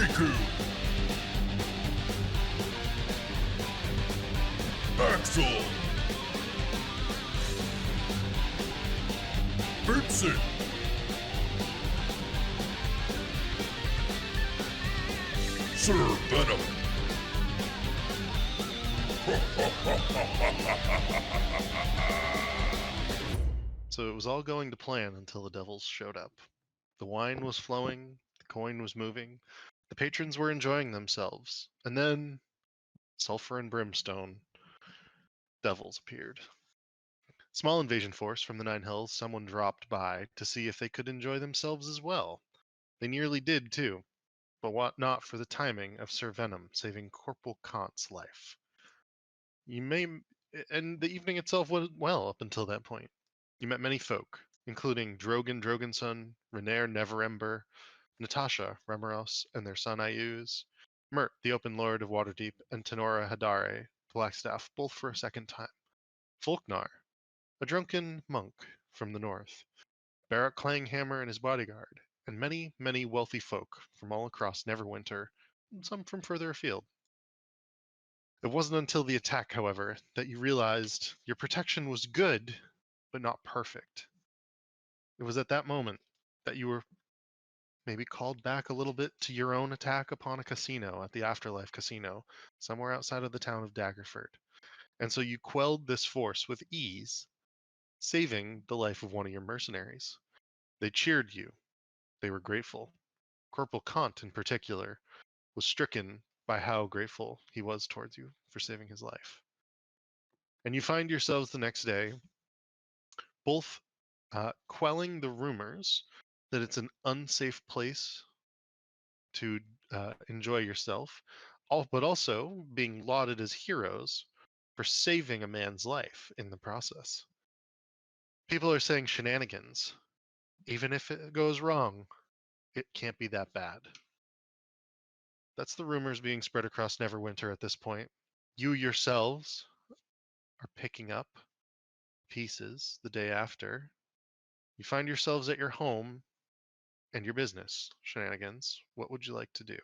Riku! Axel! Vincent! Sir Venom! So it was all going to plan until the devils showed up. The wine was flowing, the coin was moving, the patrons were enjoying themselves, and then sulfur and brimstone devils appeared. Small invasion force from the Nine Hells, someone dropped by to see if they could enjoy themselves as well. They nearly did too, but what not for the timing of Sir Venom saving Corporal Kant's life. And the evening itself went well up until that point. You met many folk, including Drogon Drogonson, Renaer Neverember, Natasha Remeros and their son Ayuz, Mert, the Open Lord of Waterdeep, and Tenora Hadare, Blackstaff, both for a second time. Folknar, a drunken monk from the north, Barrack Clanghammer and his bodyguard, and many, many wealthy folk from all across Neverwinter, and some from further afield. It wasn't until the attack, however, that you realized your protection was good, but not perfect. It was at that moment that you were maybe called back a little bit to your own attack upon a casino at the Afterlife Casino, somewhere outside of the town of Daggerford. And so you quelled this force with ease, saving the life of one of your mercenaries. They cheered you. They were grateful. Corporal Kant, in particular, was stricken by how grateful he was towards you for saving his life. And you find yourselves the next day both quelling the rumors that it's an unsafe place to enjoy yourself, but also being lauded as heroes for saving a man's life in the process. People are saying shenanigans. Even if it goes wrong, it can't be that bad. That's the rumors being spread across Neverwinter at this point. You yourselves are picking up pieces the day after. You find yourselves at your home and your business shenanigans. What would you like to do?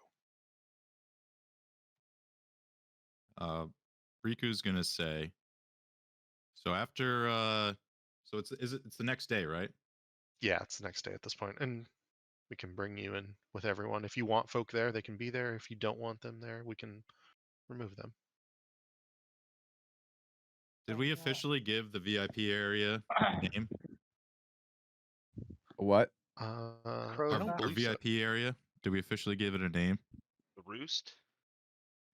Riku's gonna say. So after, so it's the next day, right? Yeah, it's the next day at this point, and we can bring you in with everyone. If you want folk there, they can be there. If you don't want them there, we can remove them. Did we officially give the VIP area a name? What? I Crow's don't Nest? Our believe so. VIP area. Did we officially give it a name? The Roost?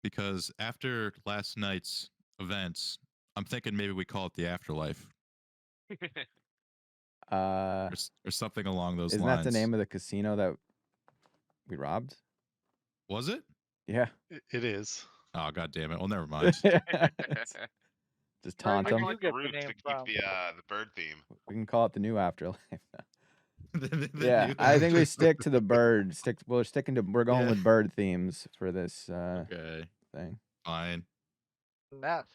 Because after last night's events, I'm thinking maybe we call it the Afterlife or something along those Isn't lines. that the name of the casino that we robbed? Was it? Yeah. It is. Oh, god damn it. Well, never mind. Just taunt Where them. did you get the Roost name to keep from? the bird theme. We can call it the new Afterlife. The Yeah, new- I think we stick to the bird. We're going Yeah. with bird themes for this Okay, thing. fine. Nest.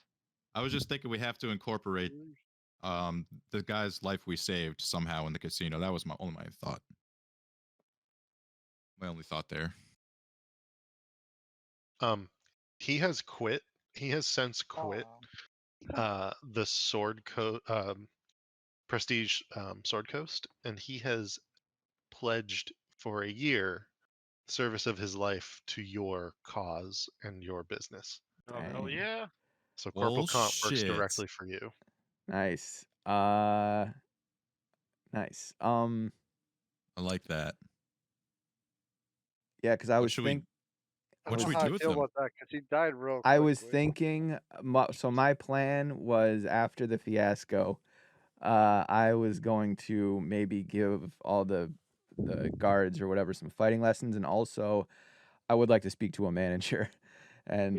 I was just thinking we have to incorporate the guy's life we saved somehow in the casino. That was only my thought. My only thought there. He has quit. He has since quit the Prestige Sword Coast, and he has pledged for a year service of his life to your cause and your business. Oh, hell Dang. yeah. So Corporal Kant works Bullshit. directly for you. Nice. Nice. I like that. Yeah, because I What was should we- thinking. What should we How do I with feel them? about that because he died real I quickly. was thinking. So my plan was after the fiasco, I was going to maybe give all the guards or whatever some fighting lessons, and also I would like to speak to a manager, and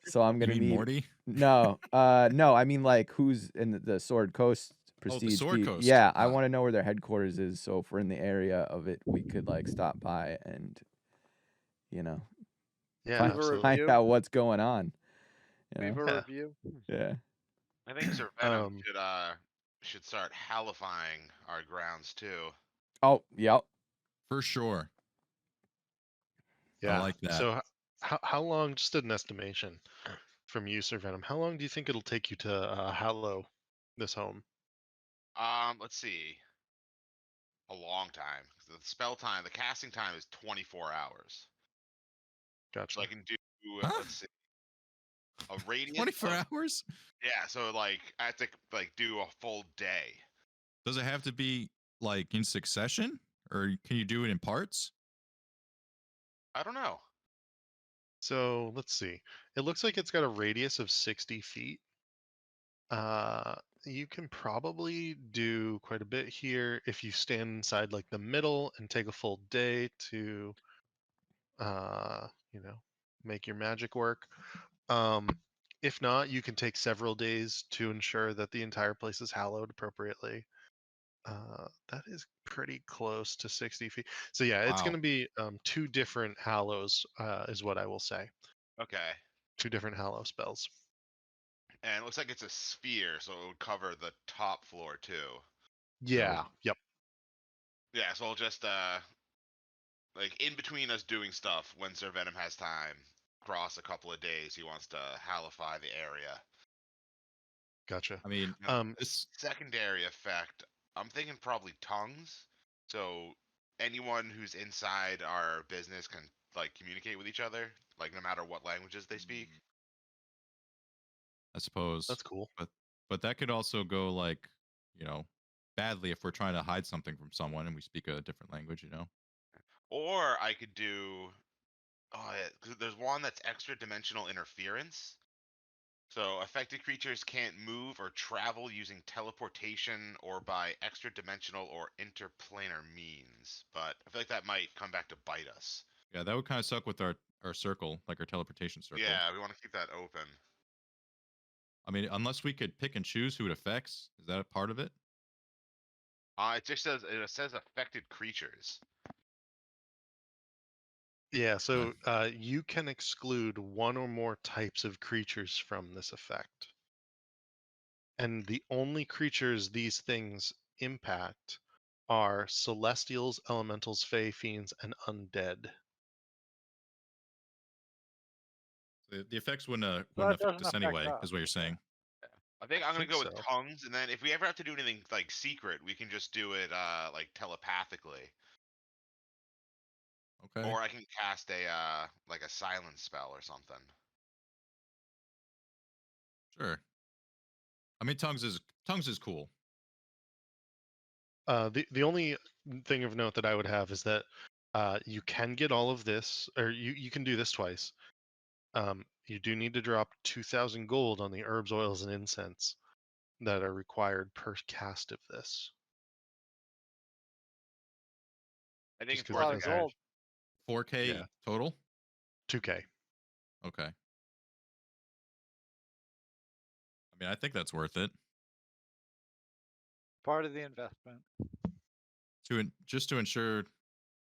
so I'm You gonna mean need Morty? no, I mean like who's in the Sword Coast Prestige. Sword Coast. Yeah, I Ah. want to know where their headquarters is, so if we're in the area of it, we could like stop by and Yeah, Leave a absolutely. find review. out what's going on. you Leave know? a Yeah. review. Yeah. I think Sir Venom should start halifying our grounds too. Oh, yep. For sure. Yeah. like that. So how long? Just an estimation from you, Sir Venom. How long do you think it'll take you to hallow this home? Let's see. A long time. The spell time, the casting time is 24 hours. Gotcha. So I can do, Huh? let's see, a radius 24 of, hours? yeah. So like I have to like do a full day. Does it have to be like in succession, or can you do it in parts? I don't know. So let's see. It looks like it's got a radius of 60 feet. You can probably do quite a bit here if you stand inside like the middle and take a full day to, you know, make your magic work. If not, you can take several days to ensure that the entire place is hallowed appropriately. That is pretty close to 60 feet. So yeah, it's going Wow. to be 2 different hallows, is what I will say. Okay. 2 different hallow spells. And it looks like it's a sphere, so it would cover the top floor too. Yeah. Yep. Yeah, so I'll just like in between us doing stuff when Sir Venom has time, cross a couple of days, he wants to hallify the area. Gotcha. I mean, And this secondary effect, I'm thinking probably tongues. So anyone who's inside our business can like communicate with each other, like no matter what languages they speak. I suppose. That's cool. But that could also go like, you know, badly if we're trying to hide something from someone and we speak a different language, you know. Or I could do, oh yeah, 'cause there's one that's extra dimensional interference. So affected creatures can't move or travel using teleportation or by extra dimensional or interplanar means. But I feel like that might come back to bite us. Yeah, that would kind of suck with our circle, like our teleportation circle. Yeah, we want to keep that open. I mean, unless we could pick and choose who it affects, is that a part of it? It just says affected creatures. Yeah, so you can exclude 1 or more types of creatures from this effect. And the only creatures these things impact are celestials, elementals, fae, fiends, and undead. The effects wouldn't So wouldn't that affect doesn't us affect anyway, us. is what you're saying. I think I'm gonna think go with so. tongues, and then if we ever have to do anything like secret, we can just do it like telepathically. Okay. Or I can cast a like a silence spell or something. Sure. I mean, tongues is cool. The only thing of note that I would have is that you can get all of this, or you can do this twice. You do need to drop 2,000 gold on the herbs, oils, and incense that are required per cast of this. I think Just it's 'cause worth it it, is guys. gold. 4K Yeah. total. 2K. Okay. I mean, I think that's worth it. Part of the investment. Just to ensure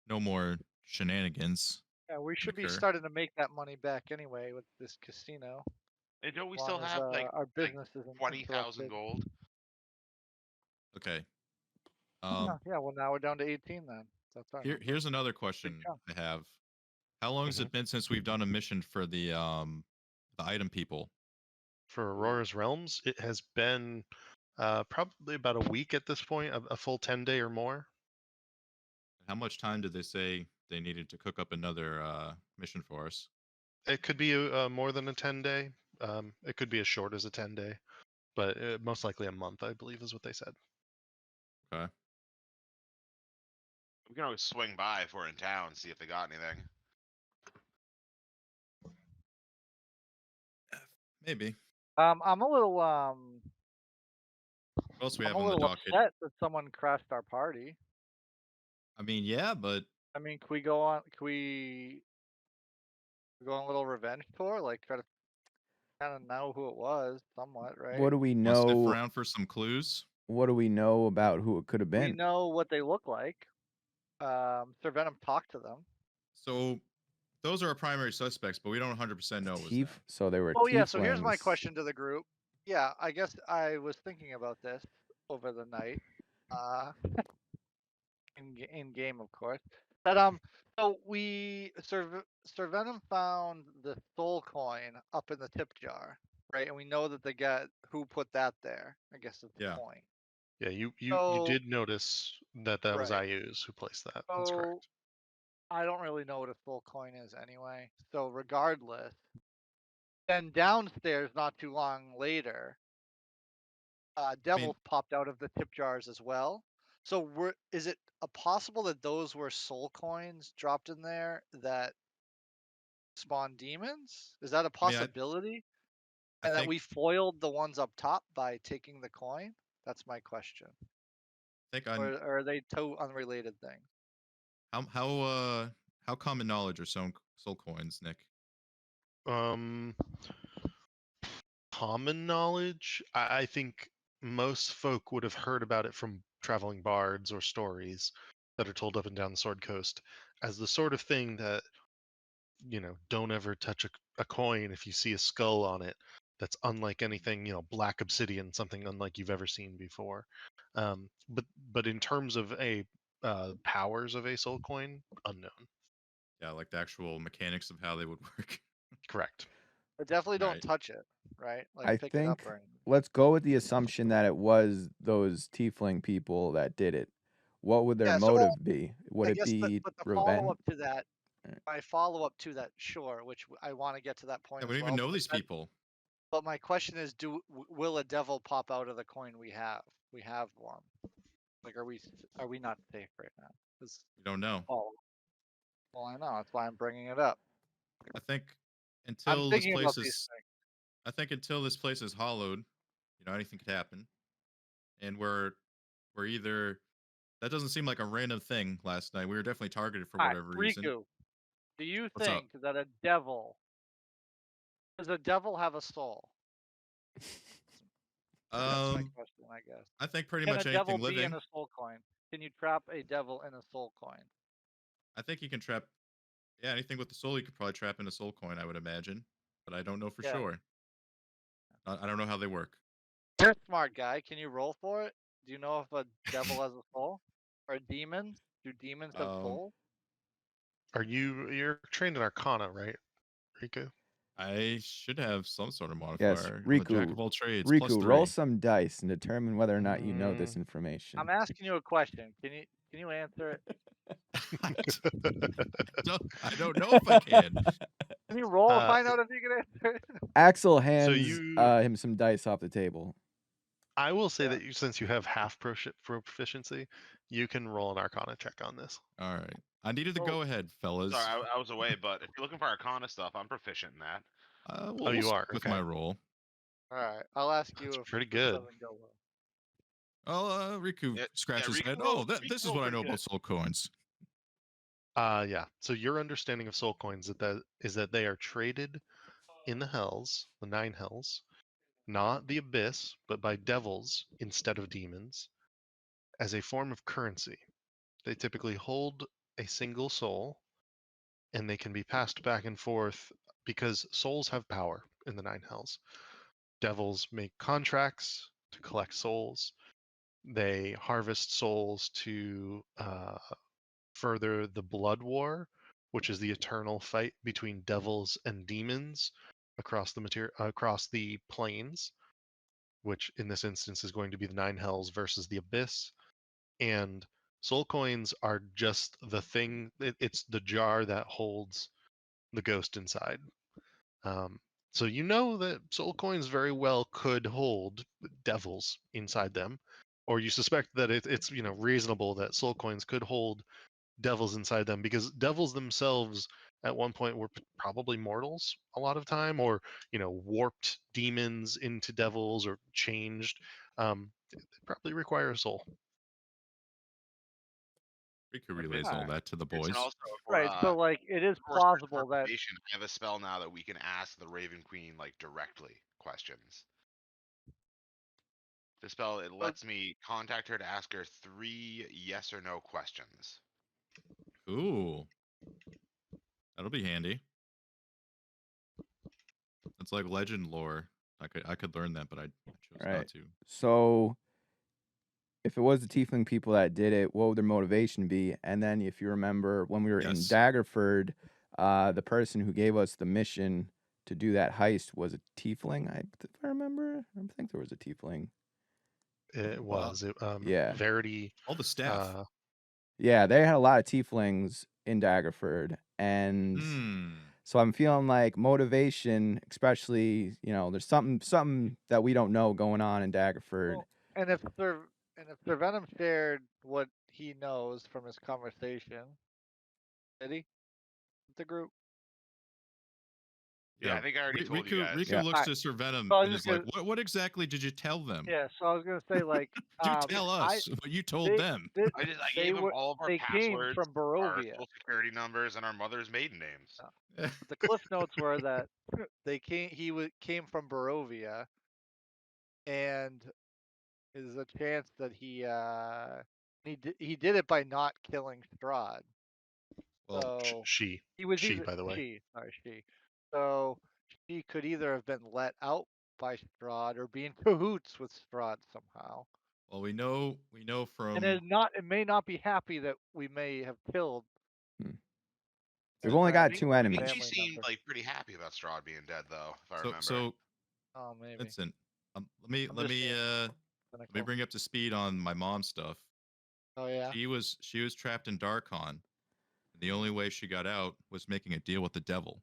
no more shenanigans. Yeah, we should be occur. starting to make that money back anyway with this casino. And don't we As still long as have like our business isn't 20,000 interrupted. gold? Okay. Yeah, well now we're down to 18 then. That's our number. Here's another question chunk. I have. How long has it been since we've done a mission for the item people? For Aurora's Realms, it has been probably about a week at this point, a full 10-day or more. How much time did they say they needed to cook up another mission for us? It could be more than a 10-day. It could be as short as a 10-day, but most likely a month, I believe, is what they said. Okay. We can always swing by if we're in town, see if they got anything. Maybe. I'm a little What else do we I'm have a on the little docket? upset that someone crashed our party. I mean, yeah, but I mean, can we go on a little revenge tour? Like try to kind of know who it was somewhat, right? What do we want to sniff know? around for some clues? What do we know about who it could have We been? know what they look like. Sir Venom talked to them. So those are our primary suspects, but we don't 100% know it was them. So they were Oh yeah, so here's my tieflings. question to the group. Yeah, I guess I was thinking about this over the night. In game, of course. But so Sir Venom found the soul coin up in the tip jar, right? And we know that the guy who put that there, I guess, is the Yeah. point. Yeah, you So did notice that was right. IU's who placed that. That's So correct. I don't really know what a soul coin is anyway. So regardless, then downstairs, not too long later, I mean, devils popped out of the tip jars as well. So is it possible that those were soul coins dropped in there that spawn demons? Is that a I mean, possibility? I And that think we foiled the ones up top by taking the coin? That's my question. on Or are they two unrelated things? how common knowledge are soul coins, Nick? Um, common knowledge. I think most folk would have heard about it from traveling bards or stories that are told up and down the Sword Coast as the sort of thing that, don't ever touch a coin if you see a skull on it. That's unlike anything, black obsidian, something unlike you've ever seen before. But in terms of a powers of a soul coin, unknown. Yeah, like the actual mechanics of how they would work. Correct. But definitely don't Right. touch it, right? Like I pick it up think or anything. let's go with the assumption that it was those tiefling people that did it. What would their Yeah, so motive be? Would I it guess, be but the revenge? follow up to that, my follow up to that, sure, which I want to get to that point Yeah, we as don't even well. know these people. But my question is, will a devil pop out of the coin we have? We have one. Like, are we not safe right now? 'Cause- We don't know. oh, well, I know. That's why I'm bringing it up. I think I'm until this thinking place about these is things. I think until this place is hollowed, anything could happen. And we're either that doesn't seem like a random thing last night. We were definitely targeted for All right, whatever reason. Riku, do you What's up? think that does a devil have a soul? That's my Um, question, I guess. I think pretty Can a much devil anything be in living. a soul coin? Can you trap a devil in a soul coin? I think you can trap. Yeah, anything with the soul you could probably trap in a soul coin. I would imagine, but I don't know for Yeah. sure. I don't know how they work. You're a smart guy. Can you roll for it? Do you know if a devil has a soul? Or demons? Do demons have souls? You're trained in Arcana, right, Riku? I should have some sort of Yes, modifier. I'm a jack Riku. of all trades. Riku, roll +3. some dice and determine whether or not you know this Mm. information. I'm asking you a question. Can you answer it? I don't know if I can. Can you roll and Uh, find out if you can answer it? Axel hands you- him some dice off the table. I will say Yeah. that since you have half proficiency, you can roll an Arcana check on this. All right. I needed to Oh. go ahead, fellas. Sorry, I was away, but if you're looking for Arcana stuff, I'm proficient in that. We'll you stick are? with Okay. my roll. All right. I'll ask you That's if pretty this good. doesn't go well. Oh, Riku Yeah, scratches his Riku head. rolled- Oh, Riku this is rolled what I pretty know good. about soul coins. Yeah. So your understanding of soul coins is that they are traded in the hells, the 9 hells, not the abyss, but by devils instead of demons, as a form of currency. They typically hold a single soul, and they can be passed back and forth because souls have power in the 9 hells. Devils make contracts to collect souls. They harvest souls to further the blood war, which is the eternal fight between devils and demons across the planes, which in this instance is going to be the 9 hells versus the abyss. And soul coins are just the thing. It's the jar that holds the ghost inside. So you know that soul coins very well could hold devils inside them, or you suspect that it's reasonable that soul coins could hold devils inside them because devils themselves at one point were probably mortals a lot of time, or warped demons into devils or changed. They probably require a soul. Riku relays all Alright. that to the Yes, and boys. also for, Right. So like it is for search plausible for that information, I have a spell now that we can ask the Raven Queen like directly questions. The spell it lets me contact her to ask her 3 yes or no questions. Ooh. That'll be handy. It's like legend lore. I could learn that, but I chose Right. not to. So if it was the tiefling people that did it, what would their motivation be? And then if you remember when we were in Yes. Daggerford, the person who gave us the mission to do that heist was a tiefling. If I remember, I think there was a tiefling. It Wow. was. Yeah. Verity. All the staff. Yeah, they had a lot of tieflings in Daggerford, and Hmm. so I'm feeling like motivation, especially there's something that we don't know going on in Daggerford. Well, and if Sir Venom shared what he knows from his conversation, did he? With the group. Yeah, I think I already told you guys. Riku Yeah. looks to Sir Venom So I was and is just like, "What exactly did you tell them? Yeah, so I was gonna say like You tell us what you told them." I they gave him were all of our they came passwords, from our Barovia. social security numbers, and our mother's maiden names. But the cliff notes were that came from Barovia, and there's a chance that he did it by not killing Strahd. Well, So She. he was She, either by the way. she. So she could either have been let out by Strahd or be in cahoots with Strahd somehow. well, we know from And it may not be happy that we may have killed. We've only got Strahd two I enemies. think she family seemed member. like pretty happy about Strahd being dead, though, if I remember. so Oh, maybe. Vincent, let I'm me just saying, let me bring you up to speed on my mom's stuff. Oh yeah. She was trapped in Darkon, and the only way she got out was making a deal with the devil.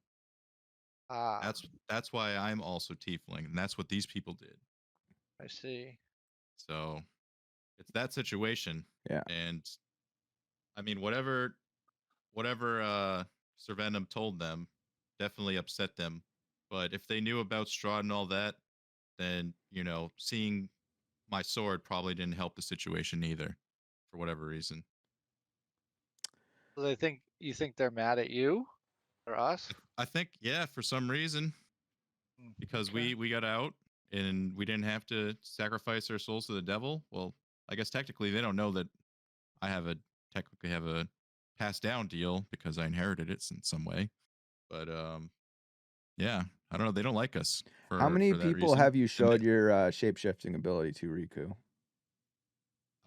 Ah, That's why I'm also tiefling, and that's what these people did. I see. So it's that situation. Yeah. And I mean, whatever Sir Venom told them definitely upset them. But if they knew about Strahd and all that, then seeing my sword probably didn't help the situation either, for whatever reason. So you think they're mad at you or us? I think, yeah, for some reason, because Okay. we got out and we didn't have to sacrifice our souls to the devil. Well, I guess technically they don't know that I technically have a passed down deal because I inherited it in some way. But yeah, I don't know. They don't like us for How many that people reason. have you showed your shape-shifting ability to, Riku?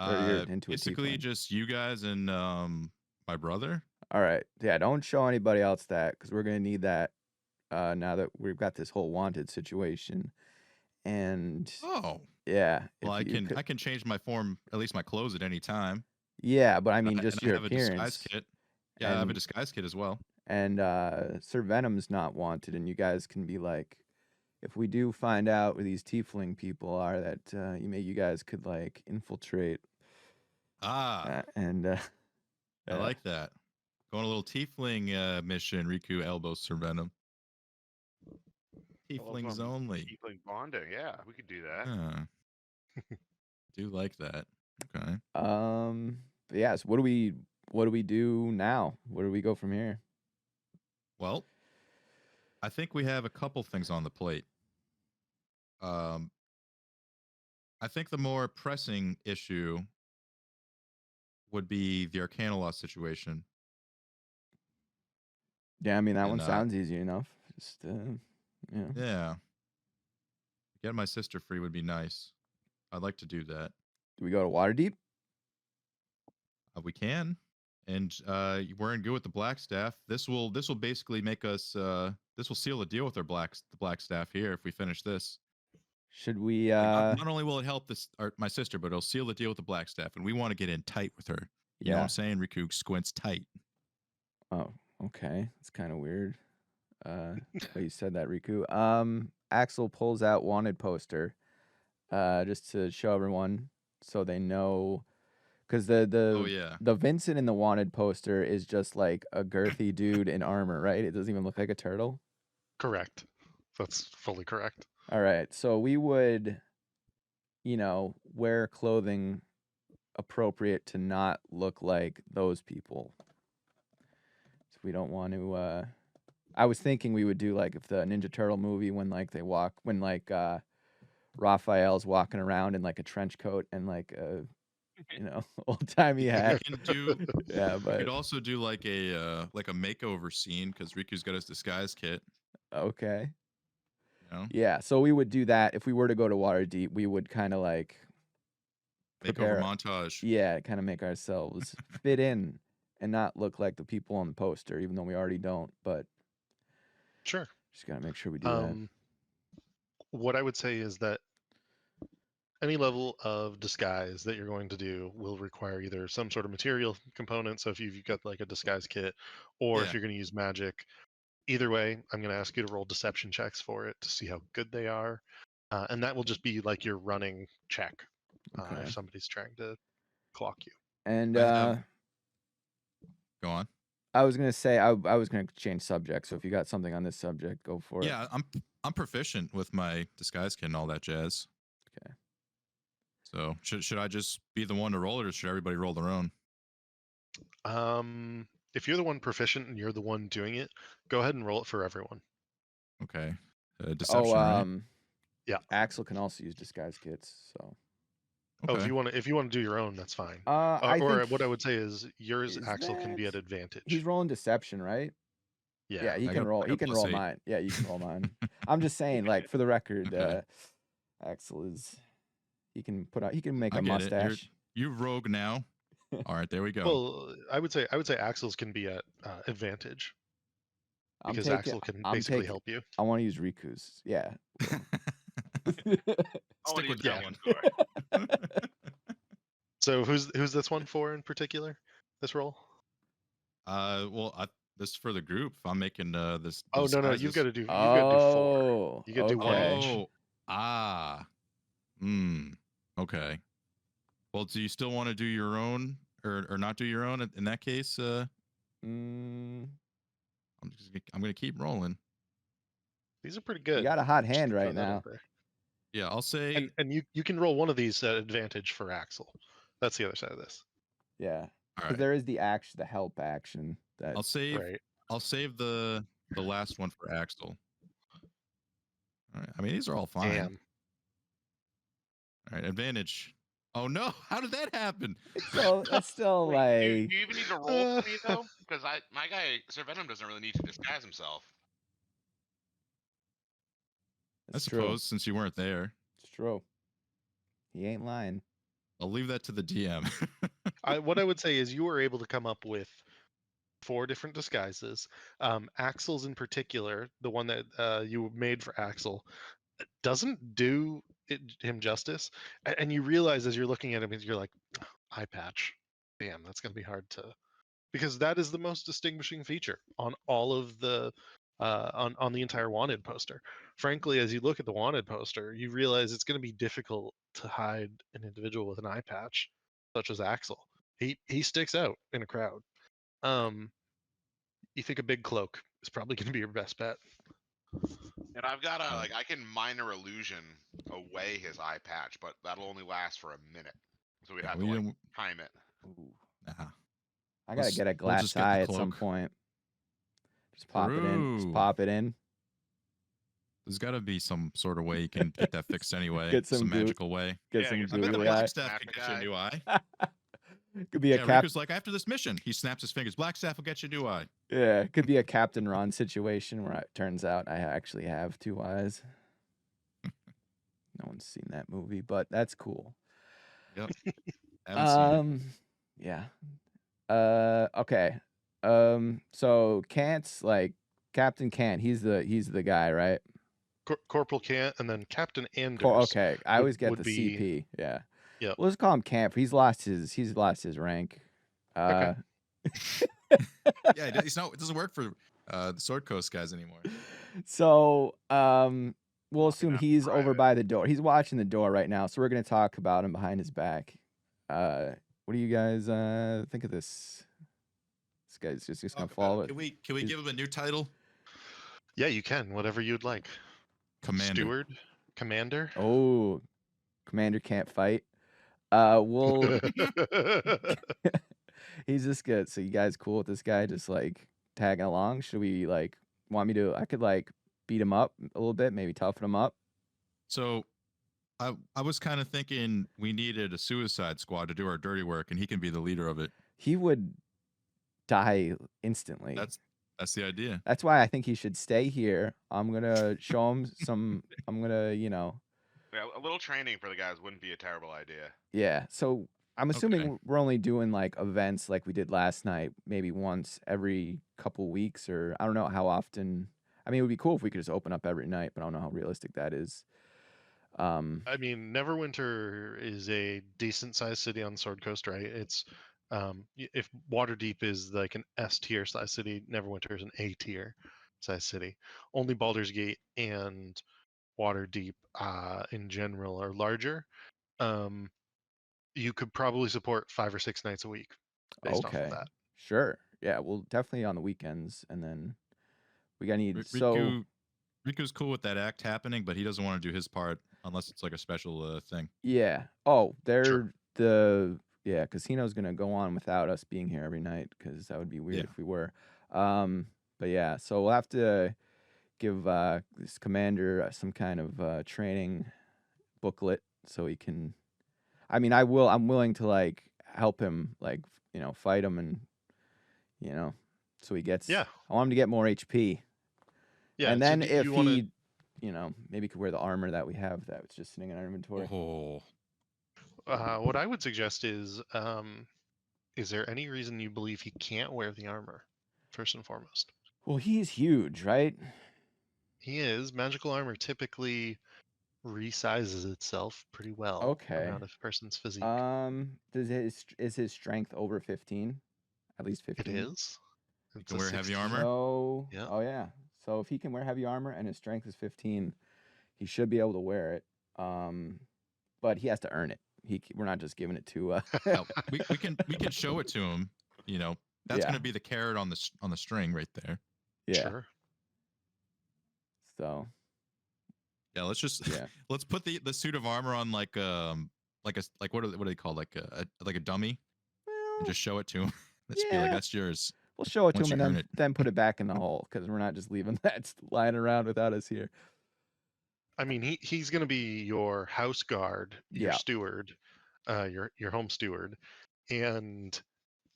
Or you're into a Basically tiefling? just you guys and my brother. All right. Yeah, don't show anybody else that, because we're gonna need that now that we've got this whole wanted situation. And Oh, yeah, well, if you could, I can change my form, at least my clothes, at any time. yeah, but I mean And just I your have a disguise appearance. kit. Yeah, I have a And disguise kit as well. and Sir Venom's not wanted, and you guys can be like, if we do find out where these tiefling people are, that you guys could like infiltrate. And I like that. Going a little tiefling mission. Riku elbows Sir Venom. Tieflings only. Tiefling bonding, yeah, we could do that. Do like that. Okay. But yeah, so what do we do now? Where do we go from here? Well, I think we have a couple things on the plate. I think the more pressing issue would be the Arcanolost situation. Yeah, I mean that And, one sounds easy enough. Just Yeah. Get my sister free would be nice. I'd like to do that. Do we go to Waterdeep? We can. And we're in good with the Blackstaff. This will basically make us this will seal the deal with the Blackstaff here if we finish this. Should we Not only will it help my sister, but it'll seal the deal with the Blackstaff, and we want to get in tight with her. You know what I'm saying? Riku squints tight. Oh, okay. It's kind of weird. Way you said that, Riku. Axel pulls out wanted poster, just to show everyone so they know, because the Vincent in the wanted poster is just like a girthy dude in armor, right? It doesn't even look like a turtle. Correct. That's fully correct. All right, so we would, wear clothing appropriate to not look like those people. So we don't want to. I was thinking we would do like if the Ninja Turtle movie when Raphael's walking around in like a trench coat and like a old timey hat. We can do. Yeah, we but could also do like a makeover scene because Riku's got his disguise kit. Okay. You know? Yeah, so we would do that if we were to go to Waterdeep. We would kind of like Makeover montage. Yeah, kind of make ourselves fit in and not look like the people on the poster, even though we already don't. But Sure. just gotta make sure we do that. What I would say is that any level of disguise that you're going to do will require either some sort of material component. So if you've got like a disguise kit, or if Yeah. you're going to use magic, either way, I'm going to ask you to roll deception checks for it to see how good they are. And that will just be like your running check Okay. if somebody's trying to clock you. And I have- Go on. I was gonna say I was gonna change subject. So if you got something on this subject, go for it. Yeah, I'm proficient with my disguise kit and all that jazz. Okay. So should I just be the one to roll it, or should everybody roll their own? If you're the one proficient and you're the one doing it, go ahead and roll it for everyone. Okay. Deception, right? Yeah. Axel can also use disguise kits. So. Okay. Oh, if you want to do your own, that's fine. I or think what I would say is yours, is Axel, can be that- at advantage. he's rolling deception, right? Yeah. he I can got- roll. I He got can plus roll 8. mine. Yeah, you can roll mine. I'm just saying, like, for the record, Okay. Axel is. He can make I a get it. mustache. You rogue now. All right, there we go. Well, I would say Axel's can be at advantage because Axel can basically help you. I want to use Riku's. Yeah. Stick with that one. Score. So who's this one for in particular? This role? Well, this is for the group. If I'm making this. Oh no, disguises. you've got to do 4. You got to do one okay. each. Oh, okay. Well, do you still want to do your own, or not do your own in that case? Mm, I'm gonna keep rolling. These are pretty good. you got a hot Just hand to throw right that out now. there. Yeah, I'll say. And you can roll one of these at advantage for Axel. That's the other side of this. Yeah. All Because right. there is the help action. That I'll save. Right. I'll save the last one for Axel. All right. I mean, these are all fine. Damn. All right, advantage. Oh no! How did that happen? That's still Wait, like. do you even need to roll for me though? Because my guy Sir Venom doesn't really need to disguise himself. I It's true. suppose since you weren't there, It's true. He ain't lying. I'll leave that to the DM. What I would say is you were able to come up with 4 different disguises. Axel's in particular, the one that you made for Axel, doesn't do him justice. And you realize as you're looking at him, you're like, eye patch. Damn, that's going to be hard to. Because that is the most distinguishing feature on all of the. On the entire wanted poster. Frankly, as you look at the wanted poster, you realize it's going to be difficult to hide an individual with an eye patch, such as Axel. He sticks out in a crowd. You think a big cloak is probably going to be your best bet. And I've got I can minor illusion away his eye patch, but that'll only last for a minute. So we'd Yeah, have we to don't- time it. Ooh. Nah. I gotta get a We'll glass just get the eye at some cloak. point. Just pop it in. Just True. pop it in. There's got to be some sort of way you can get that fixed anyway. Get some goo- magical way. Get Yeah, some get I some bet the googly black eye. staff can get you a new eye. Could be a Yeah, Riku's like, after this mission, he snaps his fingers. Black staff will get you a new eye. Yeah, it could be a Captain Ron situation where it turns out I actually have 2 eyes. No one's seen that movie, but that's cool. Yep. Haven't seen it. Yeah. Okay. So Kant's like Captain Kant. He's the guy, right? Corporal Kant and then Captain Anders. Okay. I always get would the be- CP. Yeah. Yep. We'll just call him Camp. He's lost his rank. Okay. Yeah, it doesn't work for the Sword Coast guys anymore. So we'll assume not he's over private. by the door. He's watching the door right now, so we're gonna talk about him behind his back. What do you guys think of this? This guy's just gonna Talk about follow it. it. Can we give him a new title? Yeah, you can. Whatever you'd like. Commander. Steward, Commander. Oh, Commander can't fight. We'll. He's just good. So you guys cool with this guy just like tagging along? Should we like want me to? I could like beat him up a little bit, maybe toughen him up. So I was kind of thinking we needed a suicide squad to do our dirty work, and he can be the leader of it. He would die instantly. That's the idea. That's why I think he should stay here. I'm gonna show him some. I'm gonna, Yeah, a little training for the guys wouldn't be a terrible idea. Yeah. So I'm Okay. assuming we're only doing like events like we did last night, maybe once every couple weeks, or I don't know how often. I mean, it would be cool if we could just open up every night, but I don't know how realistic that is. I mean, Neverwinter is a decent sized city on the Sword Coast, right? It's if Waterdeep is like an S tier size city, Neverwinter is an A tier size city. Only Baldur's Gate and Waterdeep in general are larger. Um, you could probably support 5 or 6 nights a week based off of Okay. that. Sure. Yeah. Well, definitely on the weekends, and then we gotta need. Riku Riku's cool with that act happening, but he doesn't want to do his part unless it's like a special thing. Yeah. Oh, Sure. casino's gonna go on without us being here every night because that would be weird Yeah. if we were. But yeah, so we'll have to give this commander some kind of training booklet so he can. I mean, I'm willing to like help him, like fight him, and so he gets. Yeah. I want him to get more HP, Yeah. and So then do if you want to? he, maybe could wear the armor that we have that's just sitting in our inventory. Oh, What I would suggest is there any reason you believe he can't wear the armor? First and foremost, Well, he's huge, right? he is. Magical armor typically resizes itself pretty well Okay. around a person's physique. Is his strength over 15? At least It 15? is. you It's can a wear heavy 16. armor. So, Yeah. oh yeah. So if he can wear heavy armor and his strength is 15, he should be able to wear it. But he has to earn it. We're not just giving it to We can show it to him. That's Yeah. going to be the carrot on the string right there. Yeah. Sure. So, Yeah, let's just yeah. let's put the suit of armor on like what are they called, like a dummy, and Well, just show it to him. Let's be yeah. like, that's yours. We'll show it to once him you and earn then it. put it back in the hole because we're not just leaving that lying around without us here. I mean, he's going to be your house guard, your Yeah. steward, your home steward, and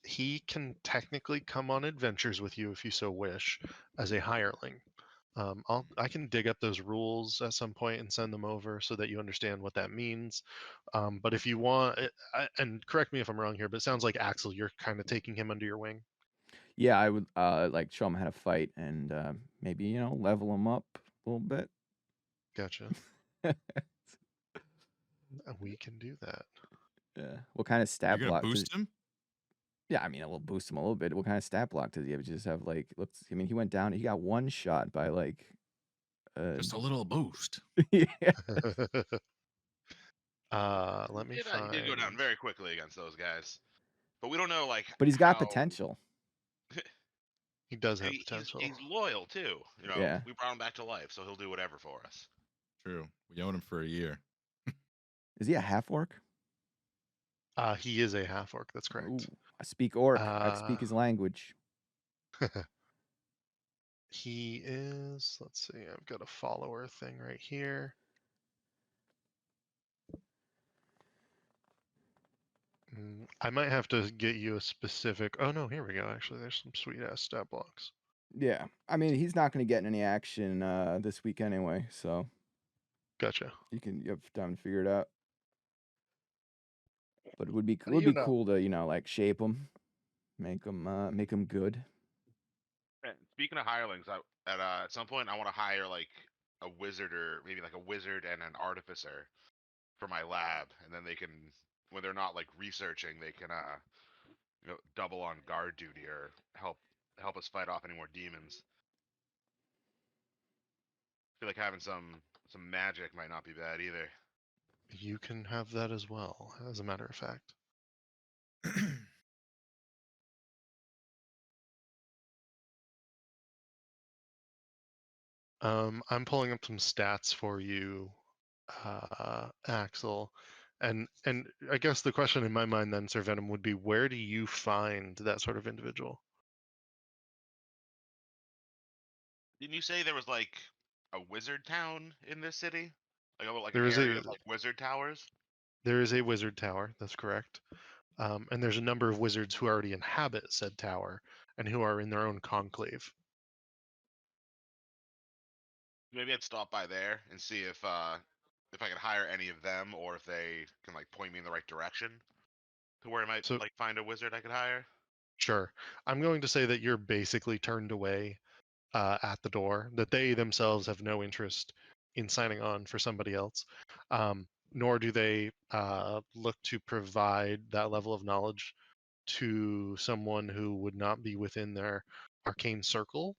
he can technically come on adventures with you if you so wish as a hireling. I can dig up those rules at some point and send them over so that you understand what that means. But if you want, and correct me if I'm wrong here, but it sounds like Axel, you're kind of taking him under your wing. Yeah, I would like show him how to fight and maybe level him up a little bit. Gotcha. We can do that. Yeah. What kind of stat You're gonna block? boost him. Yeah, I mean, it will boost him a little bit. What kind of stat block does he have? Just have like, let's. I mean, he went down. He got one shot by like. Just a little boost. Yeah. Let me He find. did go down very quickly against those guys, but we don't know like. But he's got how- potential. He does have He's potential. loyal too. Yeah. We brought him back to life, so he'll do whatever for us. True. We own him for a year. Is he a half orc? He is a half orc. That's correct. Ooh, I speak orc. I speak his language. He is. Let's see. I've got a follower thing right here. I might have to get you a specific. Oh no, here we go. Actually, there's some sweet ass stat blocks. Yeah. I mean, he's not going to get any action this week anyway, so Gotcha. you have time to figure it out. But it would be You know. cool to like shape him, make him good. And speaking of hirelings, at some point I want to hire like a wizard or maybe like a wizard and an artificer for my lab, and then they can, when they're not like researching, they can double on guard duty or help us fight off any more demons. I feel like having some magic might not be bad either. You can have that as well, as a matter of fact. I'm pulling up some stats for you, Axel, and I guess the question in my mind then, Sir Venom, would be where do you find that sort of individual? Didn't you say there was like a wizard town in this city? Like There an is area a of like wizard towers? there is a wizard tower. That's correct. And there's a number of wizards who already inhabit said tower and who are in their own conclave. Maybe I'd stop by there and see if if I can hire any of them, or if they can like point me in the right direction to where I might So- like find a wizard I could hire. Sure. I'm going to say that you're basically turned away at the door, that they themselves have no interest in signing on for somebody else, nor do they look to provide that level of knowledge to someone who would not be within their arcane circle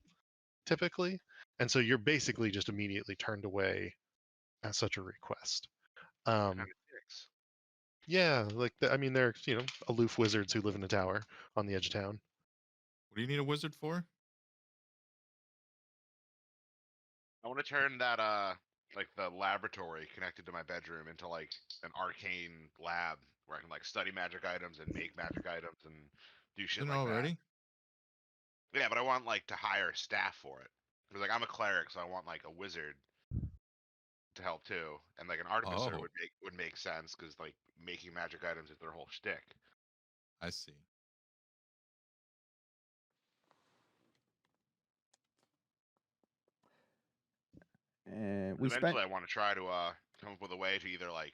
typically. And so you're basically just immediately turned away at such a request. Kind of dicks. Yeah, like I mean, they're aloof wizards who live in a tower on the edge of town. What do you need a wizard for? I want to turn that like the laboratory connected to my bedroom into like an arcane lab where I can like study magic items and make magic items and do shit Isn't it like that. already? Yeah, but I want like to hire staff for it. Because like I'm a cleric, so I want like a wizard to help too, and like an artificer Oh. would make sense because like making magic items is their whole shtick. I see. And we Eventually, spent. I want to try to come up with a way to either like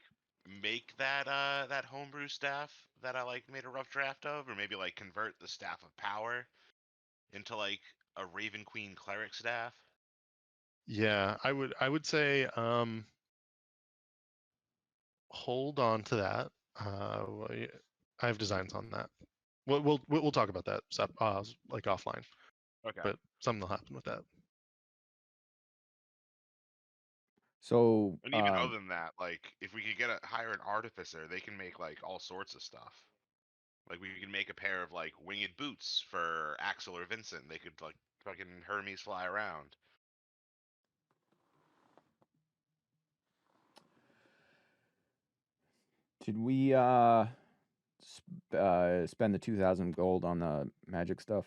make that that homebrew staff that I like made a rough draft of, or maybe like convert the staff of power into like a Raven Queen cleric staff. Yeah, I would say hold on to that. I have designs on that. We'll talk about that like offline, Okay. but something will happen with that. So And even other than that, like if we could hire an artificer, they can make like all sorts of stuff. Like we can make a pair of like winged boots for Axel or Vincent. They could like fucking Hermes fly around. did we spend the 2,000 gold on the magic stuff?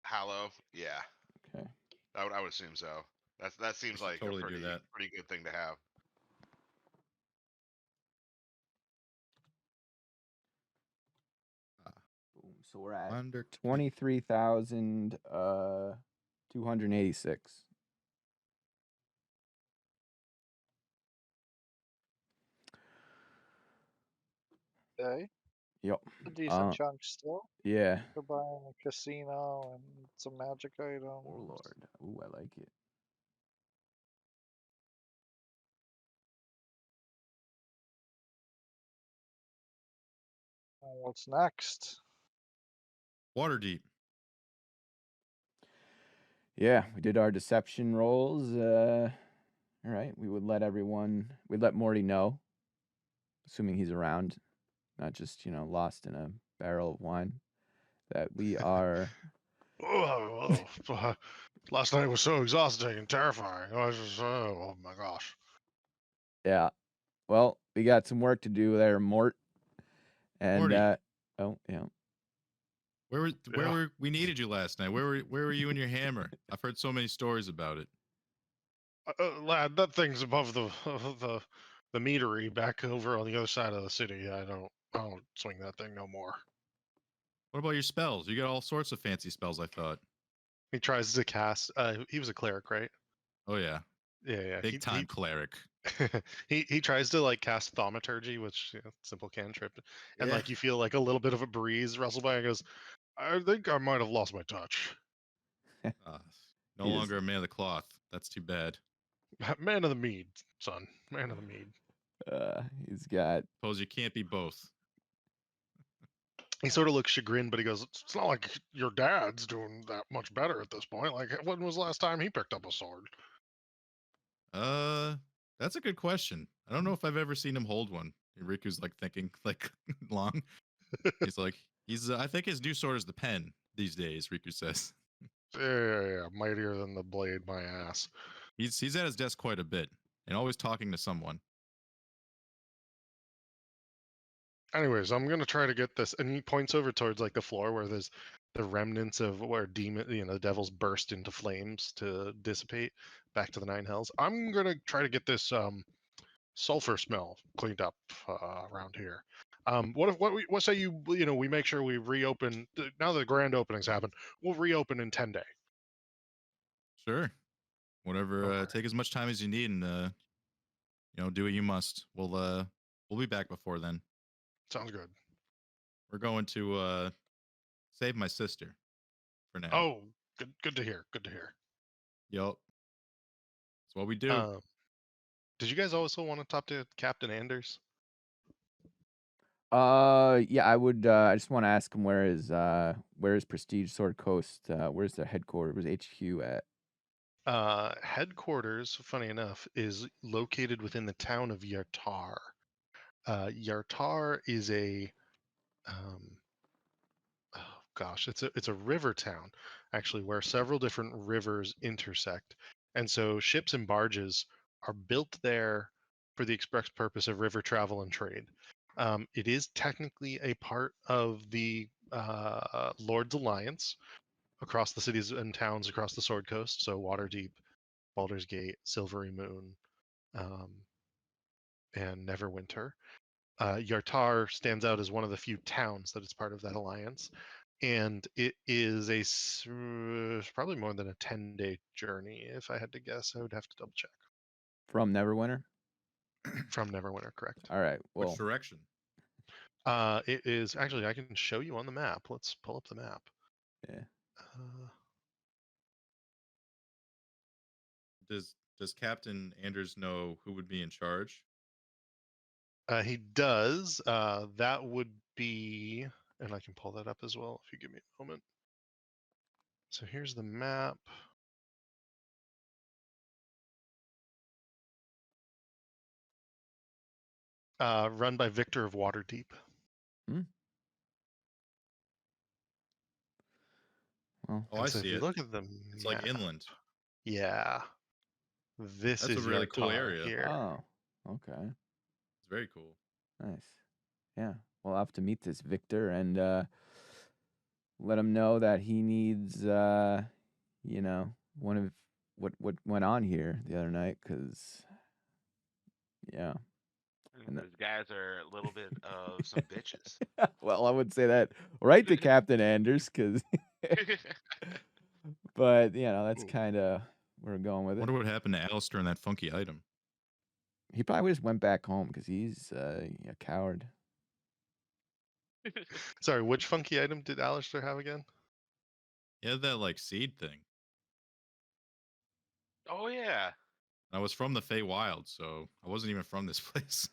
Hallow, yeah, Okay. I would assume so. That seems should like totally a do that. pretty good thing to have. Boom. So we're at Under 23,286. Okay. Yep. A decent Uh, chunk still. yeah. We're buying a casino and some magic items. Oh Lord. Ooh, I like it. What's next? Waterdeep. Yeah, we did our deception rolls. All right, we'd let Morty know, assuming he's around, not just lost in a barrel of wine, that we are. Last night was so exhausting and terrifying. I was just, oh my gosh. Yeah. Well, we got some work to do there, Mort. And Morty. oh yeah. Where Yeah. were we needed you last night? Where were you and your hammer? I've heard so many stories about it. Lad, that thing's above the meadery back over on the other side of the city. I don't swing that thing no more. What about your spells? You got all sorts of fancy spells, I thought. He tries to cast. He was a cleric, right? Oh yeah. Yeah. Big time cleric. He tries to like cast thaumaturgy, which simple cantrip, and Yeah. like you feel like a little bit of a breeze rustle by, and goes, "I think I might have lost my touch." No He longer a man of the cloth. That's too bad. Man of the mead, son. Man of the mead. He's got. Suppose you can't be both. He sort of looks chagrined, but he goes, "It's not like your dad's doing that much better at this point. Like, when was the last time he picked up a sword?" That's a good question. I don't know if I've ever seen him hold one. Riku's like thinking like long. He's like I think his new sword is the pen these days, Riku says. Yeah, mightier than the blade, my ass. He's at his desk quite a bit and always talking to someone. Anyways, I'm gonna try to get this, and he points over towards like the floor where there's the remnants of where the devils burst into flames to dissipate back to the nine hells. I'm gonna try to get this sulfur smell cleaned up around here. What say we make sure we reopen now that the grand openings happen? We'll reopen in 10 days. Sure. Whatever. Okay. Take as much time as you need, and do what you must. We'll be back before then. Sounds good. We're going to save my sister for now. Oh, good to hear. Good to hear. Yup. That's what we do. Did you guys also want to talk to Captain Anders? Yeah, I would. I just want to ask him where is Prestige Sword Coast? Where's the headquarters? Where's HQ at? Headquarters, funny enough, is located within the town of Yartar. Yartar is a oh gosh, it's a river town actually where several different rivers intersect. And so ships and barges are built there for the express purpose of river travel and trade. It is technically a part of the Lord's Alliance across the cities and towns across the Sword Coast, so Waterdeep, Baldur's Gate, Silvery Moon, um, and Neverwinter. Yartar stands out as one of the few towns that is part of that alliance, and it is probably more than a 10-day journey. If I had to guess, I would have to double check. From Neverwinter. From Neverwinter, correct. All right. Well, Which direction? It is actually, I can show you on the map. Let's pull up the map. yeah. Does Captain Anders know who would be in charge? He does. That would be, and I can pull that up as well if you give me a moment. So here's the map. Run by Victor of Waterdeep. Well, Oh, And I so if see you it. look at them, It's like inland. Yeah. This That's is a really cool Yartar area. here. oh, okay, It's very cool. nice. Yeah. Well, I'll have to meet this Victor and let him know that he needs, one of what went on here the other night, because, yeah. And Those guys are a little bit of some bitches. well, I would say that right to Captain Anders, because, but that's Ooh. kind of where we're going with it. Wonder what happened to Alistair and that funky item. He probably just went back home because he's a coward. Sorry, which funky item did Alistair have again? He had that like seed thing. Oh yeah. I was from the Feywild, so I wasn't even from this place.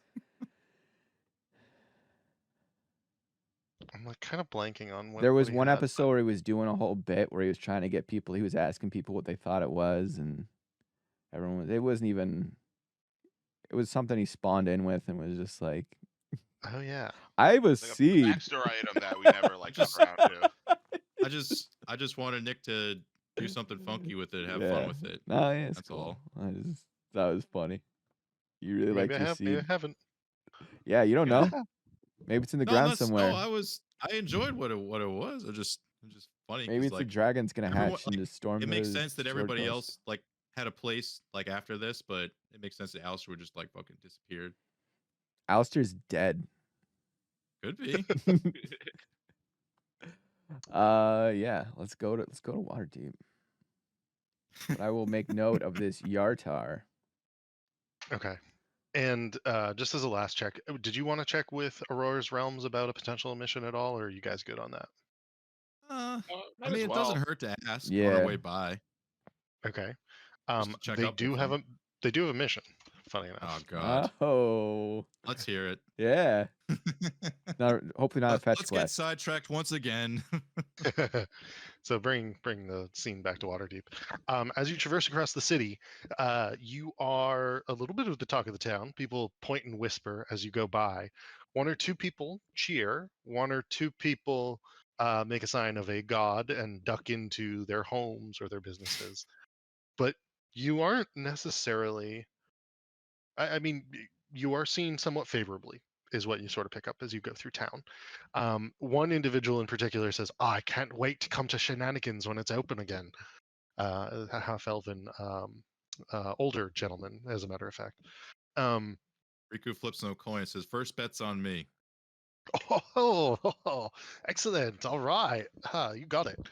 I'm like kind of blanking on what There what was he one had, episode but where he was doing a whole bit where he was trying to get people. He was asking people what they thought it was, and everyone was. It wasn't even. It was something he spawned in with, and was just like, oh yeah. "I have a Like a seed." backstory item that we never like got Just- around to. I just wanted Nick to do something funky with it, have Yeah. fun with it. No, yeah, it's That's cool. all. I just thought it was funny. You really Maybe liked I your have, maybe I seed. haven't. Yeah, you don't know. Yeah. Maybe it's in the No, ground that's somewhere. no. I enjoyed what it was. It just funny. Maybe 'cause, it's like, the dragon's gonna everyone- hatch into storm. it makes the sense that Sword everybody Coast. else like had a place like after this, but it makes sense that Alistair would just like fucking disappeared. Alistair's dead. Could be. Yeah. Let's go to Waterdeep. But I will make note of this Yartar. Okay. And just as a last check, did you want to check with Aurora's Realms about a potential mission at all, or are you guys good on that? I Might mean, as it well. doesn't hurt to ask on Yeah. our way by. Okay. Just to check They up do with have them. they do have a mission. Funny Oh enough. God, Oh. let's hear it. Yeah. Not hopefully not a fetch Let's get quest. sidetracked once again. So bring the scene back to Waterdeep. As you traverse across the city, you are a little bit of the talk of the town. People point and whisper as you go by. One or two people cheer. One or two people make a sign of a god and duck into their homes or their businesses. But you aren't necessarily. I mean, you are seen somewhat favorably, is what you sort of pick up as you go through town. One individual in particular says, "Oh, I can't wait to come to Shenanigans when it's open again." A half-elven, older gentleman, as a matter of fact. Riku flips no coin and says, "First bet's on me." Oh, excellent! All right, you got it.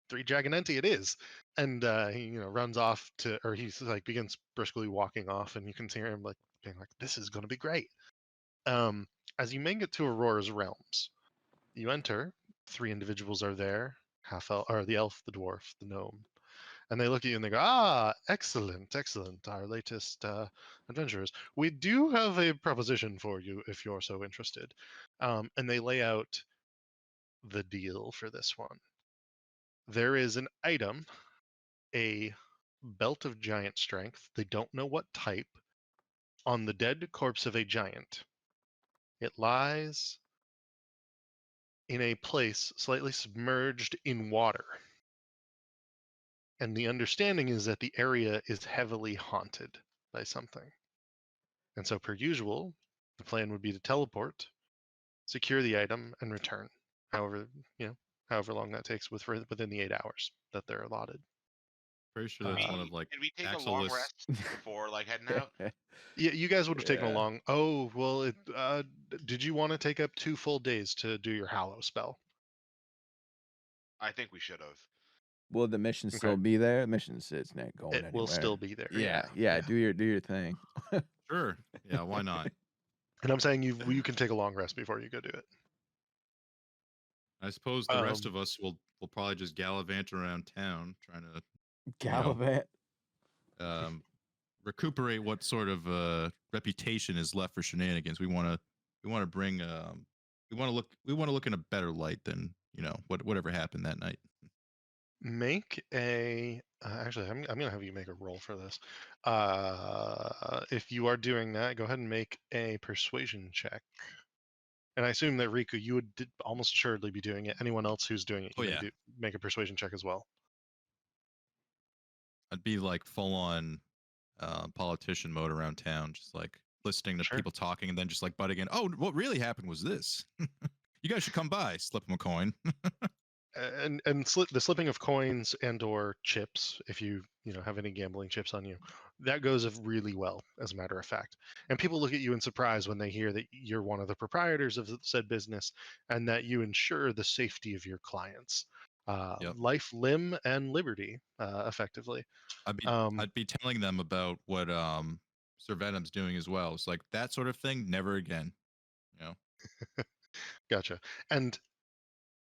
3 Dragonenti it is. And he runs off to, or he's like begins briskly walking off, and you can hear him like being like, "This is going to be great." As you make it to Aurora's realms, you enter. 3 individuals are there: half elf, or the elf, the dwarf, the gnome, and they look at you and they go, "Ah, excellent, excellent! Our latest adventurers. We do have a proposition for you if you're so interested." And they lay out the deal for this one. There is an item, a belt of giant strength. They don't know what type. On the dead corpse of a giant. It lies in a place slightly submerged in water. And the understanding is that the area is heavily haunted by something. And so, per usual, the plan would be to teleport, secure the item, and return. However, however long that takes within the 8 hours that they're allotted. Pretty sure that's one of like Did we take a Axel long list. rest before like heading out? Yeah, you guys would have taken a Yeah. long. Oh well, did you want to take up 2 full days to do your Hallow spell? I think we should have. Will the mission Okay. still be there? The mission's it's not going It anywhere. will still be there. Yeah, Yeah. Do your thing. Sure. Yeah, why not? And I'm saying you can take a long rest before you go do it. I suppose the rest Um, of us will probably just gallivant around town trying to Gallivant. recuperate what sort of reputation is left for shenanigans. We want to bring we want to look in a better light than whatever happened that night. Make a actually I'm gonna have you make a roll for this. If you are doing that, go ahead and make a persuasion check. And I assume that Riku, you would almost assuredly be doing it. Anyone else who's doing it, you Oh, may yeah. make a persuasion check as well. I'd be like full on politician mode around town, just like listening to Sure. people talking and then just like butting in. Oh, what really happened was this. You guys should come by. Slip them a coin. And the slipping of coins and or chips, if you have any gambling chips on you, that goes really well, as a matter of fact. And people look at you in surprise when they hear that you're one of the proprietors of said business and that you ensure the safety of your clients, Yep. life, limb, and liberty, effectively. I'd be telling them about what Sir Venom's doing as well. It's like that sort of thing. Never again. Gotcha. And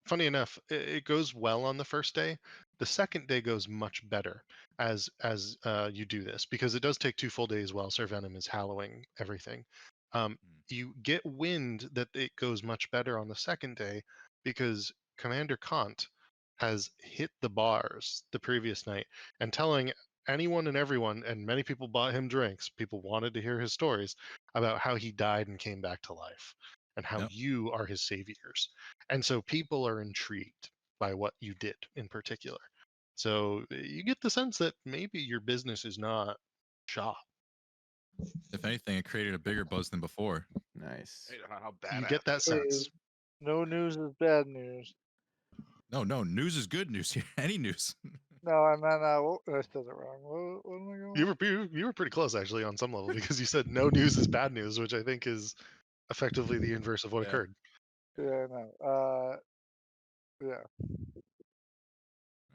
funny enough, it goes well on the first day. The second day goes much better as you do this, because it does take 2 full days while Sir Venom is hallowing everything. You get wind that it goes much better on the second day because Commander Kant has hit the bars the previous night and telling anyone and everyone, and many people bought him drinks. People wanted to hear his stories about how he died and came back to life and how Yep. you are his saviors. And so people are intrigued by what you did in particular. So you get the sense that maybe your business is not shot. If anything, it created a bigger buzz than before. Nice. How bad You get that sense. No news is bad news. No, news is good news here. Any news. No, I meant I said it wrong. What am I going? You were pretty close actually on some level, because you said no news is bad news, which I think is effectively the inverse of what Yeah. occurred. Yeah, I know. Yeah. All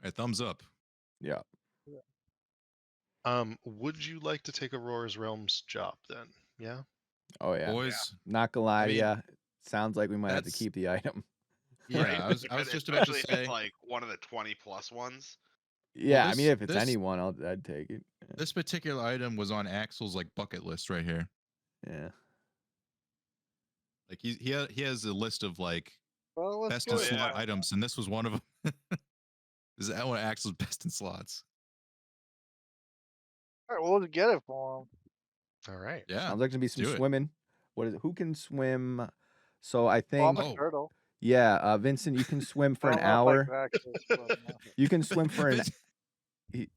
right, thumbs up. Yeah. Would you like to take Aurora's Realms job then? Yeah. Oh yeah. Boys, Not gonna lie I to mean, ya. Sounds like we might have to that's- keep the item. yeah, I was just about to Especially if say it's like one of the 20+ ones. Yeah, I mean, this- if it's this- anyone, I'd take it. this particular item was on Axel's like bucket list right here. Yeah. Like he has a list of like Well, let's best go. in slot items, and this was one of them. This is one of Axel's best in slots. All right, well, let's get it for him. All right. Yeah, Sounds like gonna be some do it. swimming. What is it? Who can swim? So I Well, think I'm a turtle. yeah, Vincent, you can swim for I an don't know if I hour. can actually swim, though. You can swim for an you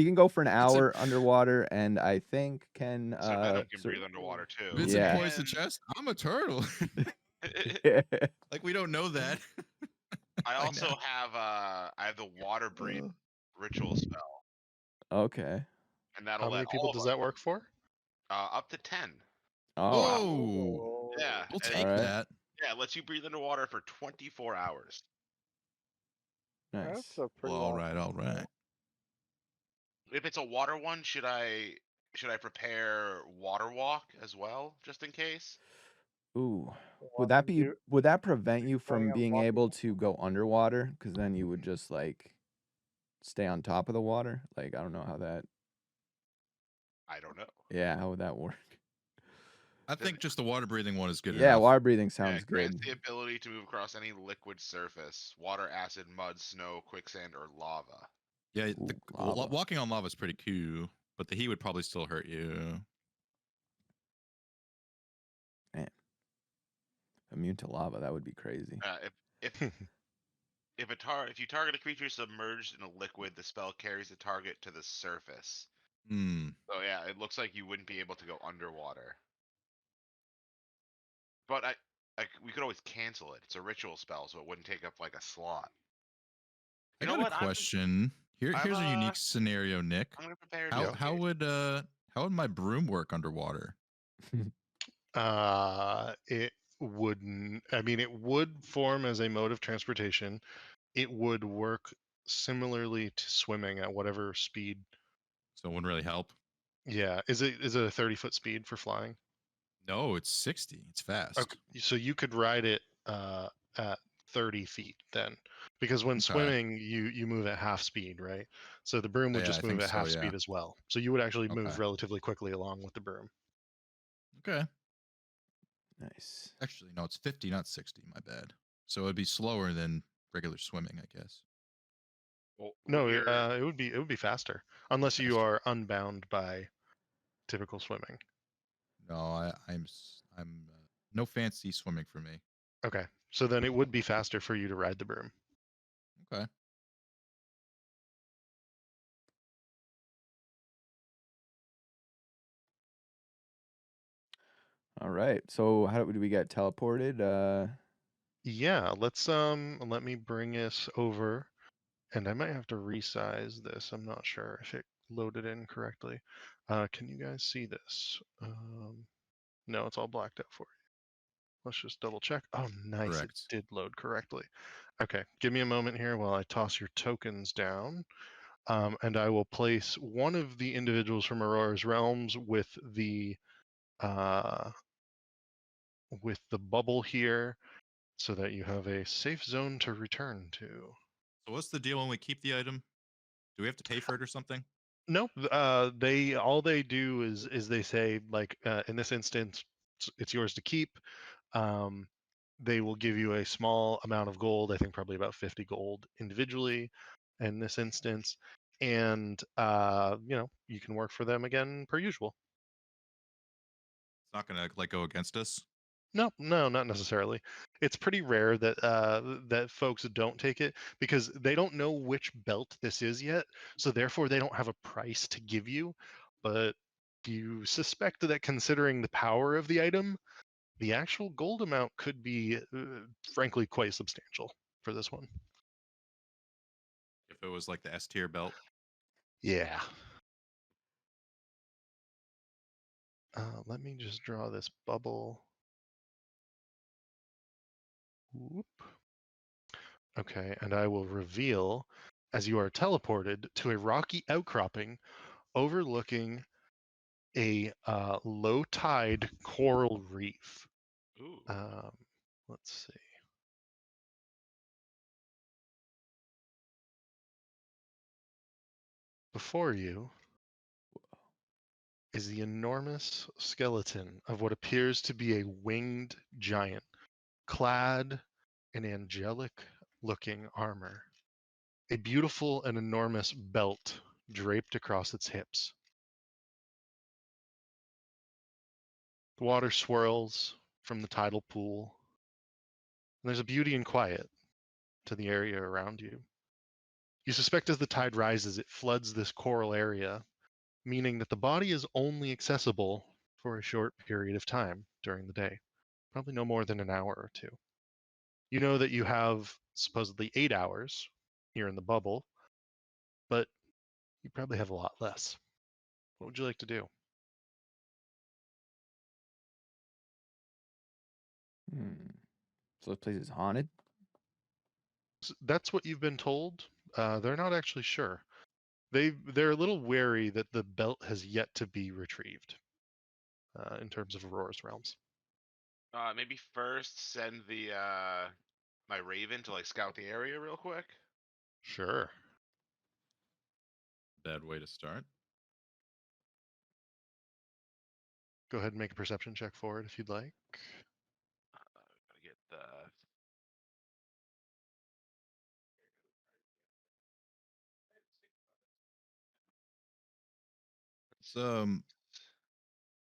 can go for an hour underwater, and I think can So Venom can breathe underwater too. Vincent Yeah. points the chest. I'm a turtle. yeah. Like we don't know that. I I also know. have I have the water breathe ritual spell, Okay. and that'll How many let people all does of us, that work for? up to 10. Oh wow. Whoa! Yeah, We'll and take Alright. that. yeah, it lets you breathe underwater for 24 hours. Nice. That's a pretty Well, all long right, one. all right. If it's a water one, should I should I prepare water walk as well, just in case? Ooh. Want them Would that prevent be you planning from on being walking? able to go underwater? Because then you would just like stay on top of the water. Like I don't know how that. I don't know. Yeah, how would that work? I Does think just the water breathing one is good Yeah, enough. water breathing Yeah, sounds it grants good. the ability to move across any liquid surface: water, acid, mud, snow, quicksand, or lava. Yeah, Ooh, lava. walking on lava is pretty cool, but the heat would probably still hurt you. Man, immune to lava. That would be crazy. If you target a creature submerged in a liquid, the spell carries the target to the surface. Hmm. So yeah, it looks like you wouldn't be able to go underwater. But we could always cancel it. It's a ritual spell, so it wouldn't take up like a slot. I You know got a what? question. Here's a unique scenario, Nick. I'm gonna prepare. How just in case. how would my broom work underwater? It wouldn't. I mean, it would form as a mode of transportation. It would work similarly to swimming at whatever speed. So it wouldn't really help. Yeah, is it a 30-foot speed for flying? No, it's 60. It's fast. Okay, so you could ride it at 30 feet then, because when Okay. swimming you move at half speed, right? So the broom would Yeah, I just move think at so, half yeah. speed as well. So you would actually move Okay. relatively quickly along with the broom. Okay. Nice. Actually, no, it's 50, not 60. My bad. So it'd be slower than regular swimming, I guess. Well, No, you're- it would be faster unless you Faster. are unbound by typical swimming. No, I'm no fancy swimming for me. Okay, so then it would be faster for you to ride the broom. Okay. All right. So how do we get teleported? Yeah, let me bring us over, and I might have to resize this. I'm not sure if it loaded in correctly. Can you guys see this? No, it's all blacked out for you. Let's just double check. Oh, nice, it Correct. did load correctly. Okay, give me a moment here while I toss your tokens down. And I will place one of the individuals from Aurora's realms uh, with the bubble here, so that you have a safe zone to return to. So what's the deal when we keep the item? Do we have to pay for it or something? No, they do is they say, like, in this instance it's yours to keep. They will give you a small amount of gold. I think probably about 50 gold individually in this instance, and you can work for them again per usual. It's not gonna like go against us. No, no, not necessarily. It's pretty rare that folks don't take it because they don't know which belt this is yet, so therefore they don't have a price to give you. But you suspect that considering the power of the item, the actual gold amount could be, frankly, quite substantial for this one. If it was like the S tier belt. Yeah. Let me just draw this bubble. Whoop. Okay, and I will reveal as you are teleported to a rocky outcropping overlooking a low tide coral reef. Ooh. Let's see. Before you is the enormous skeleton of what appears to be a winged giant, clad in angelic looking armor. A beautiful and enormous belt draped across its hips. The water swirls from the tidal pool, and there's a beauty and quiet to the area around you. You suspect as the tide rises, it floods this coral area, meaning that the body is only accessible for a short period of time during the day, probably no more than an hour or two. You know that you have supposedly 8 hours here in the bubble, but you probably have a lot less. What would you like to do? So this place is haunted. That's what you've been told. They're not actually sure. They're a little wary that the belt has yet to be retrieved in terms of Aurora's realms. Maybe first send the my Raven to like scout the area real quick. Sure. Bad way to start. Go ahead and make a perception check for it if you'd like. Gotta get the.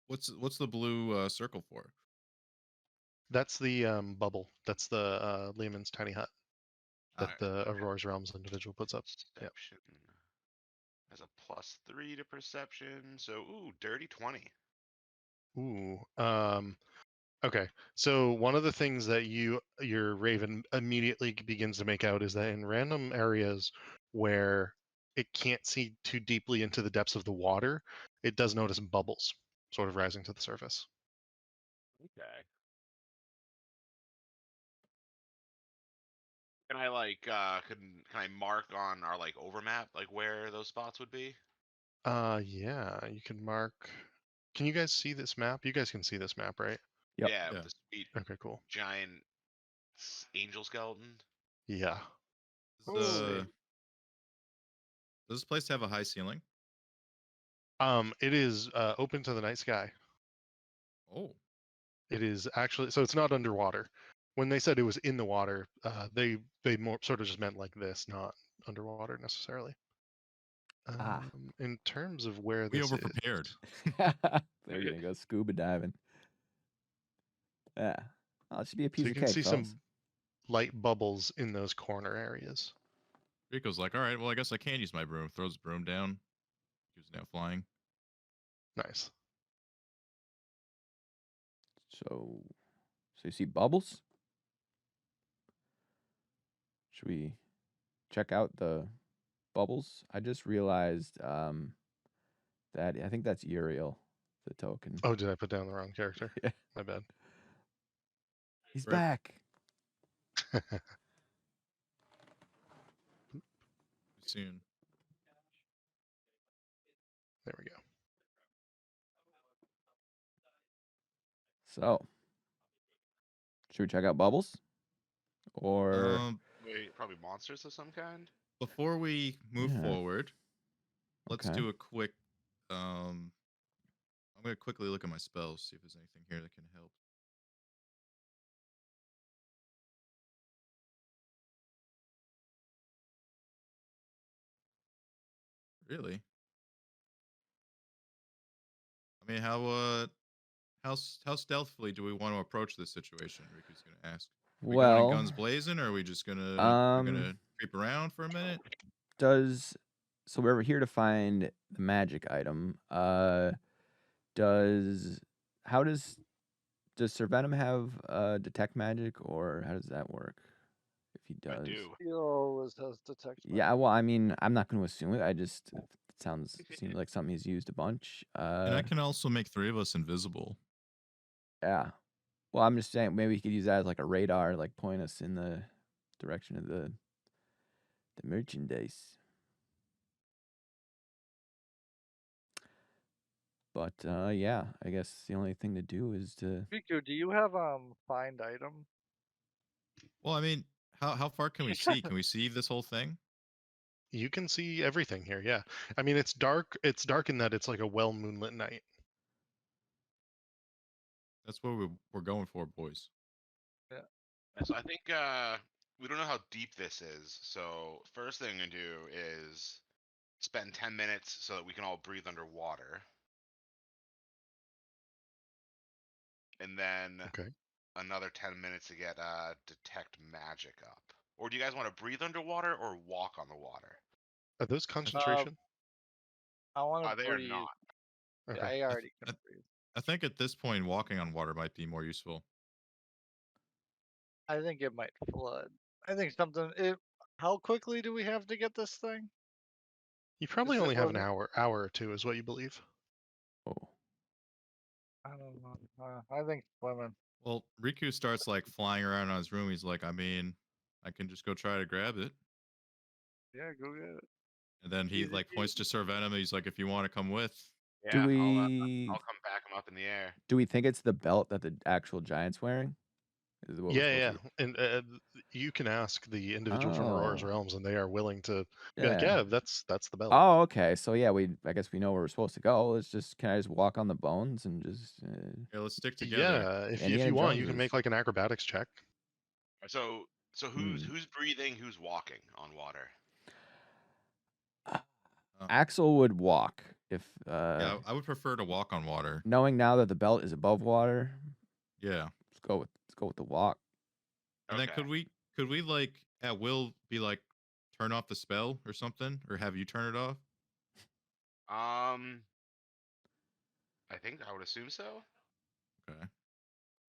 It's, what's the blue circle for? That's the bubble. That's the Lehman's tiny hut that Ah, the okay. Aurora's realms individual puts up. Yep. Perception has a +3 to perception, so ooh, dirty 20. Ooh. Okay. So one of the things that your Raven immediately begins to make out is that in random areas where it can't see too deeply into the depths of the water, it does notice bubbles sort of rising to the surface. Okay. Can I like can I mark on our like overmap like where those spots would be? Yeah, you can mark. Can you guys see this map? You guys can see this map, right? Yep. Yeah, Yeah. with the sweet Okay, cool. giant angel skeleton. Yeah. Does, Ooh. does this place have a high ceiling? It is open to the night sky. Oh, It is actually, so it's not underwater. When they said it was in the water, they more sort of just meant like this, not underwater necessarily. Ah. In terms of where we this overprepared. is, They're gonna go scuba diving. Yeah. Oh, it should be a so piece you of can cake, see fellas. some light bubbles in those corner areas. Rico's like, all right, well, I guess I can use my broom. Throws the broom down. He was now flying. Nice. So you see bubbles? Should we check out the bubbles? I just realized that I think that's Uriel, the token. Oh, did I put down the wrong character? Yeah. My bad. He's Rip. back. Soon. There we go. So, should we check out bubbles? Or Wait, probably monsters of some kind. Before we move Yeah. forward, let's Okay. do a quick. I'm gonna quickly look at my spells, see if there's anything here that can help. Really? I mean, how stealthily do we want to approach this situation? Riku's gonna ask. We going in well, guns blazing, or are we just gonna we're um, gonna creep around for a minute? so we're here to find the magic item. Does how does Sir Venom have detect magic, or how does that work? If he I does, do. He always has detect yeah. magic. Well, I mean, I'm not going to assume it. It seems like something he's used a bunch. And I can also make 3 of us invisible. Yeah. Well, I'm just saying maybe he could use that as like a radar, like point us in the direction of the merchandise. But yeah, I guess the only thing to do is to. Riku, do you have find item? Well, I mean, how far can we see? Can we see this whole thing? You can see everything here. Yeah. I mean, it's dark. It's dark in that it's like a well moonlit night. That's what we're going for, boys. So I think we don't know how deep this is. So first thing to do is spend 10 minutes so that we can all breathe underwater. And then Okay. another 10 minutes to get detect magic up. Or do you guys want to breathe underwater or walk on the water? Are those concentration? I want to They are breathe. not. Yeah, Okay. I already I- can breathe. I think at this point, walking on water might be more useful. I think it might flood. I think something. How quickly do we have to get this thing? You probably Is it only have an wasn't- hour or two, is what you believe. Oh. I don't know. I think swimming. Well, Riku starts like flying around on his room. He's like, I mean, I can just go try to grab it. Yeah, go get it. And then he like points to Sir Venom. He's like, if you want to come with. Yeah, Do I'll we come back him up in the air. think it's the belt that the actual giant's wearing? Is what we're Yeah, supposed yeah. to And you can ask the individual from Aurora's Oh. realms, and they are willing to be like, Yeah. yeah, that's the belt. Oh, okay. So yeah, I guess we know where we're supposed to go. Can I just walk on the bones and just Yeah, let's stick together. Yeah, if Indiana you want, you can Joneses. make like an acrobatics check. So who's breathing? Who's walking on water? Axel would walk if Yeah, I would prefer to walk on water. knowing now that the belt is above water. Yeah. Let's go with the walk. And then could we like at will be like turn off the spell or something, or have you turn it off? I think I would assume so. Okay.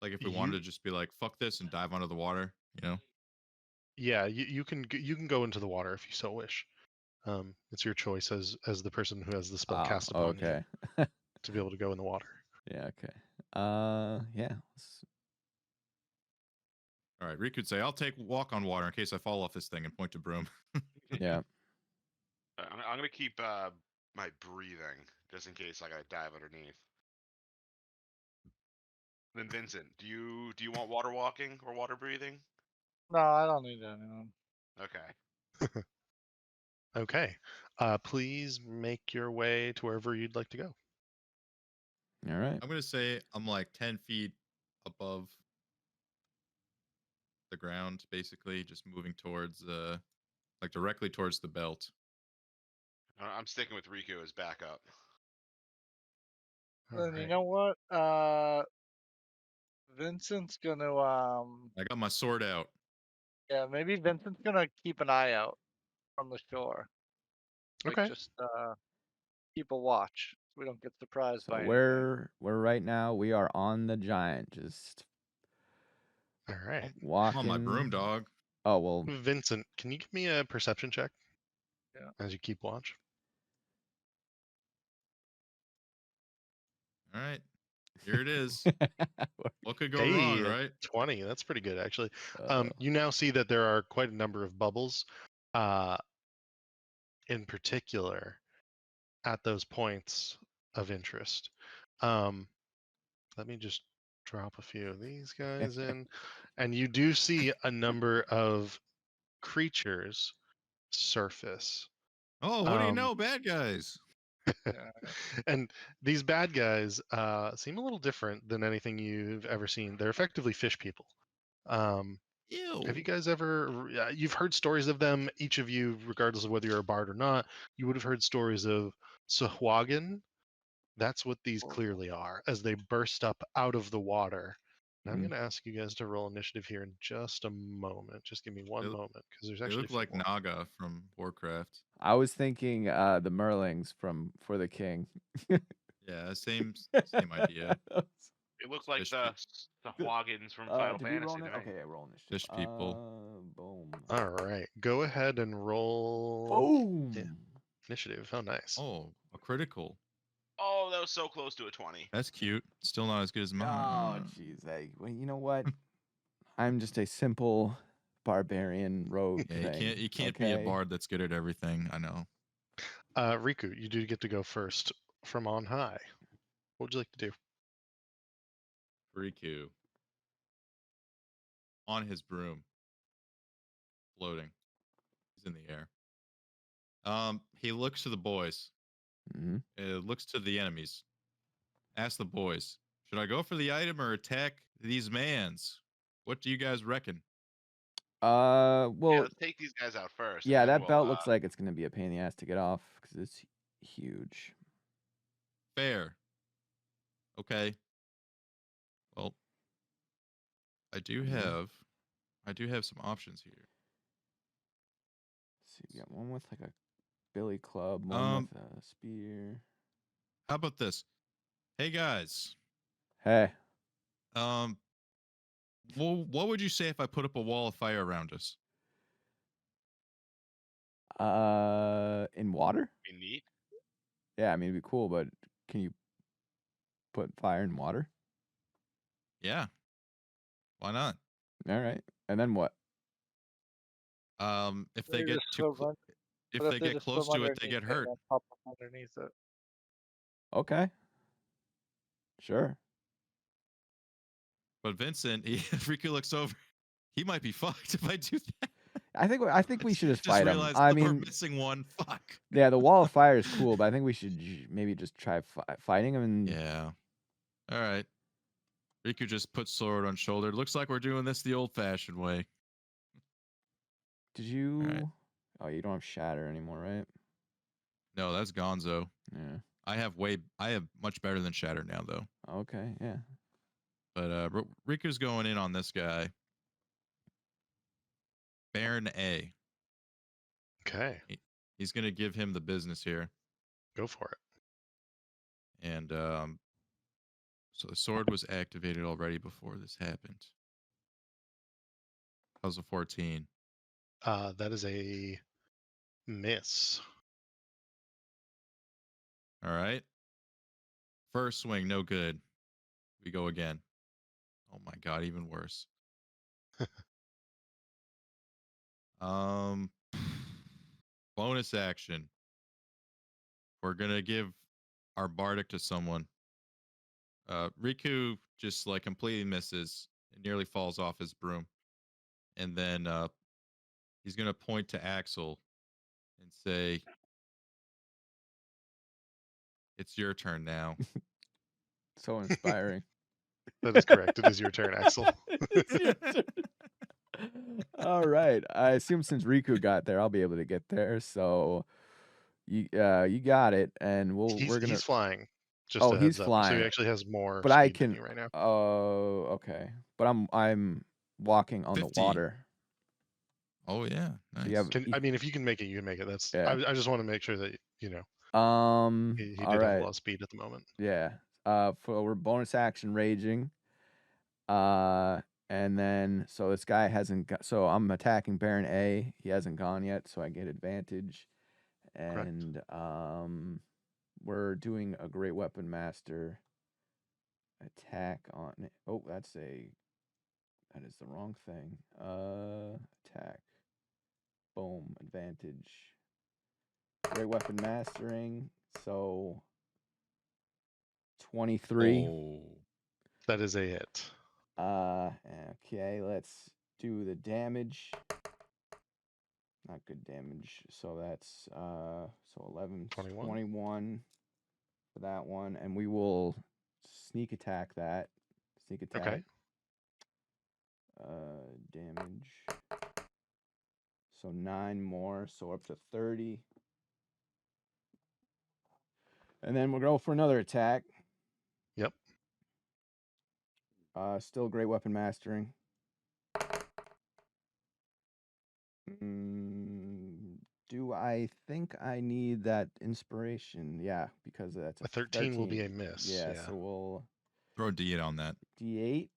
Like if we wanted to just be like fuck this and dive under the water, you know? Yeah, you can go into the water if you so wish. It's your choice as the person who has the spell cast upon Okay. you to be able to go in the water. Yeah. Okay. Yeah. All right, Rick could say, I'll take walk on water in case I fall off this thing and point to broom. Yeah. I'm gonna keep my breathing just in case I gotta dive underneath. Then Vincent, do you want water walking or water breathing? No, I don't need anyone. Okay. Okay. Please make your way to wherever you'd like to go. All right. I'm gonna say I'm like 10 feet above the ground, basically, just moving towards like directly towards the belt. I'm sticking with Riku as backup. Then you Alright. know what? Vincent's gonna I got my sword out. yeah, maybe Vincent's gonna keep an eye out from the shore. Like Okay. just keep a watch so we don't get surprised So by anything. we're right now. We are on the giant, just All right. walking. I'm on my broom, dog. Oh well. Vincent, can you give me a perception check? Yeah. As you keep watch. All right. Here it is. What could go Hey, wrong, right? 20. That's pretty good, actually. You now see that there are quite a number of bubbles, in particular, at those points of interest. Let me just drop a few of these guys in, and you do see a number of creatures surface. Oh, what do you know, bad guys? And these bad guys seem a little different than anything you've ever seen. They're effectively fish people. Ew. Have you guys ever? You've heard stories of them. Each of you, regardless of whether you're a bard or not, you would have heard stories of Sahuagin. That's what these clearly are, as they burst up out of the water. And I'm Mhm. going to ask you guys to roll initiative here in just a moment. Just give me one moment, because there's They actually look like 4. Naga from Warcraft. I was thinking the Merlings from For the King. Yeah, same idea. It looks like Fish the Sahuagins from Final did we Fantasy roll to me. Okay, yeah, roll initiative. Fish people. Boom. All right, go ahead and roll Boom. initiative. Oh, nice. Oh, a critical. Oh, that was so close to a 20. That's cute. Still not as good as Oh, mine. jeez. Hey, well, you know what? I'm just a simple barbarian rogue Yeah, thing. you can't be a okay? bard that's good at everything. I know. Riku, you do get to go first from on high. What would you like to do? Riku. On his broom. Floating. He's in the air. He looks to the boys. Mm-hmm. Looks to the enemies. Ask the boys, should I go for the item or attack these mans? What do you guys reckon? Well, Yeah, let's take these guys out first. and yeah, then that we'll, belt looks like it's gonna be a pain in the ass to get off because it's huge. Fair. Okay. Well, I do have some options here. Let's see, we got one with like a billy club, one with a spear. How about this? Hey guys. Hey. Well, what would you say if I put up a wall of fire around us? In water? be neat. Yeah, I mean it'd be cool, but can you put fire in water? Yeah. Why not? All right. And then what? If they get Just go run- if What they if they get just close swim to it, they underneath get it hurt. and pop up underneath it? Okay. Sure. But Vincent, Riku looks over. He might be fucked if I do that. I think we should just fight him. realized I we're mean, missing one. Fuck. yeah, the wall of fire is cool, but I think we should maybe just try fighting him. And Yeah. All right. Riku just puts sword on shoulder. Looks like we're doing this the old-fashioned way. did you? right. Oh, you don't have shatter anymore, right? No, that's Gonzo. Yeah. I have much better than shatter now though. Okay. Yeah. But Riku's going in on this guy. Baron A. Okay, He's gonna give him the business here. go for it. And so the sword was activated already before this happened. How's a 14? That is a miss. All right. First swing, no good. We go again. Oh my god, even worse. Bonus action. We're gonna give our bardic to someone. Riku just like completely misses. It nearly falls off his broom. And then he's gonna point to Axel and say, "It's your turn now." So inspiring. That is correct. It is your turn, Axel. It's your turn. All right. I assume since Riku got there, I'll be able to get there. So you got it, and we're gonna. He's flying. Just Oh, a he's heads up. So flying. he actually has more But I speed than can. you right now. Oh, okay. But I'm walking on 50. the water. Oh yeah, So nice. you have. I mean, if you can make it, you can make it. That's. Yeah. I just want to make sure that you know he All did have a right. lot of speed at the moment. Yeah. For bonus action raging. And then so this guy hasn't got. So I'm attacking Baron A. He hasn't gone yet, so I get advantage. Correct. And we're doing a great weapon master attack on. Oh, that is the wrong thing. Attack. Boom, advantage. Great weapon mastering. So 23. Oh. That is a hit. Okay, let's do the damage. Not good damage. So that's so 11, 21. 21 for that one, and we will sneak attack that. Sneak attack. Okay. Damage. So 9 more, so up to 30. And then we'll go for another attack. Yep. Still great weapon mastering. Do I think I need that inspiration? Yeah, because that's A 13 will be a miss. Yeah, Yeah. so we'll Throw a D8 on that. D8.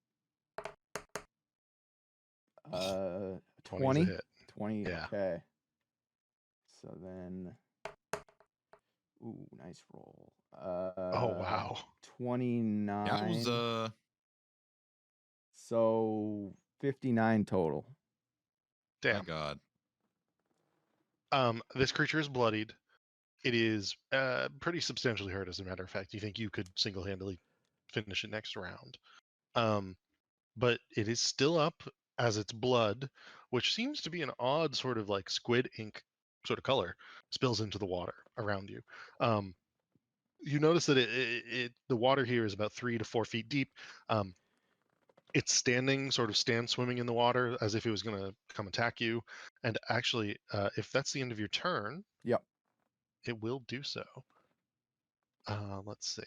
20 is a 20. hit. 20. Yeah. Okay. So then, ooh, nice roll. Oh wow. 29. That was So 59 total. my Damn. god. This creature is bloodied. It is pretty substantially hurt, as a matter of fact. You think you could single-handedly finish it next round. But it is still up as its blood, which seems to be an odd sort of like squid ink sort of color, spills into the water around you. You notice that the water here is about 3 to 4 feet deep. It's standing, sort of swimming in the water as if it was going to come attack you. And actually, if that's the end of your turn, Yep. it will do so. Let's see.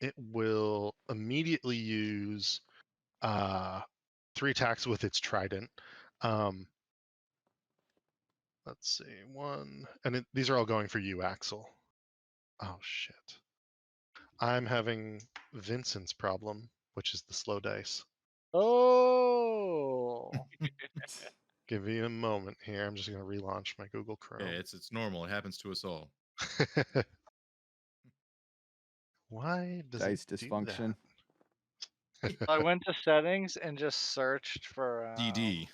It will immediately use 3 attacks with its trident. Let's see, 1, and these are all going for you, Axel. Oh shit! I'm having Vincent's problem, which is the slow dice. Oh. Give me a moment here. I'm just going to relaunch my Google Chrome. Yeah, it's normal. It happens to us all. Why does Dice it do dysfunction. that? I went to settings and just searched for DD.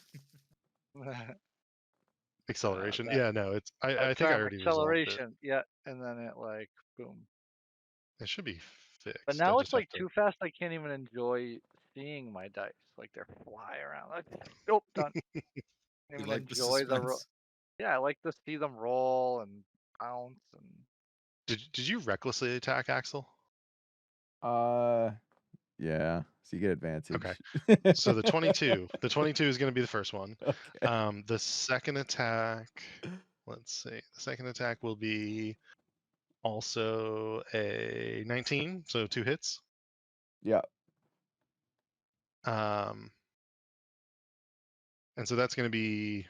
Acceleration. that- Yeah, no, it's. that I think I charm already resolved it. acceleration. Yeah, and then it like boom. It should be fixed. But I now just it's have like to. too fast. I can't even enjoy seeing my dice. Like they're fly around. Like, nope, done. Can't We even like the enjoy the suspense. Yeah, I like to see them roll and bounce and. Did you recklessly attack, Axel? Yeah. So you get advantage. Okay. So the 22. The 22 is going to be the first one. Okay. The second attack. Let's see. The second attack will be also a 19, so 2 hits. Yeah. And so that's going to be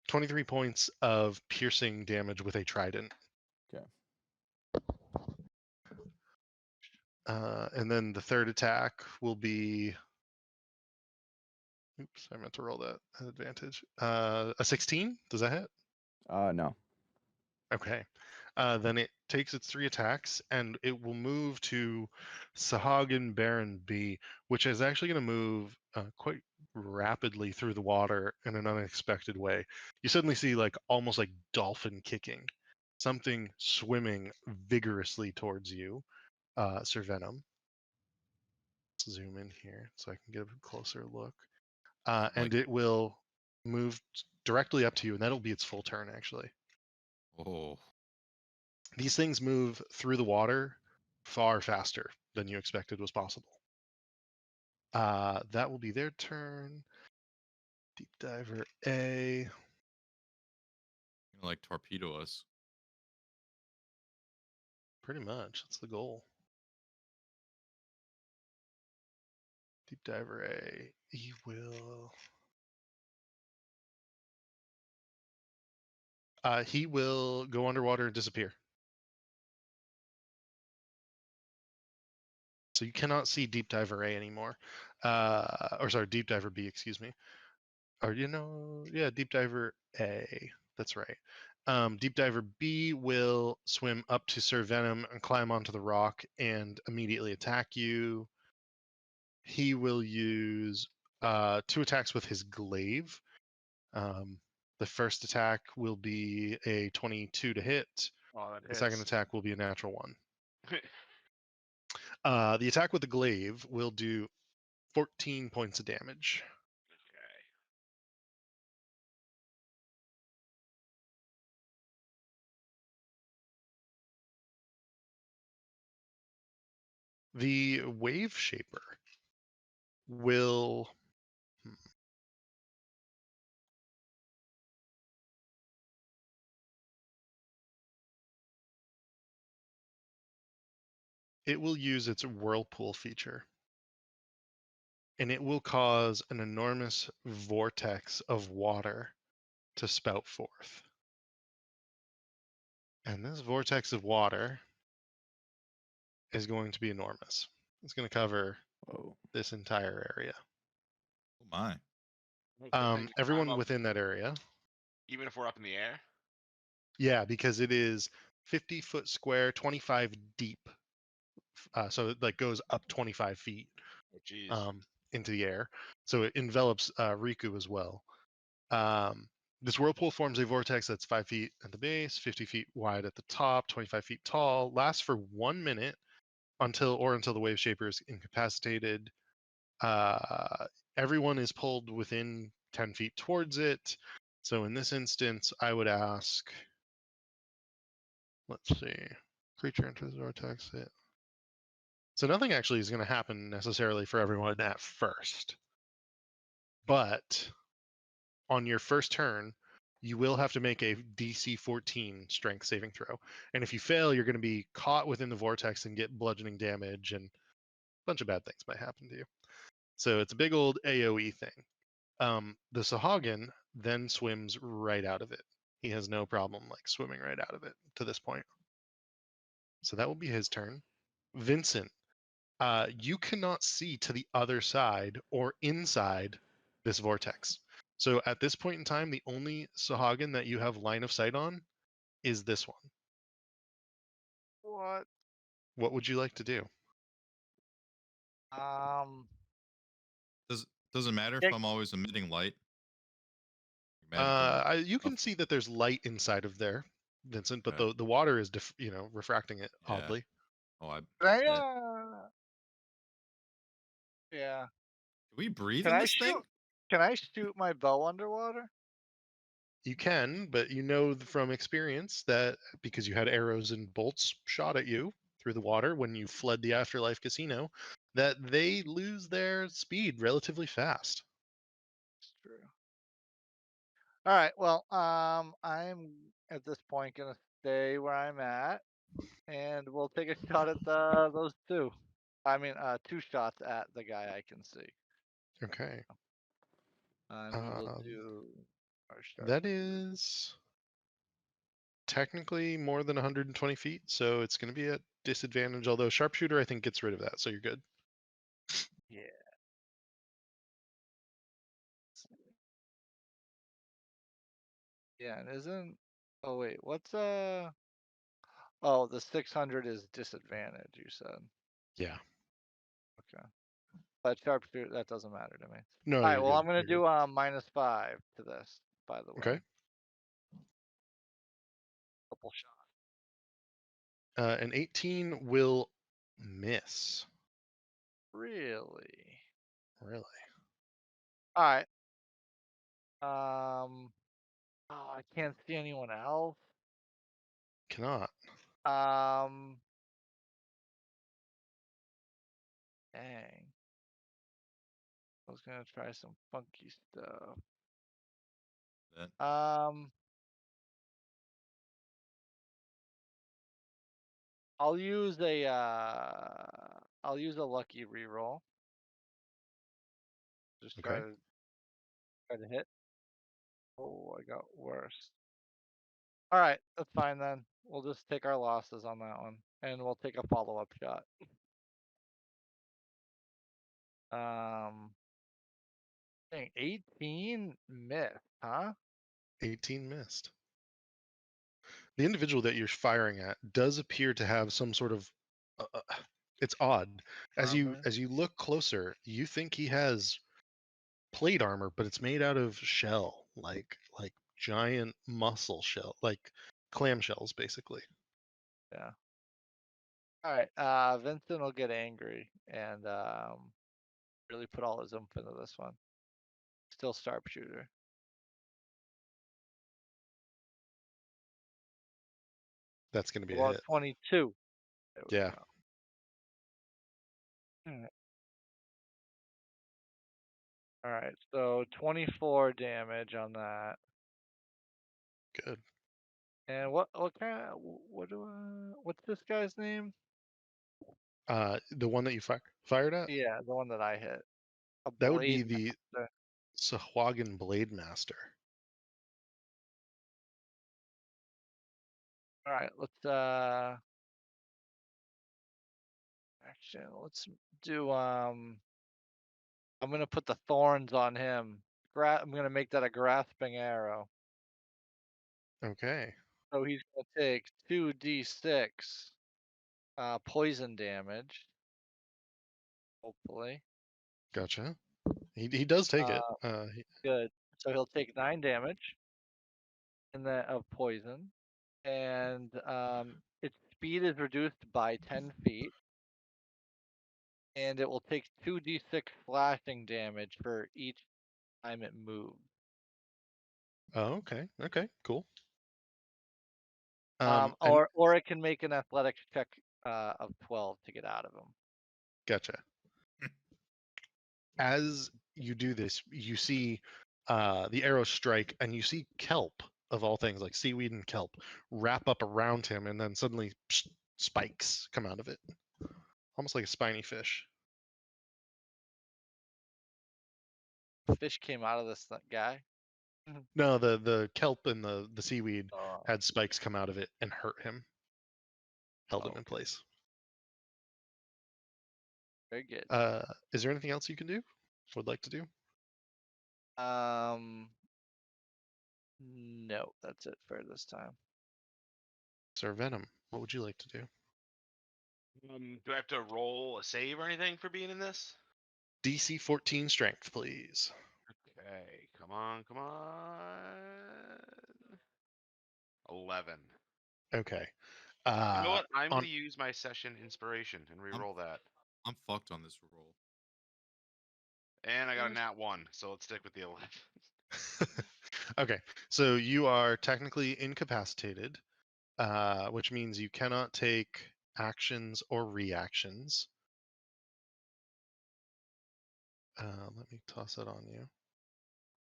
23 points of piercing damage with a trident. Okay. And then the third attack will be. Oops, I meant to roll that at advantage. A 16. Does that hit? No. Okay. Then it takes its 3 attacks and it will move to Sahagin Baron B, which is actually going to move quite rapidly through the water in an unexpected way. You suddenly see like almost like dolphin kicking, something swimming vigorously towards you, Sir Venom. Let's zoom in here so I can get a closer look. And it will move directly up to you, and that'll be its full turn actually. Oh, These things move through the water far faster than you expected was possible. That will be their turn. Deep Diver A. gonna like torpedo us. Pretty much. That's the goal. Deep Diver A. He will. He will go underwater and disappear. So you cannot see Deep Diver A anymore. Or sorry, Deep Diver B, excuse me. Or yeah, Deep Diver A. That's right. Deep Diver B will swim up to Sir Venom and climb onto the rock and immediately attack you. He will use 2 attacks with his glaive. The first attack will be a 22 to hit. Oh, that The second hits. attack will be a natural 1. The attack with the glaive will do 14 points of damage. Okay. The Wave Shaper will. It will use its Whirlpool feature. And it will cause an enormous vortex of water to spout forth. And this vortex of water is going to be enormous. It's going to cover Whoa. this entire area. Oh my. Okay, so you climb Everyone up within that area. even if we're up in the air. Yeah, because it is 50 foot square, 25 deep. So it like goes up 25 feet Oh, jeez. into the air. So it envelops Riku as well. This whirlpool forms a vortex that's 5 feet at the base, 50 feet wide at the top, 25 feet tall, lasts for 1 minute until the wave shaper is incapacitated. Everyone is pulled within 10 feet towards it. So in this instance, I would ask, let's see, creature enters the vortex. So nothing actually is going to happen necessarily for everyone at first. But on your first turn, you will have to make a DC 14 strength saving throw. And if you fail, you're going to be caught within the vortex and get bludgeoning damage, and a bunch of bad things might happen to you. So it's a big old AoE thing. The Sahagin then swims right out of it. He has no problem like swimming right out of it to this point. So that will be his turn. Vincent, you cannot see to the other side or inside this vortex. So at this point in time, the only Sahagin that you have line of sight on is this one. What? What would you like to do? Um. Does it matter Yeah. if I'm always emitting light? Magical. You can see that there's light inside of there, Vincent, but Okay. the water is refracting it Yeah. oddly. Oh, I Can I, bet. yeah. Can we breathe Can in I this thing? shoot? Can I shoot my bow underwater? You can, but you know from experience that because you had arrows and bolts shot at you through the water when you fled the Afterlife Casino, that they lose their speed relatively fast. It's true. All right. Well, I'm at this point gonna stay where I'm at, and we'll take a shot at those two. I mean, 2 shots at the guy I can see. Okay. And we will Um, do our that sharpshooter. is technically more than 120 feet, so it's going to be a disadvantage. Although sharpshooter, I think, gets rid of that, so you're good. Yeah. Yeah, and isn't? Oh wait, what's Oh, the 600 is disadvantage. You said. Yeah. Okay. But sharpshooter, that doesn't matter to me. No, All right. you're Well, good. I'm gonna You're good. do -5 to this. By the way, Okay. couple shots. An 18 will miss. Really? Really? All right. Oh, I can't see anyone else. Cannot. Um. Dang. I was gonna try some funky stuff. That- Um. I'll use a lucky reroll. Just Okay. try to hit. Oh, I got worse. All right, that's fine then. We'll just take our losses on that one, and we'll take a follow-up shot. Dang, 18 miss, huh? 18 missed. The individual that you're firing at does appear to have some sort of. It's odd. Armor. As you look closer, you think he has plate armor, but it's made out of shell, like giant muscle shell, like clamshells, basically. Yeah. All right. Vincent will get angry and really put all his oomph into this one. Still sharpshooter. That's going to be a About hit. 22. There we Yeah. go. All right. All right. So 24 damage on that. Good. And what kind of what's this guy's name? The one that you fired at, Yeah, the one that I hit. A that would be blade the master. Sahuagin Blade Master. All right, let's do I'm gonna put the thorns on him. I'm gonna make that a grasping arrow. Okay. So he's gonna take 2d6 poison damage. Hopefully. Gotcha. He does take it. Uh good. So he'll take 9 damage in that of poison. And its speed is reduced by 10 feet. And it will take 2d6 slashing damage for each time it moves. Oh, okay. Okay. Cool. And Or it can make an athletics check of 12 to get out of him. gotcha. As you do this, you see the arrow strike, and you see kelp of all things, like seaweed and kelp, wrap up around him, and then suddenly spikes come out of it, almost like a spiny fish. Fish came out of this guy. No, the kelp and the seaweed Oh, had spikes come out of it and hurt him, held him in okay. place. Very good. Is there anything else you can do? Would like to do? No, that's it for this time. Sir Venom, what would you like to do? Do I have to roll a save or anything for being in this? DC 14 strength, please. Okay, come on, come on. 11. Okay. You know what? I'm On gonna use my session inspiration and re-roll that. I'm fucked on this roll. And I got a nat 1, so let's stick with the 11. okay, so you are technically incapacitated, which means you cannot take actions or reactions. Let me toss it on you.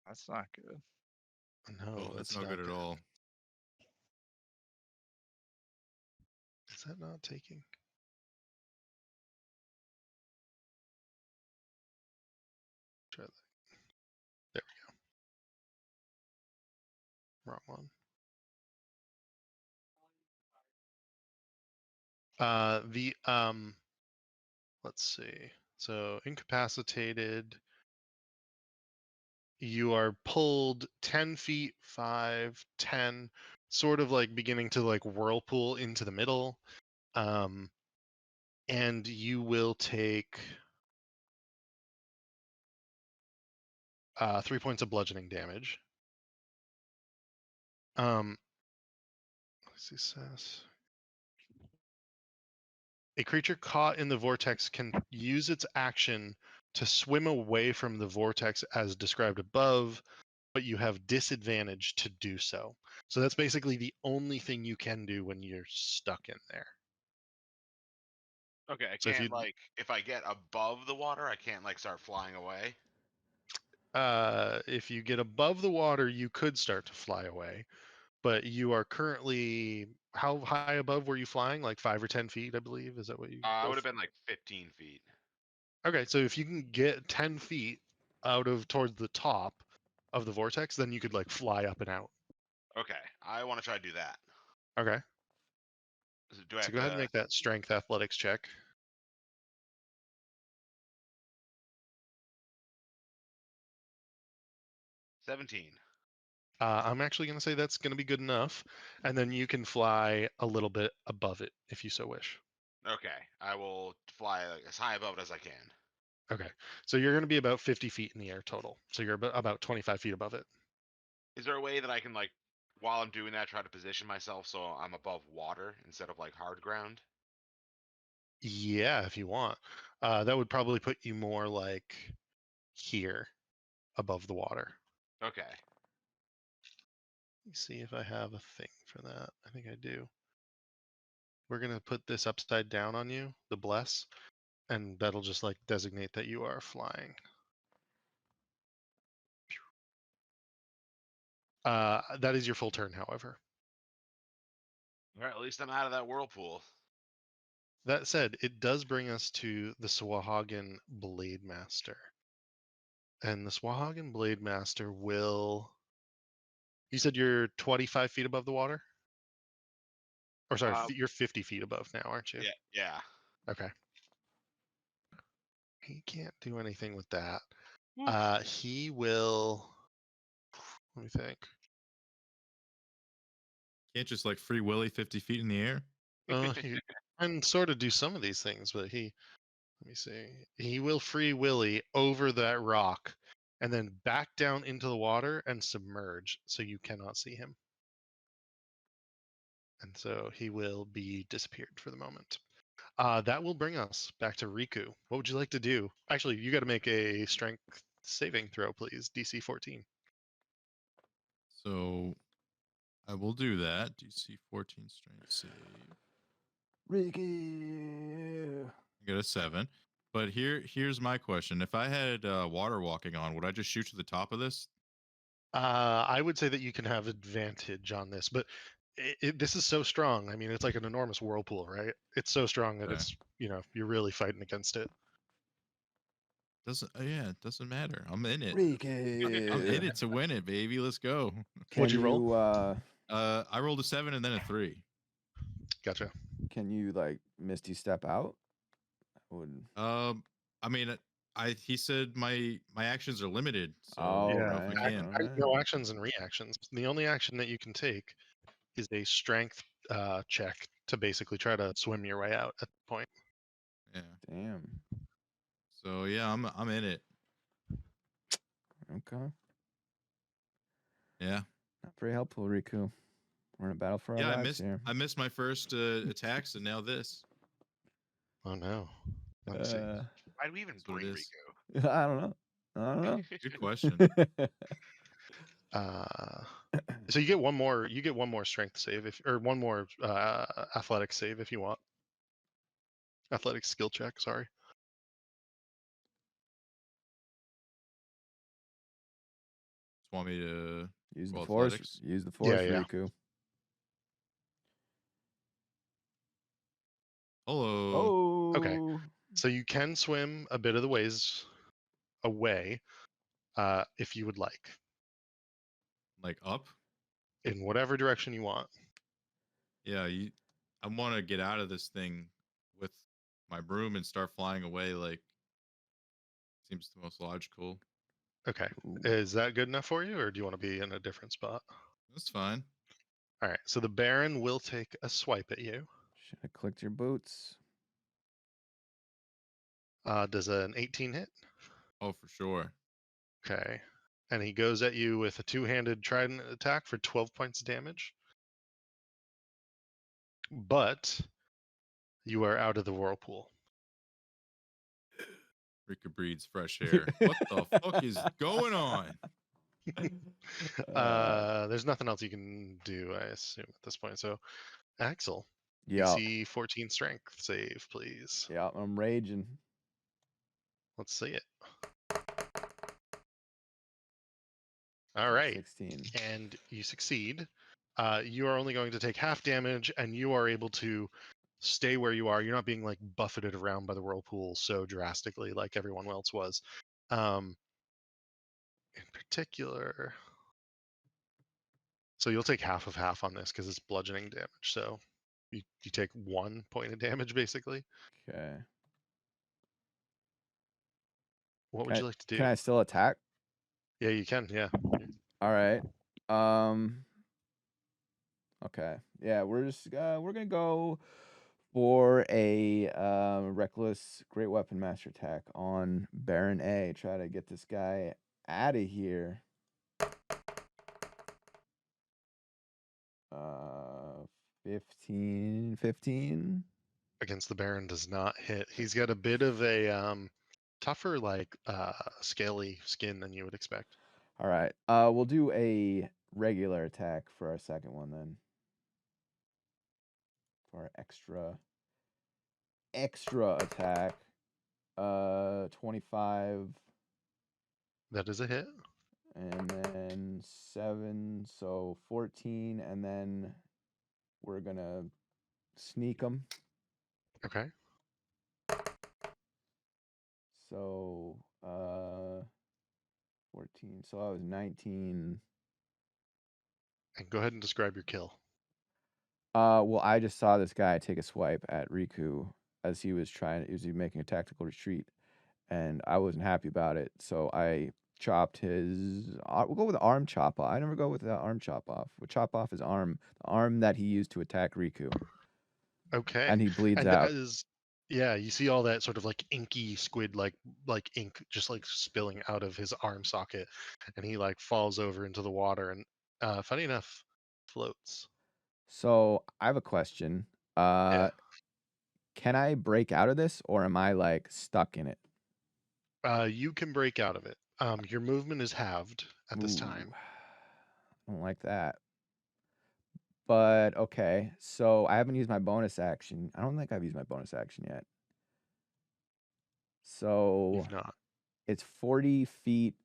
That's not good. No, Oh, that's it's not good at all. Is that not taking? Try that. There we go. Wrong one. Let's see. So incapacitated. You are pulled 10 feet, 5, 10, sort of like beginning to like whirlpool into the middle. And you will take 3 points of bludgeoning damage. Let's see, sass. A creature caught in the vortex can use its action to swim away from the vortex as described above, but you have disadvantage to do so. So that's basically the only thing you can do when you're stuck in there. Okay, I So if can't you if I get above the water, I can't start flying away. if you get above the water, you could start to fly away, but you are currently how high above were you flying? Like 5 or 10 feet, I believe. Is that what you? I would have been like 15 feet. Okay, so if you can get 10 feet out of towards the top of the vortex, then you could like fly up and out. Okay, I want to try to do that. Okay, Do I so have go ahead and to? make that strength athletics check. 17. I'm actually going to say that's going to be good enough, and then you can fly a little bit above it if you so wish. Okay, I will fly as high above it as I can. Okay, so you're going to be about 50 feet in the air total. So you're about 25 feet above it. Is there a way that I can while I'm doing that, try to position myself so I'm above water instead of hard ground? Yeah, if you want. That would probably put you more like here above the water. Okay. Let me see if I have a thing for that. I think I do. We're going to put this upside down on you, the bless, and that'll just like designate that you are flying. That is your full turn, however. All right, at least I'm out of that whirlpool. That said, it does bring us to the Swahagan Blade Master. And the Swahagan Blade Master will. You said you're 25 feet above the water? Or sorry, you're 50 feet above now, aren't you? Yeah. Okay. He can't do anything with that. He will. Let me think. Can't just free willy 50 feet in the air. He can sort of do some of these things, but let me see. He will free Willy over that rock and then back down into the water and submerge so you cannot see him. And so he will be disappeared for the moment. That will bring us back to Riku. What would you like to do? Actually, you got to make a strength saving throw, please. DC 14. So I will do that. DC 14 strength save. Ricky. I got a 7. But here's my question. If I had water walking on, would I just shoot to the top of this? I would say that you can have advantage on this, but this is so strong. I mean, it's like an enormous whirlpool, right? It's so strong that Okay. it's, you're really fighting against it. It doesn't matter. I'm in it. Ricky. I'm in it to win it, baby. Let's go. What'd you roll? I rolled a 7 and then a 3. Gotcha. Can you Misty step out? I would. I mean, he said my actions are limited, so Oh, I don't know if I right, can. alright. No actions and reactions. The only action that you can take is a strength check to basically try to swim your way out at the point. Yeah. Damn. So yeah, I'm in it. Okay. Yeah. Not very helpful, Riku. We're in a battle for our Yeah, lives here. I missed my first attacks, and now this. Oh no. Let me see. Why do we even That's what it bring is. Rico? I don't know. I don't know. Good question. So you get one more. You get one more strength save, or one more athletic save if you want. Athletic skill check. Sorry. Just want me to Use the roll force. athletics? Use the force, Yeah. Riku. Hello. Oh. Okay. So you can swim a bit of the ways away, if you would like, Like up? in whatever direction you want. Yeah, I want to get out of this thing with my broom and start flying away. Like, seems the most logical. Okay. Ooh. Is that good enough for you, or do you want to be in a different spot? That's fine. All right. So the Baron will take a swipe at you. Should have clicked your boots. Does an 18 hit? Oh, for sure. Okay. And he goes at you with a two-handed trident attack for 12 points of damage. But you are out of the whirlpool. Rika breeds fresh air. What the fuck is going on? There's nothing else you can do, I assume, at this point. So, Axel, Yeah. DC 14 strength save, please. Yeah, I'm raging. Let's see it. All right. 16. And you succeed. You are only going to take half damage, and you are able to stay where you are. You're not being like buffeted around by the whirlpool so drastically like everyone else was. In particular, so you'll take half of half on this because it's bludgeoning damage. So you take 1 point of damage basically. Okay. What would you like to do? Can I still attack? Yeah, you can. Yeah. All right. Okay. Yeah, we're gonna go for a reckless great weapon master attack on Baron A. Try to get this guy out of here. 15. Against the Baron does not hit. He's got a bit of a tougher, like scaly skin than you would expect. All right. We'll do a regular attack for our second one then. For our extra attack. 25. That is a hit. And then 7, so 14, and then we're gonna sneak them. Okay. So 14. So I was 19. And go ahead and describe your kill. Well, I just saw this guy take a swipe at Riku as he was making a tactical retreat, and I wasn't happy about it. So I chopped his. We'll go with the arm chop off. I never go with the arm chop off. We'll chop off his arm, the arm that he used to attack Riku, Okay. and he bleeds And out. yeah, you see all that sort of like inky squid like ink just like spilling out of his arm socket, and he like falls over into the water and funny enough floats. So I have a question. Yeah. Can I break out of this, or am I like stuck in it? You can break out of it. Your movement is halved at this time. I don't like that. But okay, so I haven't used my bonus action. I don't think I've used my bonus action yet. So You've not. it's 40 feet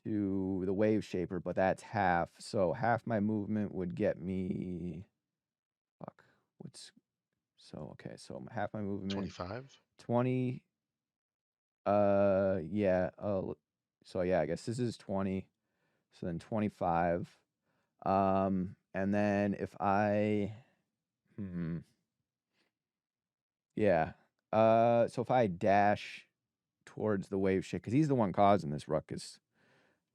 to the wave shaper, but that's half. So half my movement would get me. Fuck. Okay, so half my movement. 25. 20. Yeah. So yeah, I guess this is 20. So then 25. And then if I. Yeah. So if I dash towards the wave shit, because he's the one causing this ruckus,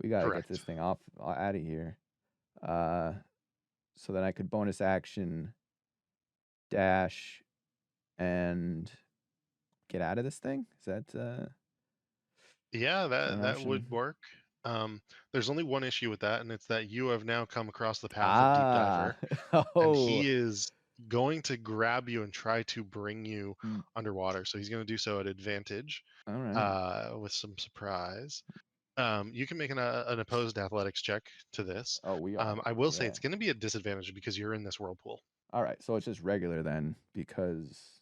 we gotta Correct. get this thing out of here. So then I could bonus action dash and get out of this thing. Is that Yeah, an that would option? work. There's only one issue with that, and it's that you have now come across the path of Deep Diver, and Oh. he is going to grab you and try to bring you Mm, underwater. So he's going to do so at advantage, all right. with some surprise. You can make an opposed athletics check to this. Oh, we are. I will say Yeah. it's going to be a disadvantage because you're in this whirlpool. All right. So it's just regular then, because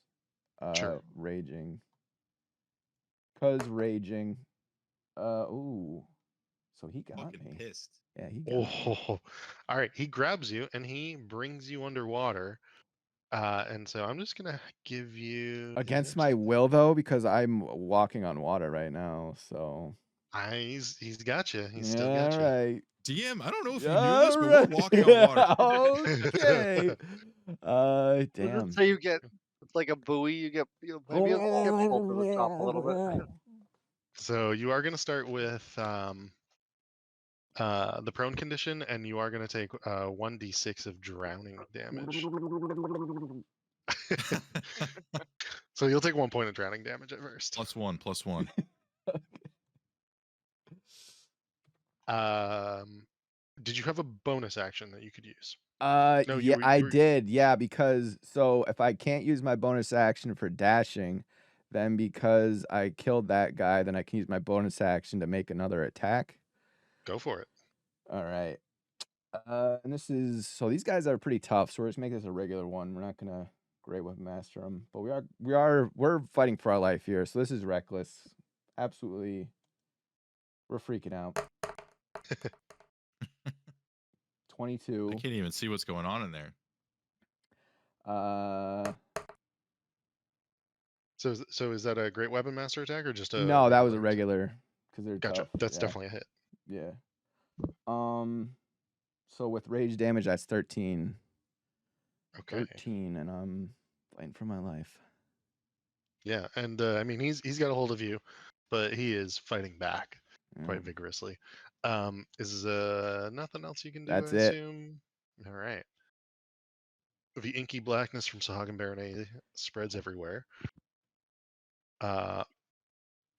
Sure. raging. Cause raging. Ooh. So he got Fucking me. pissed. Yeah, he got me. Oh, all right. He grabs you and he brings you underwater. And so I'm just gonna give you Against my will though, because I'm walking on water right now. So. He's got you. He's still Yeah, got all you. right. DM, I don't know if you knew Yeah, this, but we're right. walking on water. Okay. Does it Damn. say you get it's like a buoy? Maybe you'll get pulled to the top a little bit. So you are gonna start with the prone condition, and you are gonna take 1d6 of drowning damage. So you'll take 1 point of drowning damage at first. +1. Did you have a bonus action that you could use? No, Yeah, I did. Yeah, because so if I can't use my bonus action for dashing, then because I killed that guy, then I can use my bonus action to make another attack. Go for it. All right. And this is so these guys are pretty tough, so we're just make this a regular one. We're not gonna great weapon master them, but we're fighting for our life here. So this is reckless. Absolutely, we're freaking out. I 22. can't even see what's going on in there. So is that a great weapon master attack or just a No, that was a attack? regular because they're Gotcha. tough. That's Yeah. definitely a hit. Yeah. So with rage damage, that's 13. Okay. 13, and I'm fighting for my life. Yeah, and I mean he's got a hold of you, but he is fighting back quite Mm, vigorously. Is nothing else you can do? That's I it. assume. All right. The inky blackness from Sahagin Baronet spreads everywhere.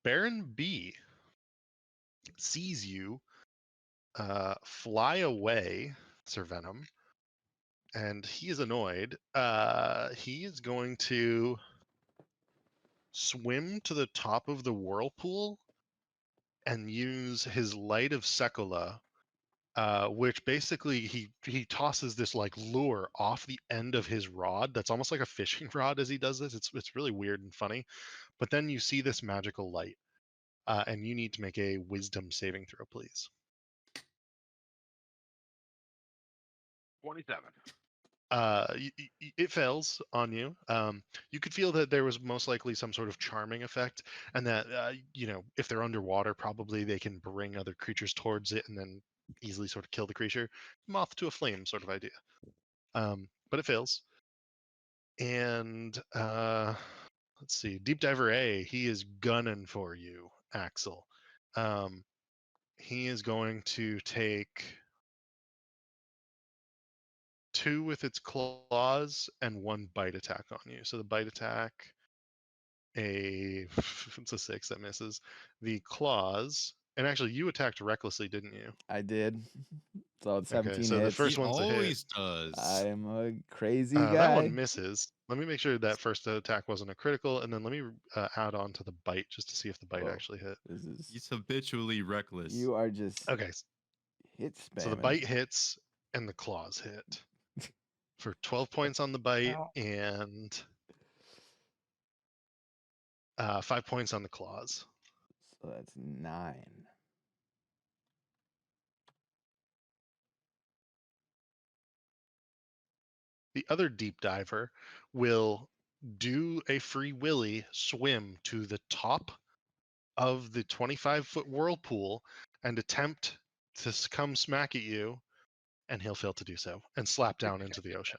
Baron B sees you fly away, Sir Venom, and he is annoyed. He is going to swim to the top of the whirlpool and use his light of Sekola, which basically he tosses this like lure off the end of his rod that's almost like a fishing rod as he does this. It's really weird and funny. But then you see this magical light, and you need to make a wisdom saving throw, please. 27. It fails on you. You could feel that there was most likely some sort of charming effect, and that if they're underwater, probably they can bring other creatures towards it and then easily sort of kill the creature, moth to a flame sort of idea. But it fails. And let's see, Deep Diver A, he is gunning for you, Axel. He is going to take 2 with its claws and 1 bite attack on you. So the bite attack, it's a 6 that misses. The claws, and actually you attacked recklessly, didn't you? I did. So it's Okay, 17 so the hits. first He one's a hit. always does. I'm a crazy That guy. one misses. Let me make sure that first attack wasn't a critical, and then let me add on to the bite just to see if the bite Whoa. actually hit. This is He's habitually reckless. you are just Okay, hit spamming. so the bite hits and the claws hit for 12 points on the bite and 5 points on the claws. So that's 9. The other deep diver will do a free willy swim to the top of the 25-foot whirlpool and attempt to come smack at you, and he'll fail to do so and slap down into the ocean.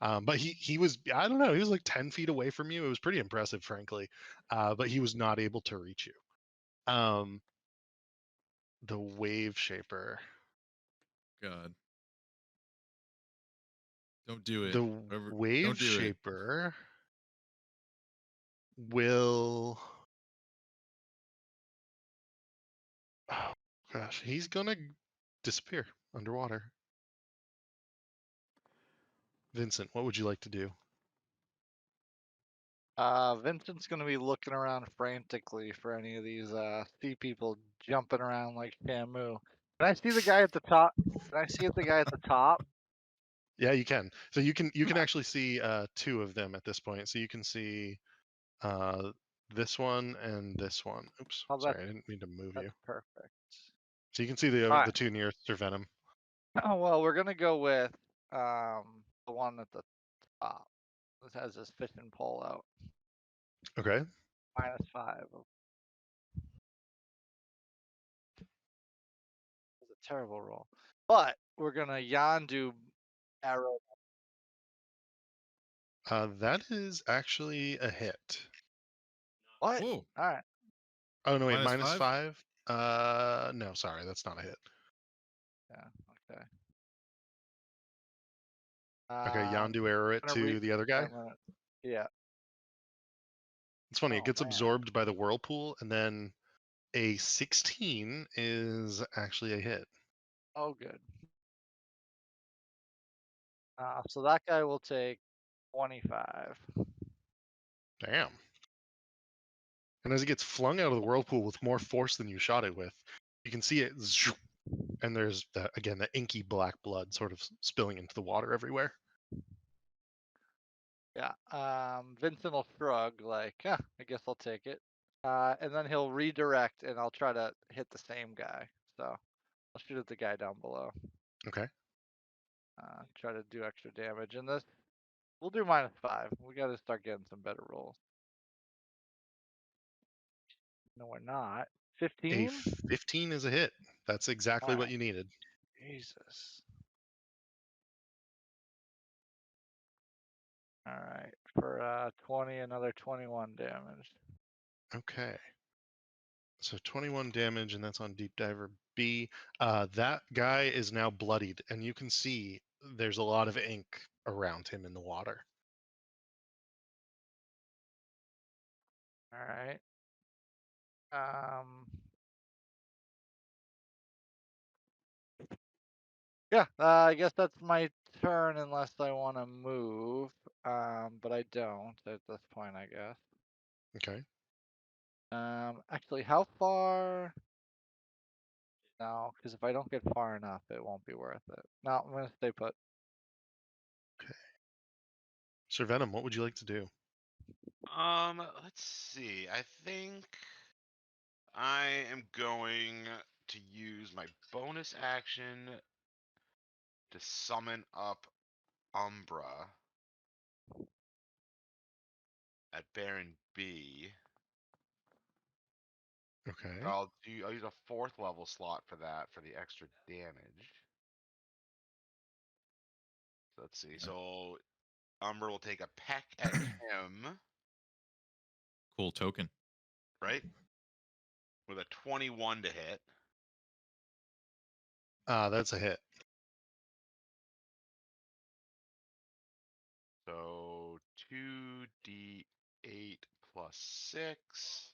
But he was, I don't know, he was like 10 feet away from you. It was pretty impressive, frankly. But he was not able to reach you. The wave shaper. God. Don't do it. The Don't wave do it. shaper will. Oh He's gonna disappear underwater. Vincent, what would you like to do? Vincent's gonna be looking around frantically for any of these sea people jumping around like Shamu. Can I see the guy at the top? Can I see the guy at the top? Yeah, you can. So you can actually see two of them at this point. So you can see this one and this one. Oops, Oh, sorry, I didn't mean to move that's you. perfect. So you can see All the right. two nearest are Venom. Oh well, we're gonna go with the one at the top. This has his fishing pole out. Okay. -5. It's a terrible roll. But we're gonna Yandu arrow. That is actually a hit. What? Whoa. All right. Oh no, wait, -5? -5. No, sorry, that's not a hit. Yeah. Okay. Okay, Yandu arrow it gonna to the other guy. I'm gonna- yeah. It's funny, it Oh gets man. absorbed by the whirlpool, and then a 16 is actually a hit. Oh good. So that guy will take 25. Damn. And as it gets flung out of the whirlpool with more force than you shot it with, you can see it, zoop, and there's again the inky black blood sort of spilling into the water everywhere. Yeah. Vincent will shrug like, yeah, I guess I'll take it. And then he'll redirect, and I'll try to hit the same guy. So I'll shoot at the guy down below. Okay. Try to do extra damage. And this, we'll do -5. We got to start getting some better rolls. No, we're not. A 15. 15 is a hit. That's exactly what Alright. you needed. Jesus. All right. For 20, another 21 damage. Okay. So 21 damage, and that's on Deep Diver B. That guy is now bloodied, and you can see there's a lot of ink around him in the water. All right. Yeah, I guess that's my turn unless I want to move. But I don't at this point, I guess. Okay. Actually, how far? No, because if I don't get far enough, it won't be worth it. No, I'm gonna stay put. Okay. Sir Venom, what would you like to do? Let's see. I think I am going to use my bonus action to summon up Umbra at Baron B. Okay. I'll use a 4th level slot for that for the extra damage. So let's see. So Umbra will take a peck at him, Cool token. right? With a 21 to hit. That's a hit. So 2d8 plus 6.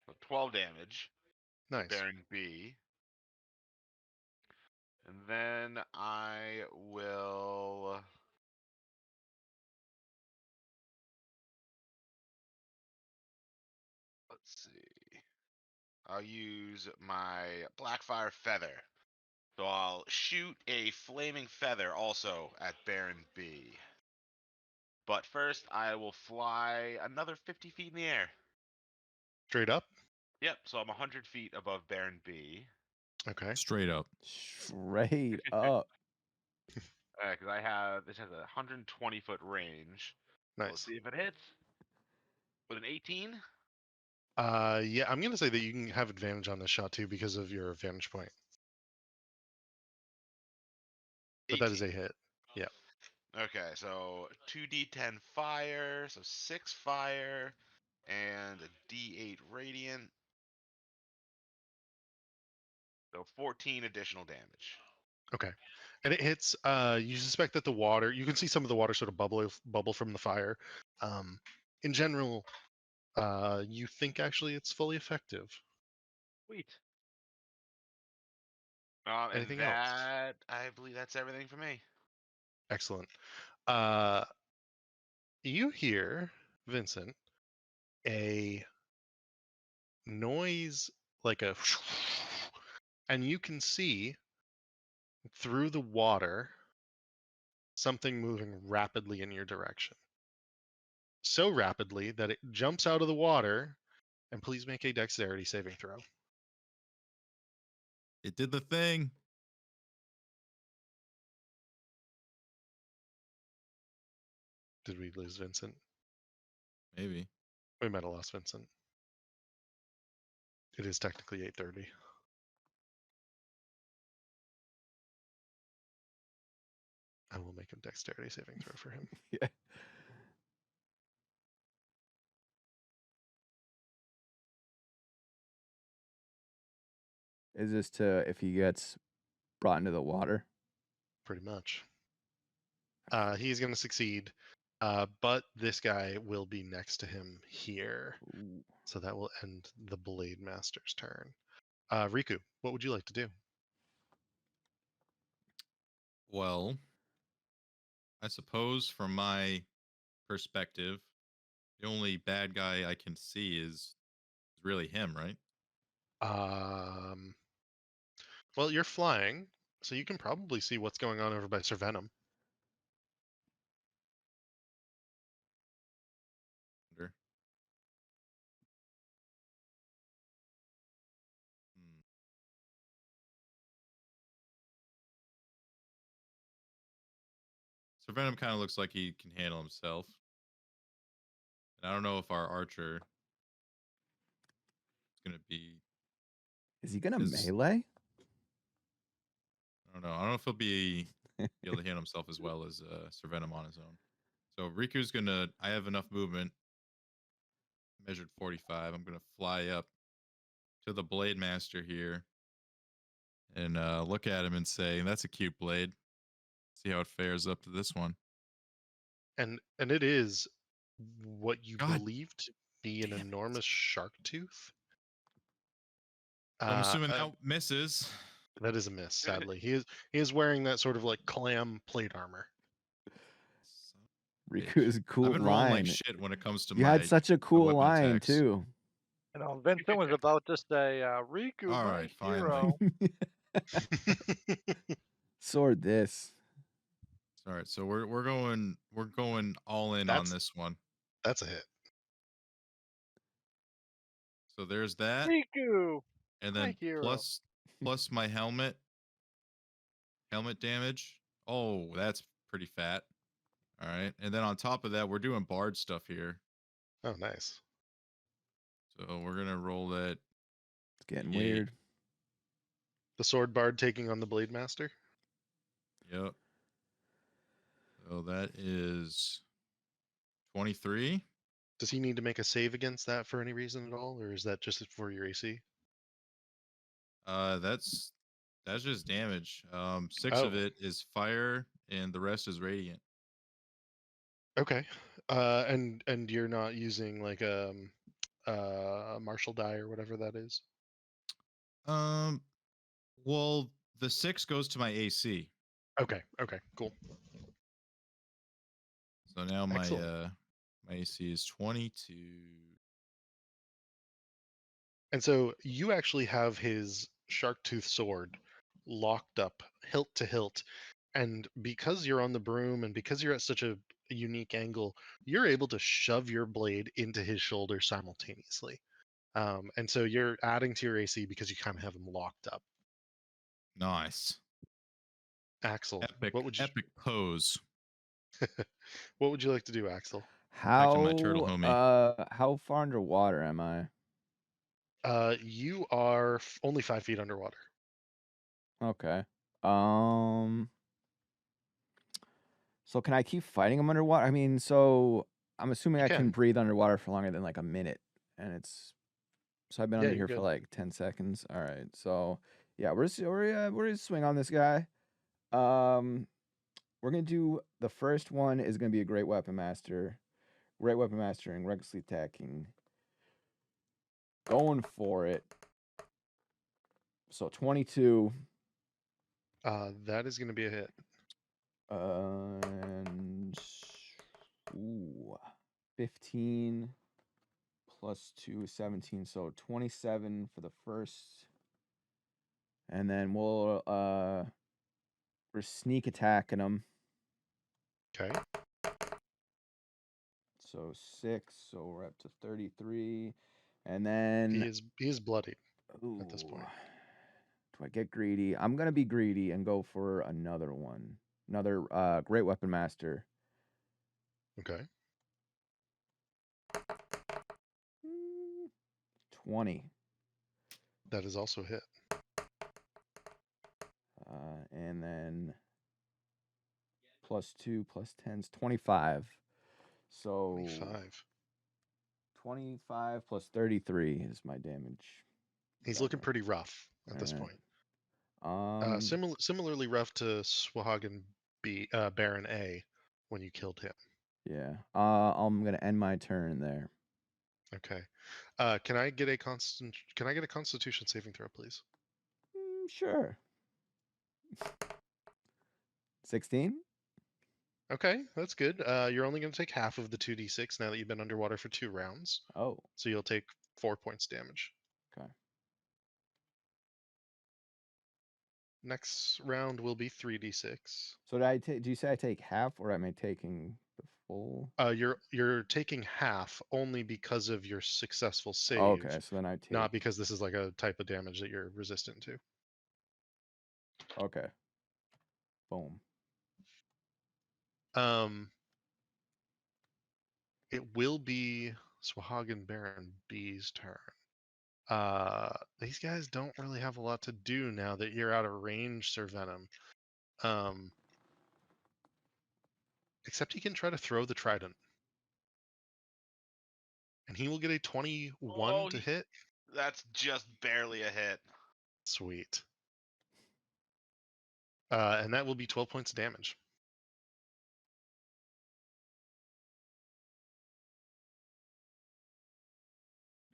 So 12 damage. Nice. Baron B. And then I will. Let's see. I'll use my Blackfire Feather. So I'll shoot a flaming feather also at Baron B. But first, I will fly another 50 feet in the air. Straight up? Yep, so I'm 100 feet above Baron B. Okay. Straight up. Straight up. Because this has a 120-foot range. So let's Nice. see if it hits. With an 18? Yeah, I'm gonna say that you can have advantage on this shot too because of your vantage point. But that is 18. a hit. Yeah. Okay, so 2d10 fire, so 6 fire, and a d8 radiant. So 14 additional damage. Okay. And it hits. You suspect that the water. You can see some of the water sort of bubble from the fire. In general, you think actually it's fully effective. Sweet. Anything and else? that, I believe that's everything for me. Excellent. You hear, Vincent, a noise like a and you can see through the water something moving rapidly in your direction. So rapidly that it jumps out of the water, and please make a dexterity saving throw. It did the thing. Did we lose Vincent? Maybe. We might have lost Vincent. It is technically 8:30. I will make a dexterity saving throw for him. Yeah. Is this to if he gets brought into the water? Pretty much. He's going to succeed, but this guy will be next to him here. Ooh. So that will end the Blade Master's turn. Riku, what would you like to do? Well, I suppose from my perspective, the only bad guy I can see is really him, right? Well, you're flying, so you can probably see what's going on over by Sir Venom. Wonder. Hmm. So Venom kind of looks like he can handle himself. And I don't know if our archer is going to be. Is he gonna Is- melee? I don't know. I don't know if he'll be able to handle himself as well as Sir Venom on his own. So Riku's gonna. I have enough movement. Measured 45. I'm gonna fly up to the Blade Master here and look at him and say, "That's a cute blade. See how it fares up to this one." And it is what you God believe to be an damn it. enormous shark tooth. So I'm assuming Uh, that misses. that is a miss, sadly. He is wearing that sort of like clam plate armor. Riku is a I've cool been rolling like line. shit when it comes to You my had such a my cool weapon line attacks. too. You know, Vincent was about to say, Riku, All my right, finally. hero. Sword this. All right, so we're going all in on That's- this one. That's a hit. So there's that, Riku, and my then hero. plus my helmet damage. Oh, that's pretty fat. All right, and then on top of that, we're doing bard stuff here. Oh, nice. So we're gonna roll that. It's getting Yeah. weird. The sword bard taking on the Blade Master. Yep. So that is 23. Does he need to make a save against that for any reason at all, or is that just for your AC? That's just damage. 6 of Oh. it is fire, and the rest is radiant. Okay. And you're not using like a martial die or whatever that is. Well, the 6 goes to my AC. Okay. Okay. Cool. So now my Excellent. my AC is 22. And so you actually have his shark tooth sword locked up hilt to hilt, and because you're on the broom and because you're at such a unique angle, you're able to shove your blade into his shoulder simultaneously. And so you're adding to your AC because you kind of have him locked up. Nice. Axel, Epic what would you epic pose. what would you like to do, Axel? Back to my turtle homie. How far underwater am I? You are only 5 feet underwater. Okay. So can I keep fighting him underwater? I mean, so I'm assuming You I can can. breathe underwater for longer than like a minute, and it's so I've been Yeah, under you're here for good. like 10 seconds. All right. So yeah, we're gonna swing on this guy. We're gonna do the first one is gonna be a great weapon master, and recklessly attacking. Going for it. So 22 That is going to be a hit. And 15 plus 2 is 17, so 27 for the first. And then we're sneak attacking him. Okay. So 6, so we're up to 33. And then He is bloodied ooh, at this point. do I get greedy? I'm gonna be greedy and go for another one. Another Great Weapon Master. Okay. 20. That is also a hit. And then plus 2 plus 10's 25. So 25. 25 plus 33 is my damage. He's looking pretty rough at this Alright. point. Similarly rough to Swahagan Baron A when you killed him. Yeah. I'm gonna end my turn there. Okay. Can I get a Constitution saving throw, please? Sure. 16. Okay, that's good. You're only going to take half of the 2d6 now that you've been underwater for 2 rounds. Oh. So you'll take 4 points damage. Okay. Next round will be 3d6. So do you say I take half, or am I taking the full? You're taking half only because of your successful save. Okay, so then I take. Not because this is like a type of damage that you're resistant to. Okay. Boom. It will be Swahagan Baron B's turn. These guys don't really have a lot to do now that you're out of range, Sir Venom. Except he can try to throw the trident. And he will get a 21 to hit. That's just barely a hit. Sweet. And that will be 12 points of damage.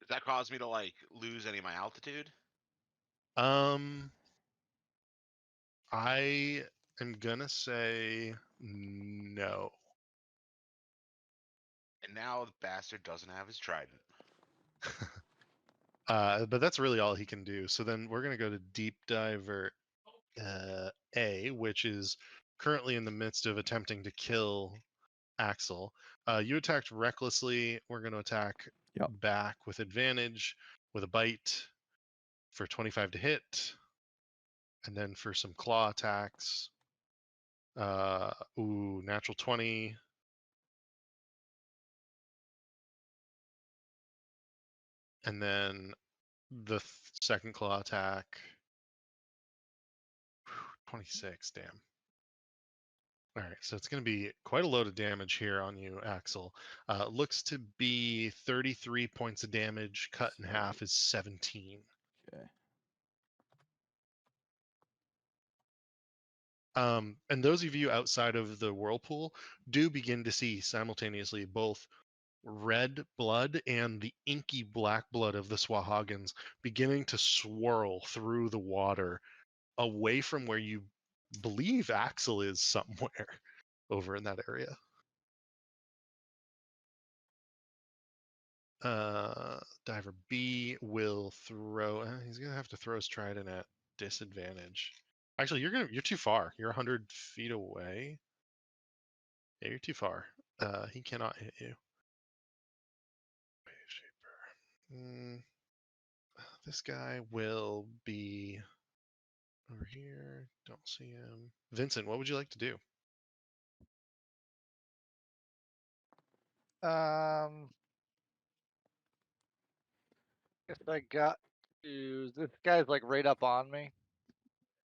Does that cause me to like lose any of my altitude? I am gonna say no. And now the bastard doesn't have his trident. But that's really all he can do. So then we're gonna go to Deep Diver A, which is currently in the midst of attempting to kill Axel. You attacked recklessly. We're going to attack back with advantage with a bite for 25 to hit. And then for some claw attacks. Natural 20. And then the second claw attack. 26, damn. All right, so it's going to be quite a load of damage here on you, Axel. Looks to be 33 points of damage. Cut in half is 17. Okay. And those of you outside of the whirlpool do begin to see simultaneously both red blood and the inky black blood of the Swahagans beginning to swirl through the water away from where you believe Axel is somewhere over in that area. Diver B will throw. He's gonna have to throw his trident at disadvantage. Actually, you're too far. You're 100 feet away. Yeah, you're too far. He cannot hit you. This guy will be over here. Don't see him. Vincent, what would you like to do? Guess I got to. This guy's like right up on me.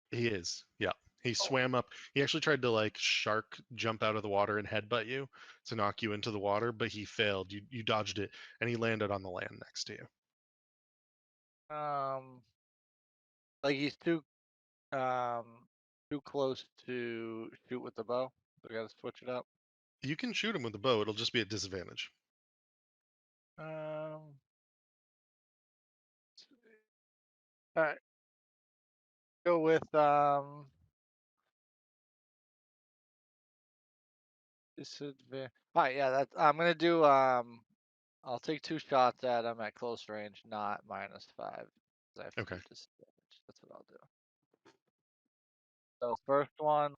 He is. Yeah. He swam up. He actually tried to like shark jump out of the water and headbutt you to knock you into the water, but he failed. You dodged it, and he landed on the land next to you. Like he's too close to shoot with the bow. So we gotta switch it up. You can shoot him with the bow. It'll just be at disadvantage. All right. Go with Disadvantage. All right, yeah, I'm gonna do. I'll take 2 shots at him at close range, not -5. 'Cause I have to Okay. do disadvantage. That's what I'll do. So first one,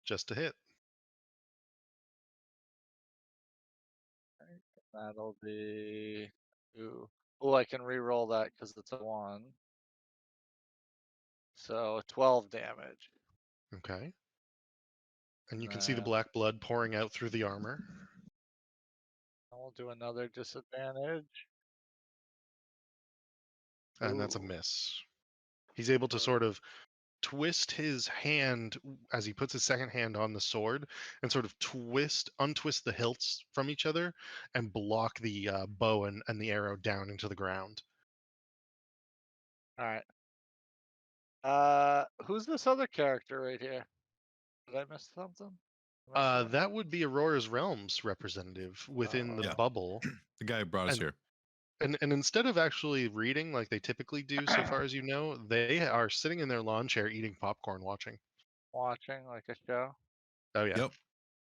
Just to hit. that'll be. Ooh. Oh, I can re-roll that because it's a 1. So 12 damage. Okay. And you can see the Then black blood pouring out through the armor. I'll do another disadvantage. And that's a Ooh. miss. He's able to sort of twist his hand as he puts his second hand on the sword and sort of untwist the hilts from each other and block the bow and the arrow down into the ground. All right. Who's this other character right here? Did I miss something? I'm not sure. That would be Aurora's Realms representative within the Yeah. bubble. The guy who brought us And- here. And instead of actually reading like they typically do, so far as you know, they are sitting in their lawn chair eating popcorn watching. Watching like a show. Oh yeah. Yep.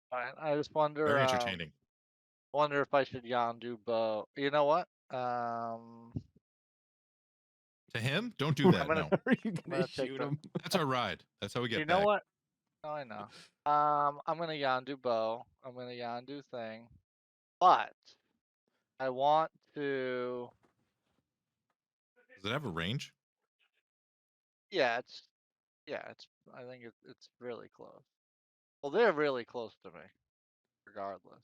Fine. I just wonder. Very entertaining. Wonder if I should Yondu bow. You know what? To him, don't do that. gonna- No, Are you gonna gonna take shoot the- him? that's our ride. That's how we get You know back. what? Oh, I know. I'm gonna Yondu bow. I'm gonna Yondu thing, but I want to. Does it have a range? Yeah, it's. I think it's really close. Well, they're really close to me, regardless.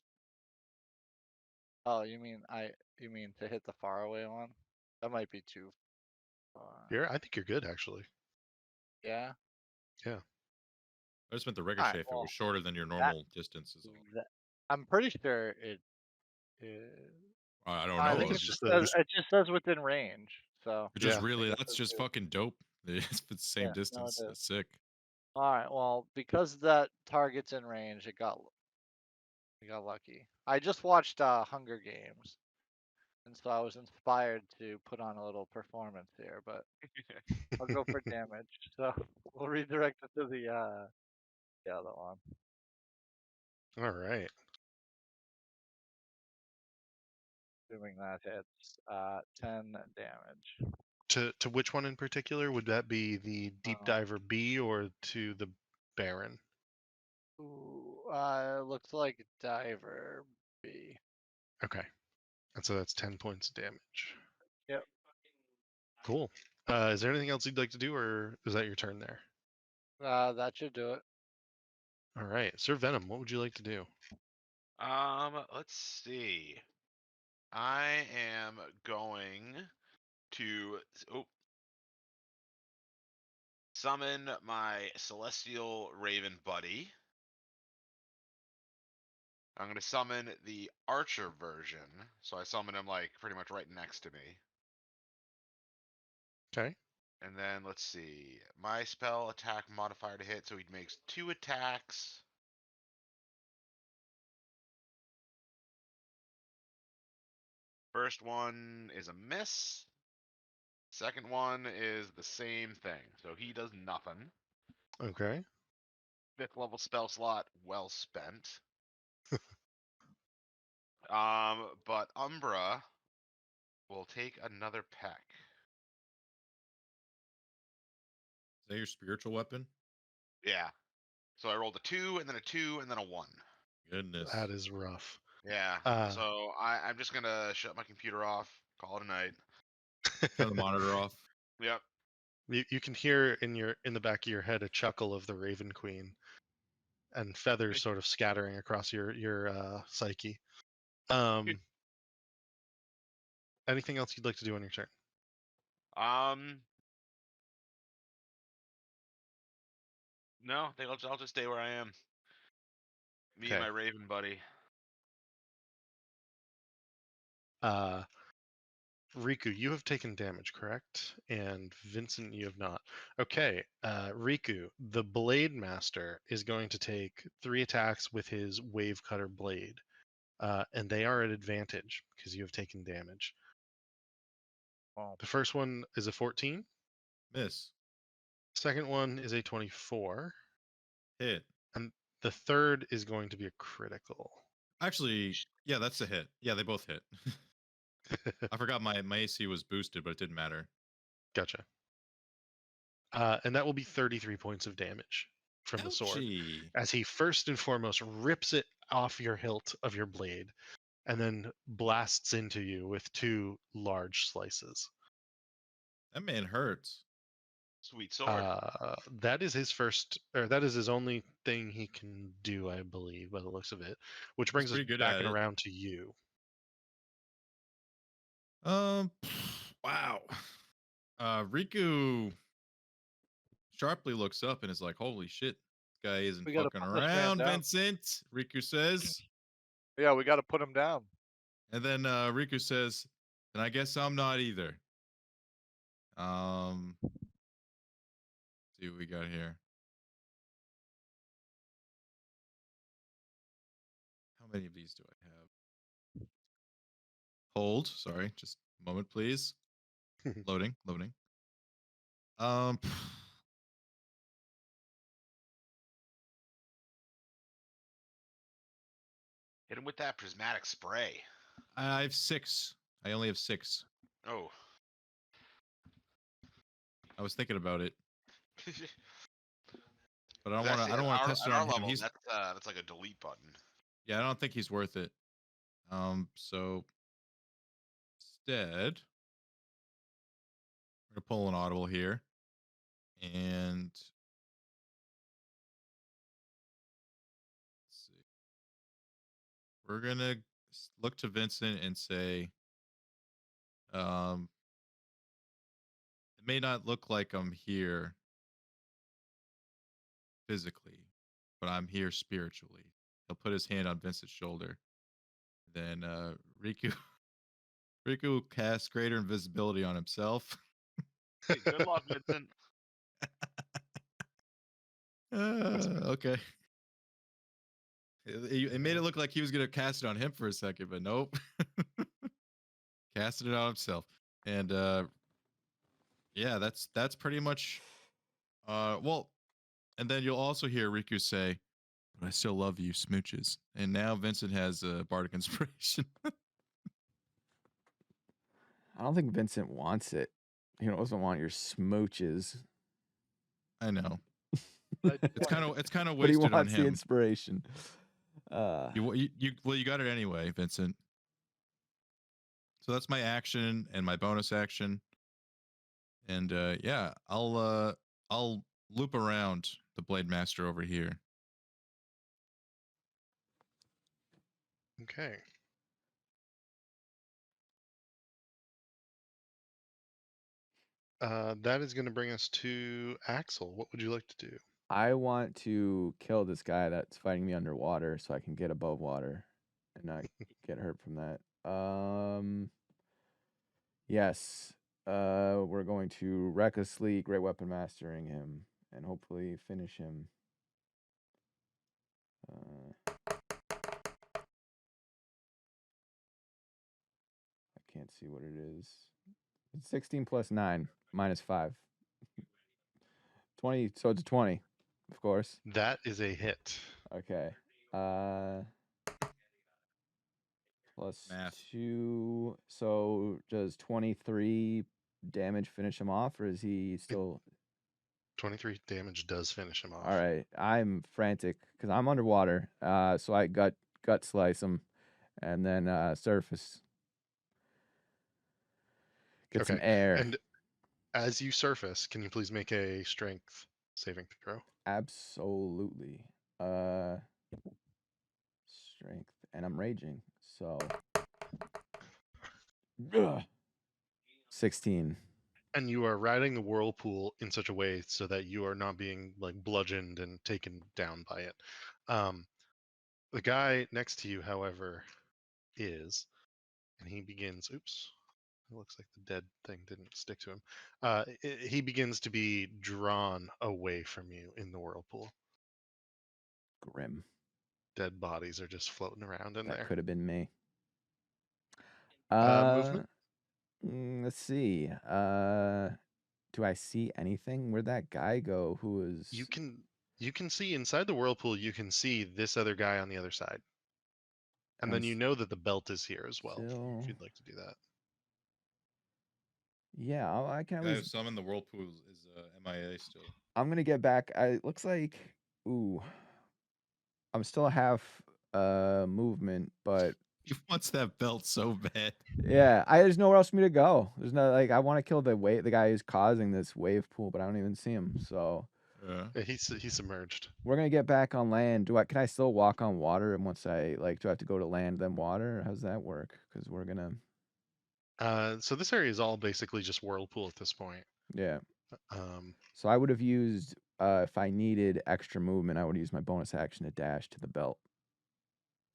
Oh, you mean to hit the faraway one? That might be too far. I think you're good actually. Yeah. I just meant the ricochet if it well, was shorter than your normal distance. Is all. I'm pretty sure it is. I don't I know. think it's it just just says within range. So. Which is Yeah. really guess that's that's just it. fucking dope. If it's the same Yeah, no, it distance, is. that's sick. All right. Well, because that target's in range, it got lucky. I just watched Hunger Games, and so I was inspired to put on a little performance here. But I'll go for damage. So we'll redirect it to the other one. All right. Assuming that hits 10 damage. To which one in particular? Would that be the deep diver B or to the Baron? Ooh, looks like diver B. Okay. And so that's 10 points of damage. Yep. Cool. Is there anything else you'd like to do, or is that your turn there? That should do it. All right. Sir Venom, what would you like to do? Let's see. I am going to summon my celestial raven buddy. I'm gonna summon the archer version, so I summon him like pretty much right next to me. Okay. And then let's see. My spell attack modifier to hit, so he makes 2 attacks. First one is a miss. Second one is the same thing, so he does nothing. Okay. 5th level spell slot well spent. But Umbra will take another peck. Is that your spiritual weapon? Yeah. So I rolled a 2, and then a 2, and then a 1. Goodness. That is rough. Yeah. Uh, So I'm just gonna shut my computer off, call it a night. Turn the monitor off. Yep. You can hear in the back of your head a chuckle of the Raven Queen, and feathers sort of scattering across your psyche. Anything else you'd like to do on your turn? No, I think I'll just stay where I am. Me and Okay. my raven buddy. Riku, you have taken damage, correct? And Vincent, you have not. Okay, Riku, the Blade Master is going to take 3 attacks with his Wave Cutter blade, and they are at advantage because you have taken damage. Wow. The first one is a 14. Miss. Second one is a 24. Hit. And The third is going to be a critical. Actually, yeah, that's a hit. Yeah, they both hit. I forgot my AC was boosted, but it didn't matter. Gotcha. And that will be 33 points of damage from the sword. Ouchie. As he first and foremost rips it off your hilt of your blade and then blasts into you with 2 large slices. That man hurts. Sweet sword. That is his first, or that is his only thing he can do, I believe, by the looks of it. Which brings us pretty good back at and it. around to you. Wow. Riku sharply looks up and is like, "Holy shit, this guy isn't We gotta fucking put this man around, down. Vincent." Riku says, Yeah, we got to put him down. and then Riku says, "And I guess I'm not either." See what we got here. How many of these do I have? Hold. Sorry, just a moment, please. Loading. Um, Hit him with that prismatic spray. I have 6. I only have 6. Oh. I was thinking about it, but I don't That's want to. I don't actually, want at to our, test it at our on him. level, He's that's like a delete button. yeah. I don't think he's worth it. So instead, we're gonna pull an audible here, and let's see. We're gonna look to Vincent and say, it may not look like I'm here physically, but I'm here spiritually. He'll put his hand on Vincent's shoulder. Then Riku Riku casts greater invisibility on himself. Hey, good luck, Vincent. Okay. It made it look like he was gonna cast it on him for a second, but nope. Casted it on himself. And yeah, that's pretty much well, and then you'll also hear Riku say, "But I still love you, smooches." And now Vincent has a bardic inspiration. I don't think Vincent wants it. He doesn't want your smooches. I know. But It's kind of But he wasted on wants the him. inspiration. You got it anyway, Vincent. So that's my action and my bonus action. And yeah, I'll loop around the Blade Master over here. Okay. That is going to bring us to Axel. What would you like to do? I want to kill this guy that's fighting me underwater so I can get above water and not get hurt from that. Yes. We're going to recklessly great weapon mastering him and hopefully finish him. I can't see what it is. It's 16 plus 9 minus 5. 20, so it's 20, of course. That is a hit. Okay. Plus Math. 2. So does 23 damage finish him off, or is he still 23 damage does finish him off. all right? I'm frantic because I'm underwater. So I gut slice him, and then surface. Get some Okay. air. And as you surface, can you please make a strength saving throw? Absolutely. Strength, and I'm raging. So 16. And you are riding the whirlpool in such a way so that you are not being like bludgeoned and taken down by it. The guy next to you, however, is, and he begins. Oops, it looks like the dead thing didn't stick to him. He begins to be drawn away from you in the whirlpool. Grim. Dead bodies are just floating around in That there. could have been me. Movement. Let's see. Do I see anything? Where'd that guy go? Who was? You can You can see inside the whirlpool. You can see this other guy on the other side, and then you know that the belt is here as well. Still- If you'd like to do that. Yeah, I can at Guy who least. summoned the whirlpool is MIA still. I'm gonna get back. It looks like. Ooh. I'm still half movement, but He wants that belt so bad. yeah, there's nowhere else for me to go. There's no like I want to kill the guy who's causing this wave pool, but I don't even see him. So Yeah, he's submerged. we're gonna get back on land. Can I still walk on water? And once I do I have to go to land then water? How does that work? Because we're gonna. So this area is all basically just whirlpool at this point. Yeah. Um, So I would have used if I needed extra movement, I would use my bonus action to dash to the belt.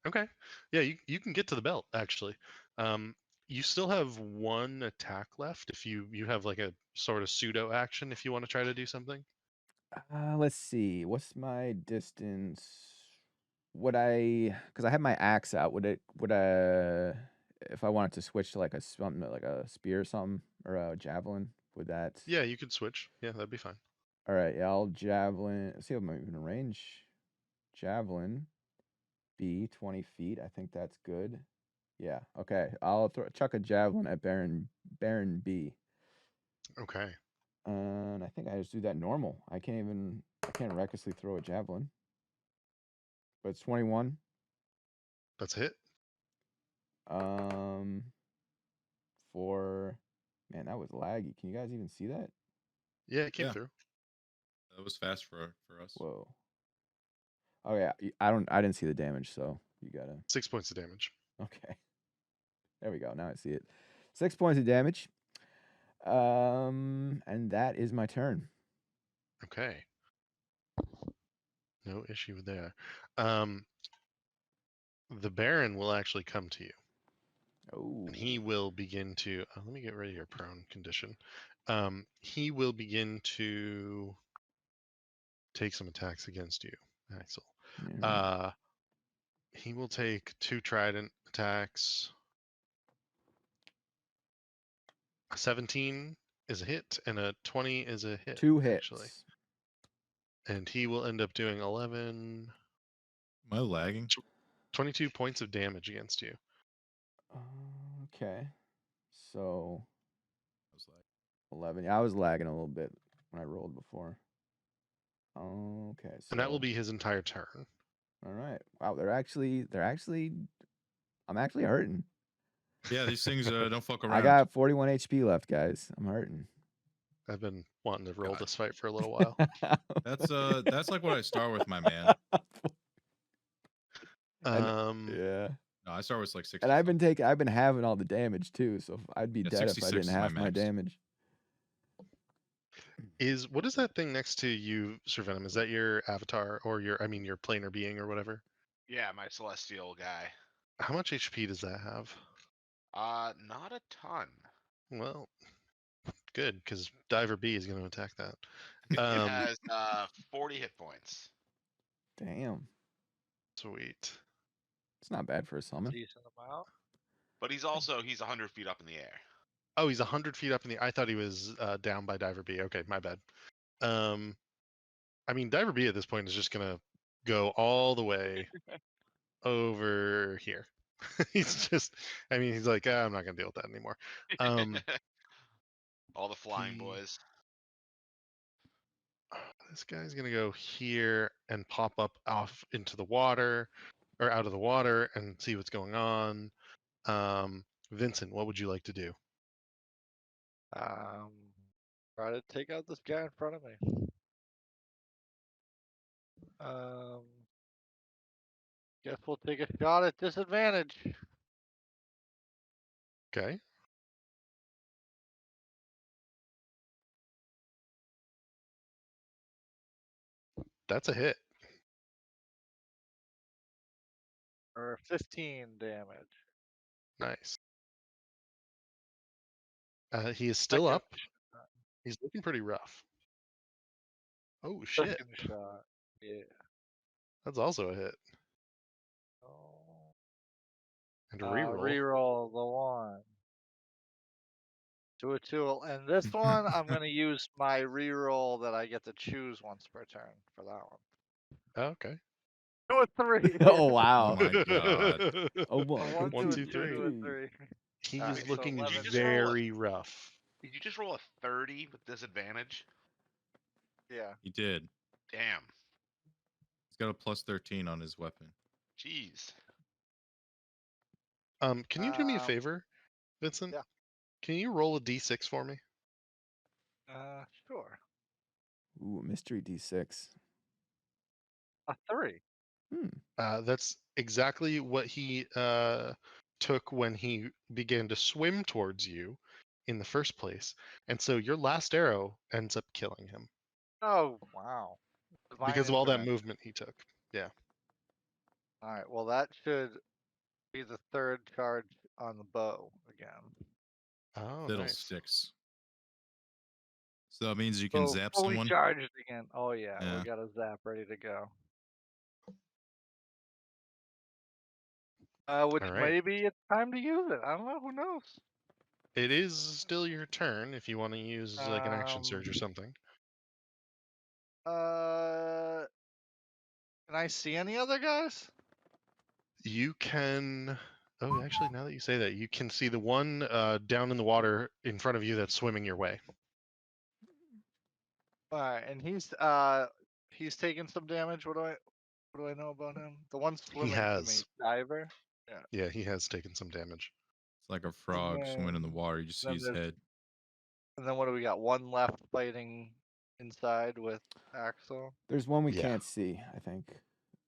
okay. Yeah, you can get to the belt actually. You still have one attack left if you have like a sort of pseudo action if you want to try to do something. Let's see. What's my distance? Because I have my axe out, if I wanted to switch to like something like a spear or something or a javelin, would that? Yeah, you could switch. Yeah, that'd be fine. All right, yeah, I'll javelin. Let's see if I'm even in range. Javelin, B, 20 feet. I think that's good. Yeah. Okay. I'll chuck a javelin at Baron B. Okay. And I think I just do that normal. I can't recklessly throw a javelin. But it's 21. That's a hit. For man, that was laggy. Can you guys even see that? Yeah, it came Yeah. through. That was fast for us. Whoa. Oh yeah, I didn't see the damage, so you gotta. 6 points of damage. Okay. There we go. Now I see it. 6 points of damage. And that is my turn. Okay. No issue there. The Baron will actually come to you. Oh. And he will begin to. Let me get rid of your prone condition. He will begin to take some attacks against you, Axel. Yeah. He will take 2 trident attacks. A 17 is a hit, and a 20 is a hit. 2 hits. Actually. And he will end up doing 11. Am I lagging? 22 points of damage against you. Okay. So I was lagging. 11. Yeah, I was lagging a little bit when I rolled before. Okay. So And that will be his entire turn. all right. Wow, I'm actually hurting. Yeah, these things don't fuck around. I got 41 HP left, guys. I'm hurting. I've been wanting to roll God. this fight for a little while. That's like what I start with, my man. Yeah. No, I start with like 60. And I've been having all the damage too, so I'd be Yeah, dead if I 66 didn't is my have my max. damage. What is that thing next to you, Sir Venom? Is that your avatar or your planar being or whatever? Yeah, my celestial guy. How much HP does that have? Not a ton. Well, good, because Diver B is going to attack that. It has 40 hit points. Damn. Sweet. It's not bad for a summon. Decent amount. But he's 100 feet up in the air. Oh, he's 100 feet up in the. I thought he was down by Diver B. Okay, my bad. Diver B at this point is just gonna go all the way over here. He's just. He's like, I'm not gonna deal with that anymore. All the flying he- boys. This guy's gonna go here and pop up off into the water, or out of the water, and see what's going on. Vincent, what would you like to do? Try to take out this guy in front of me. Guess we'll take a shot at disadvantage. Okay. That's a hit. Or 15 damage. Nice. He is still Second up. He's looking pretty rough. Oh shit. Second shot. Yeah. That's also a hit. Oh. And a reroll. Reroll the one. 2 a 2. And this one, I'm going to use my reroll that I get to choose once per turn for that one. Okay. Two or three. Oh wow. my God. Oh A one, one, One, two, two, two, three. two, and three. He Alright, is so looking 11 just roll a- very rough. Did you just roll a 30 with disadvantage? Yeah. He did. Damn. He's got a plus 13 on his weapon. Jeez. Can you do me a Um, favor, Vincent? yeah. Can you roll a d6 for me? Sure. Ooh, mystery D6. A 3. That's exactly what he took when he began to swim towards you in the first place. And so your last arrow ends up killing him Oh, wow. Divine because of all that intervention. movement he took. Yeah. Alright, well, that should be the third charge on the bow again. Oh, nice. Fiddlesticks. So that means you can So zap fully someone. charged again. Oh, yeah, Yeah. we got a zap ready to go. Which All right. maybe it's time to use it. I don't know. Who knows? It is still your turn if you want to use like an action surge or something. Can I see any other guys? You can. Oh, actually, now that you say that, you can see the one down in the water in front of you that's swimming your way. Alright, and he's taking some damage. What do I know about him? The one He swimming to me, has. diver. Yeah, he has taken some damage. It's like a frog swimming in the then- water. You just see then his there's- head. And then what do we got? One left fighting inside with Axel. There's one we Yeah. can't see, I think.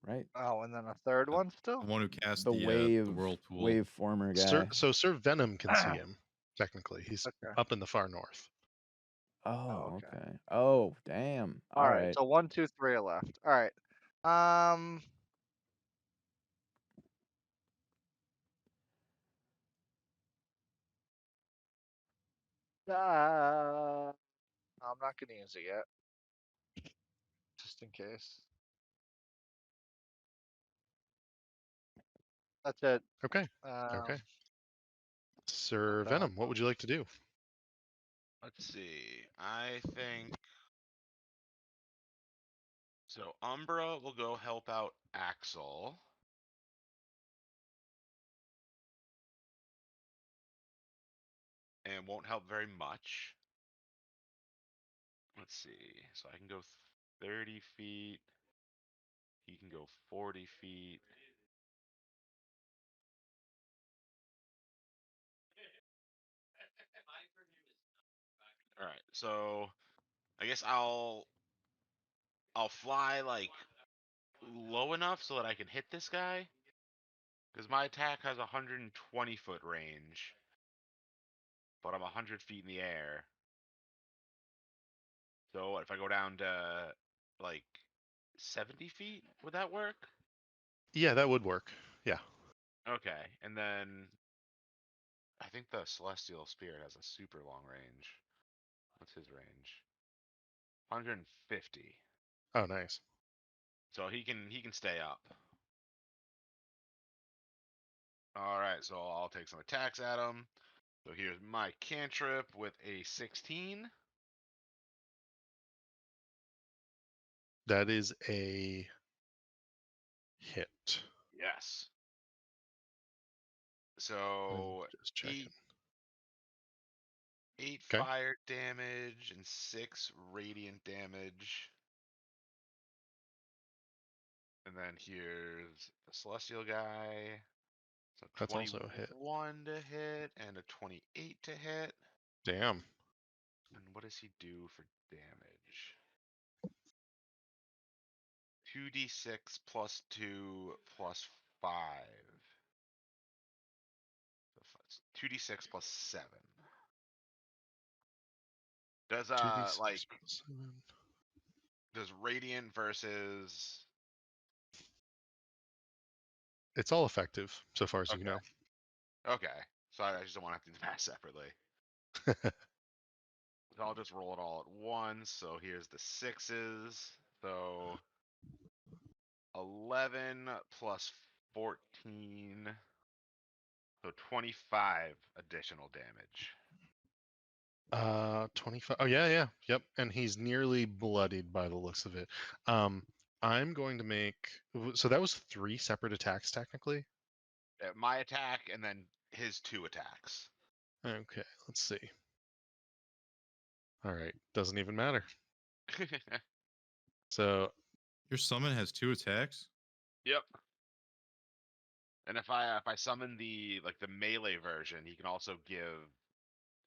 Right? Oh, and then a third one still? The one who cast The the wave whirlpool. wave former guy. Sir Venom can see him. Technically, he's Okay. up in the far north. Oh, okay. okay. Oh, damn. All right. right. So 1, 2, 3 are left. All right. I'm not gonna use it yet, just in case. That's it. Okay. Um, Okay. Sir done. Venom, what would you like to do? Let's see. I think. So Umbra will go help out Axel. And won't help very much. Let's see. So I can go 30 feet. He can go 40 feet. All right. So I guess I'll fly like low enough so that I can hit this guy. Because my attack has 120-foot range. But I'm 100 feet in the air. So what, if I go down to like 70 feet, would that work? Yeah, that would work. Yeah. Okay, and then I think the Celestial Spirit has a super long range. What's his range? 150. Oh, nice. So he can stay up. All right, so I'll take some attacks at him. So here's my cantrip with a 16. That is a hit. Yes. I'm So just checking. 8 Okay. fire damage and 6 radiant damage. And then here's the celestial guy. So That's also a hit. 21 to hit and a 28 to hit. Damn. And what does he do for damage? 2d6 plus 2 plus 5. So 2d6 plus 7. Does 2d6 like plus 7. does radiant versus It's all effective so far as you okay. know. Okay. So I just don't want to have to do the math separately. So I'll just roll it all at once. So here's the sixes. So 11 plus 14. So 25 additional damage. 25. Oh yeah, yeah, yep. And he's nearly bloodied by the looks of it. I'm going to make. So that was 3 separate attacks technically. My attack and then his 2 attacks. Okay, let's see. All right, doesn't even matter. So Your summon has 2 attacks. Yep. And if I summon the melee version, he can also give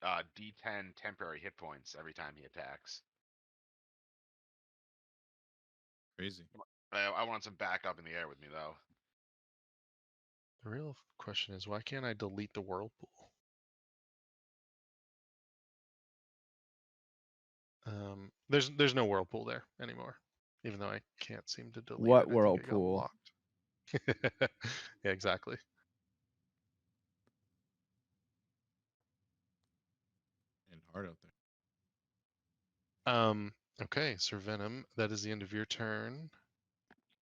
D10 temporary hit points every time he attacks. Crazy. I want some backup in the air with me though. the real question is, why can't I delete the whirlpool? There's no whirlpool there anymore, even though I can't seem to delete What it. I think it got whirlpool? blocked. Yeah, exactly. And hard out there. Okay, Sir Venom, that is the end of your turn.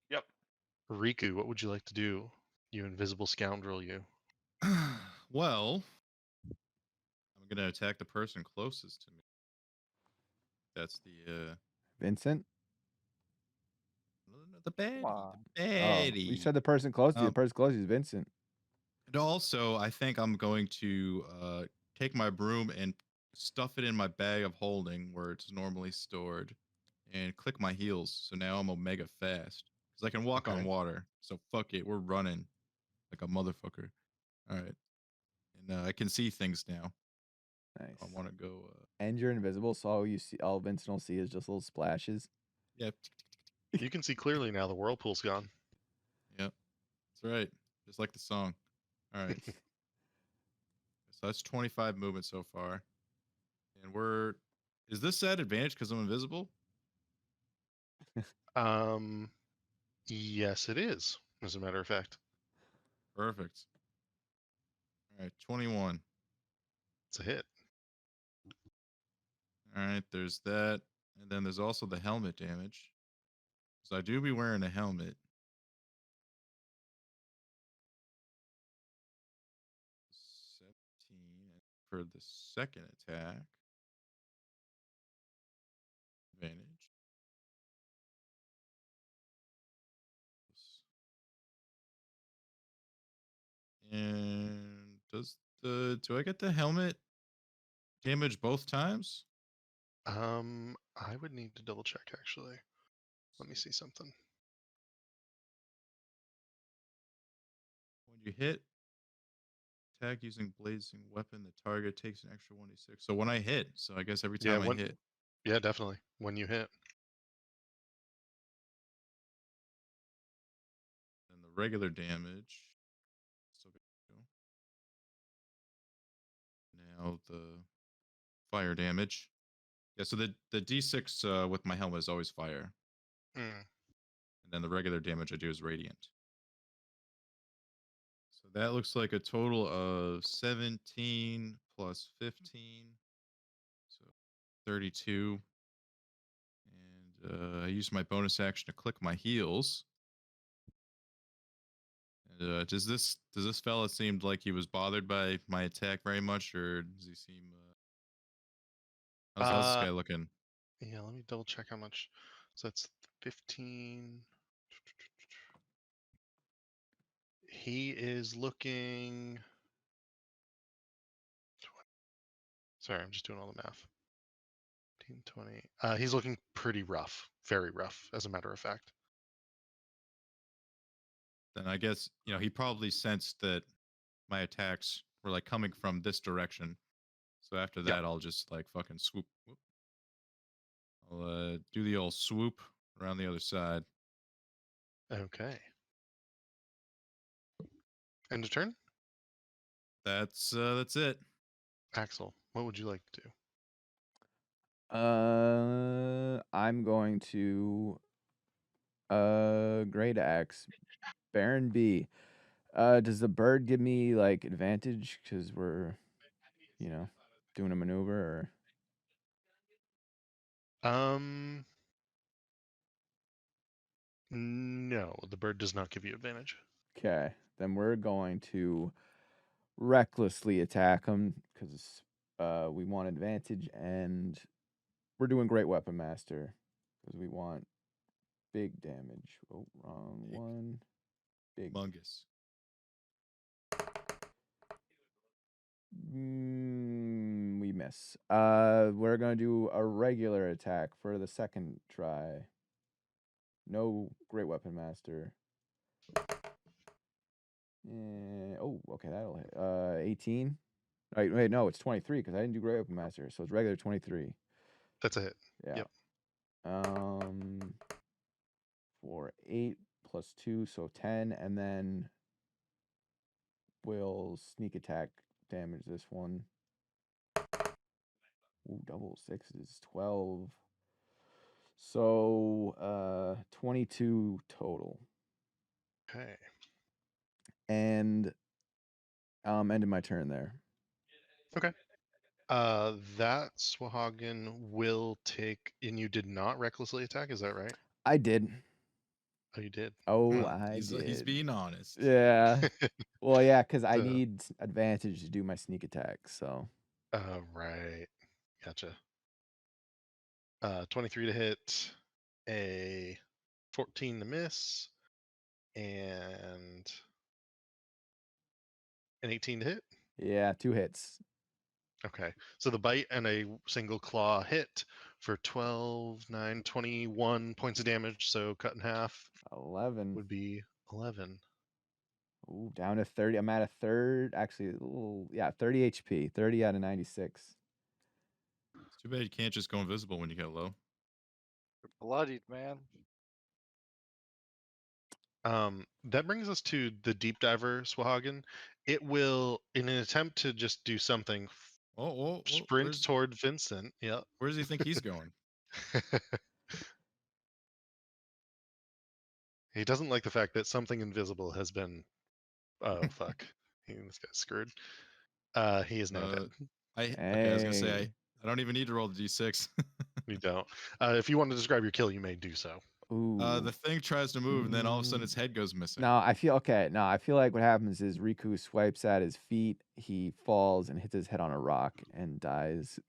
Yep. Riku, what would you like to do? You invisible scoundrel, you. Well, I'm gonna attack the person closest to me. That's the Vincent? the baddie. on. The Oh, baddie. you said the person close to you. The Um, person close to you is Vincent. And also, I think I'm going to take my broom and stuff it in my bag of holding where it's normally stored, and click my heels. So now I'm omega fast because I can walk on Okay. water. So fuck it, we're running like a motherfucker. All right, and I can see things now. Nice. I want to go. And you're invisible, so all Vincent will see is just little splashes. Yeah, You can see clearly now the whirlpool's gone. yep, that's right. Just like the song. All right. So that's 25 movement so far, and we're. Is this at advantage because I'm invisible? Yes, it is, as a matter of fact. Perfect. All right, 21. It's a hit. All right, there's that. And then there's also the helmet damage. So I do be wearing a helmet. 17 for the second attack. Advantage. And do I get the helmet damage both times? I would need to double check actually. Let me see something. When you hit attack using blazing weapon, the target takes an extra 1d6. So when I hit, so I guess every time I hit. Yeah, definitely. When you hit. Then the regular damage. Still go. Now the fire damage. Yeah, so the d6 with my helmet is always fire. Mm. And then the regular damage I do is radiant. So that looks like a total of 17 plus 15. So 32. And I use my bonus action to click my heels. And does this fella seem like he was bothered by my attack very much, or does he seem how's this guy looking? Yeah, let me double check how much. So that's 15. He is looking. Sorry, I'm just doing all the math. 15, 20. He's looking pretty rough, very rough, as a matter of fact. Then I guess he probably sensed that my attacks were like coming from this direction. So after that, I'll just like fucking swoop. I'll do the old swoop around the other side. Okay. End of turn. That's it. Axel, what would you like to do? I'm going to great axe. Baron B. Does the bird give me like advantage because we're, doing a maneuver No, the bird does not give you advantage. okay, then we're going to recklessly attack him because we want advantage and we're doing great weapon master because we want big damage. Oh, wrong Big. one. Big. Mungus. We miss. We're gonna do a regular attack for the second try. No great weapon master. Oh, okay, that'll hit. 18. Wait, no, it's 23 because I didn't do great weapon master, so it's regular 23. That's a hit. Yeah. Yep. For 8 plus 2, so 10, and then will sneak attack damage this one. Ooh, double sixes, 12. So 22 total. Okay. And ended my turn there. Okay. That Swahagan will take, and you did not recklessly attack, is that right? I did. Oh, you did. Oh, Huh, I he's did. being honest. Yeah. Well, yeah, because I So- need advantage to do my sneak attack. So Right. Gotcha. 23 to hit, a 14 to miss, and an 18 to hit. yeah, 2 hits. Okay. So the bite and a single claw hit for 12, 9, 21 points of damage. So cut in half 11. would be 11. Ooh, down to 30. I'm at a third. Actually, yeah, 30 HP. 30 out of 96. It's too bad you can't just go invisible when you get low. You're bloodied, man. That brings us to the deep diver Swahagan. It will, in an attempt to just do something, Oh, sprint toward Vincent. Yep. where does he think he's going? He doesn't like the fact that something invisible has been. Oh fuck! This guy's screwed. He is now dead. Okay, I was gonna say Hey. I don't even need to roll the d6. You don't. If you want to describe your kill, you may do so. Ooh. The thing tries to move, and then all of a sudden its head goes missing. No, I feel okay. No, I feel like what happens is Riku swipes at his feet. He falls and hits his head on a rock and dies.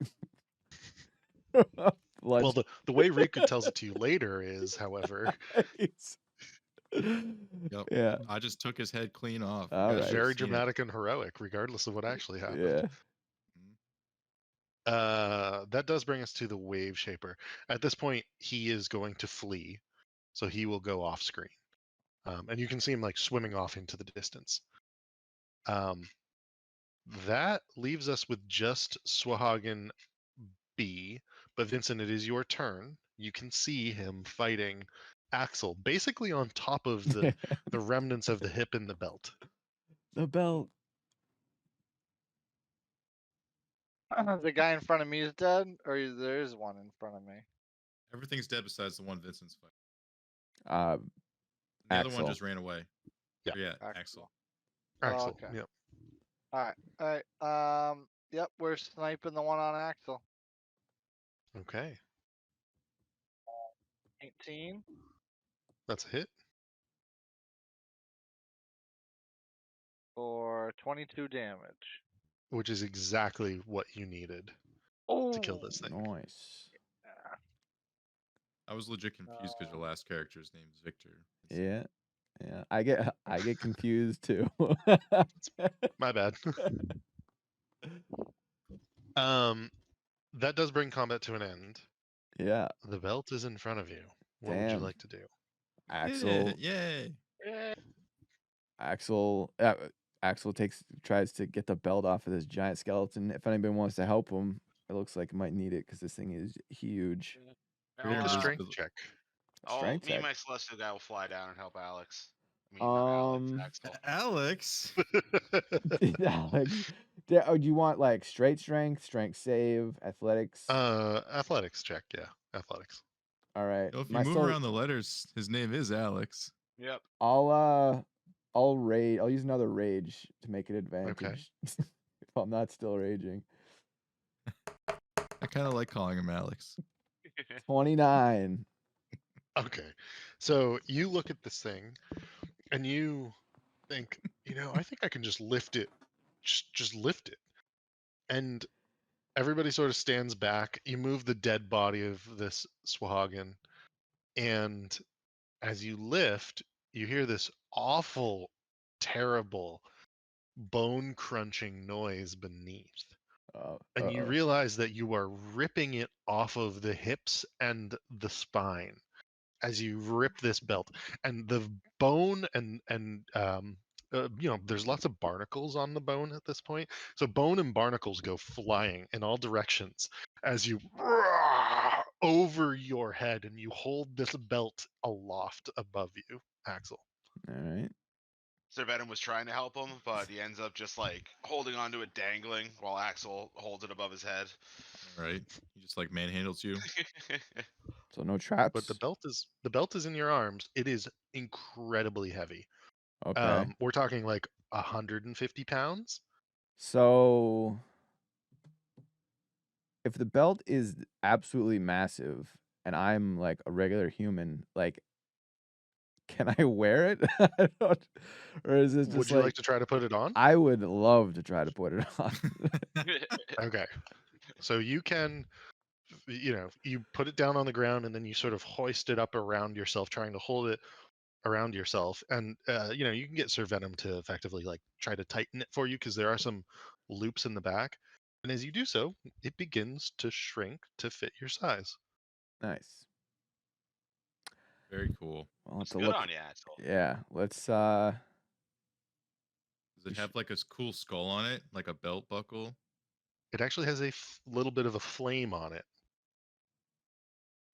Well, the way Riku tells it to you later is, however, Yep. Yeah. I just took his head clean off. All You guys right. should have very seen it. dramatic and heroic, regardless of what actually happened. Yeah. That does bring us to the Wave Shaper. At this point, he is going to flee, so he will go off screen, and you can see him like swimming off into the distance. That leaves us with just Swahagan B. But Vincent, it is your turn. You can see him fighting Axel, basically on top of the remnants of the hip and the belt. The belt. The guy in front of me is dead, or there is one in front of me. Everything's dead besides the one Vincent's fighting. The other one Axel. just ran away. Yeah. Yeah, Axel. Axel. Axel. okay. Yep. All right. Yep, we're sniping the one on Axel. Okay. 18 That's a hit. for 22 damage. Which is exactly what you needed to kill this thing. Nice. Yeah. I was legit confused because your last character's name is Victor. Yeah. Yeah. I get confused too. My bad. That does bring combat to an end. Yeah. The belt is in front of you. What would you Damn. like to do? Axel. Yay. Axel tries to get the belt off of this giant skeleton. If anybody wants to help him, it looks like it might need it because this thing is huge. Make a Invisible- strength check. Strength Me and check. my celestial guy will fly down and help Alex. I mean, not Alex, Axel. Alex. Alex, do you want like straight strength, strength save, athletics? Athletics check. Yeah, athletics. All right. If you move around the letters, his name is Alex. Yep. I'll rage. I'll use another rage to make it advantage. if I'm not still raging. I kind of like calling him Alex. 29. Okay, so you look at this thing, and you think, I think I can just lift it. Just lift it, and everybody sort of stands back. You move the dead body of this Swahagan, and As you lift, you hear this awful, terrible, bone crunching noise beneath. And you Uh-oh. realize that you are ripping it off of the hips and the spine as you rip this belt, and the bone and there's lots of barnacles on the bone at this point, so bone and barnacles go flying in all directions as you over your head, and you hold this belt aloft above you, Axel. All right. Sir Venom was trying to help him, but he ends up just like holding onto it, dangling, while Axel holds it above his head. All right. He just like manhandles you. So no But traps. the belt is in your arms. It is incredibly heavy. Okay. We're talking like 150 pounds. So if the belt is absolutely massive and I'm like a regular human, like, can I wear it? I don't, or is it Would just you like like to try to put it on? I would love to try to put it on. Okay. So you can, you put it down on the ground, and then you sort of hoist it up around yourself, trying to hold it around yourself. And, you can get Sir Venom to effectively like try to tighten it for you, because there are some loops in the back. And as you do so, it begins to shrink to fit your size. Nice. Very cool. Well, It's to good look. on you, Axel. Yeah. Let's. Does We it have like a cool skull on it, like a belt buckle? It actually has a little bit of a flame on it,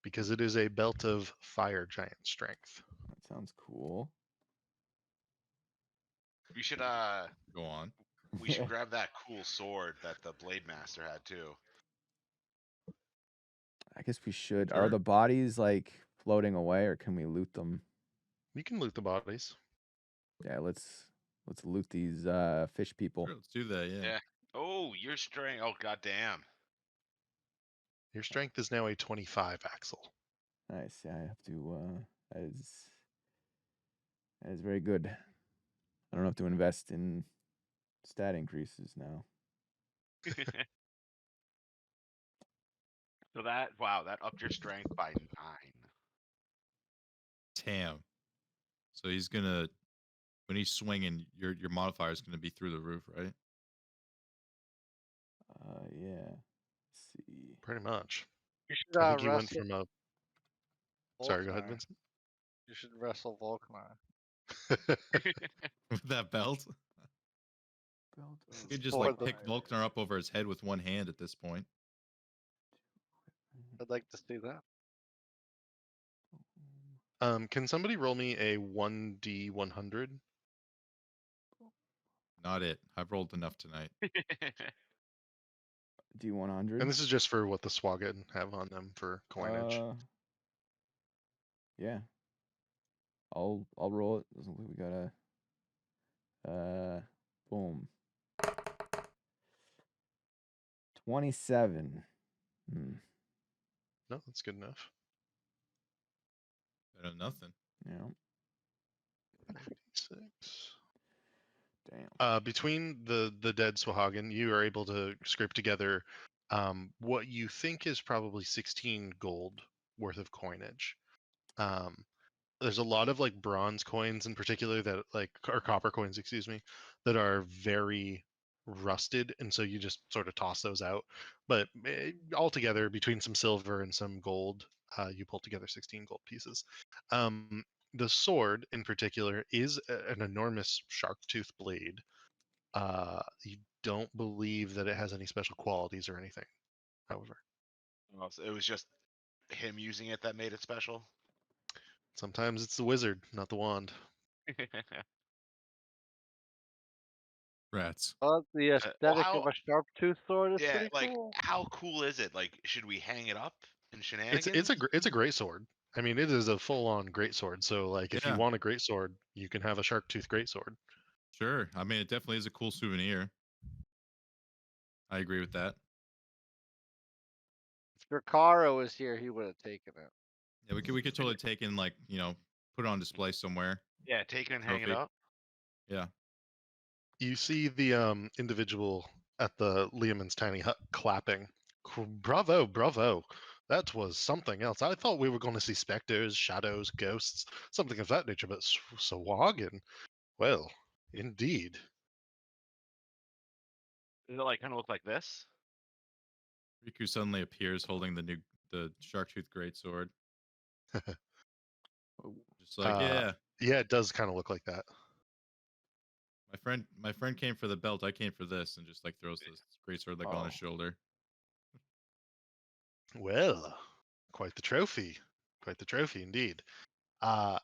because it is a belt of fire giant strength. That sounds cool. We should Go on. we should grab that cool sword that the Blade Master had too. I guess we should. Are Sure. the bodies like floating away, or can we loot them? You can loot the bodies. Yeah. Let's loot these fish people. Sure, let's do that. Yeah. Yeah. Oh, your strength. Oh, goddamn. Your strength is now a 25, Axel. Nice. Yeah. I have to. That is very good. I don't have to invest in stat increases now. So that upped your strength by 9. Damn. So he's gonna, when he's swinging, your modifier is gonna be through the roof, right? Yeah. Let's see. Pretty much. You should I think he went wrestle from a. Sorry, go ahead, Volkmar. Vincent. You should wrestle Volkmar. With that belt. Belt of You could just For like the- pick Volkner up over his head with one hand at this point. I'd like to see that. Can somebody roll me a 1d100? Not it. I've rolled enough tonight. D100. And this is just for what the Swaggin have on them for coinage. Yeah. I'll roll it. Doesn't look like we got a boom. 27. No, that's good enough. Better than nothing. Yeah. 56. Damn. Between the dead Swahagan, you are able to scrape together what you think is probably 16 gold worth of coinage. There's a lot of like bronze coins in particular that like, or copper coins, excuse me, that are very rusted, and so you just sort of toss those out. But altogether, between some silver and some gold, you pull together 16 gold pieces. The sword in particular is an enormous shark tooth blade. You don't believe that it has any special qualities or anything, however. Oh, so it was just him using it that made it special. Sometimes it's the wizard, not the wand. Rats. Well, the well, aesthetic how- of a sharp tooth sword is yeah, pretty like cool. how cool is it? Like, should we hang it up in It's shenanigans? it's a great sword. I mean, it is a full-on great sword. So like, if you Yeah. want a great sword, you can have a shark tooth great sword. Sure. I mean, it definitely is a cool souvenir. I agree with that. If Ricaro was here, he would have taken it. Yeah, we could totally take and like, put it on display somewhere. Yeah, take it and hang it Trophy. up. Yeah. You see the individual at the Liamon's tiny hut clapping. Bravo, bravo! That was something else. I thought we were going to see specters, shadows, ghosts, something of that nature, but Sawagan, well, indeed. Does it like kind of look like this? Riku suddenly appears holding the Sharktooth Greatsword. Just like, yeah, Yeah, it does kind of look like that. my friend came for the belt, I came for this, and just like throws this greatsword like on his shoulder. Well, quite the trophy. Quite the trophy indeed. Are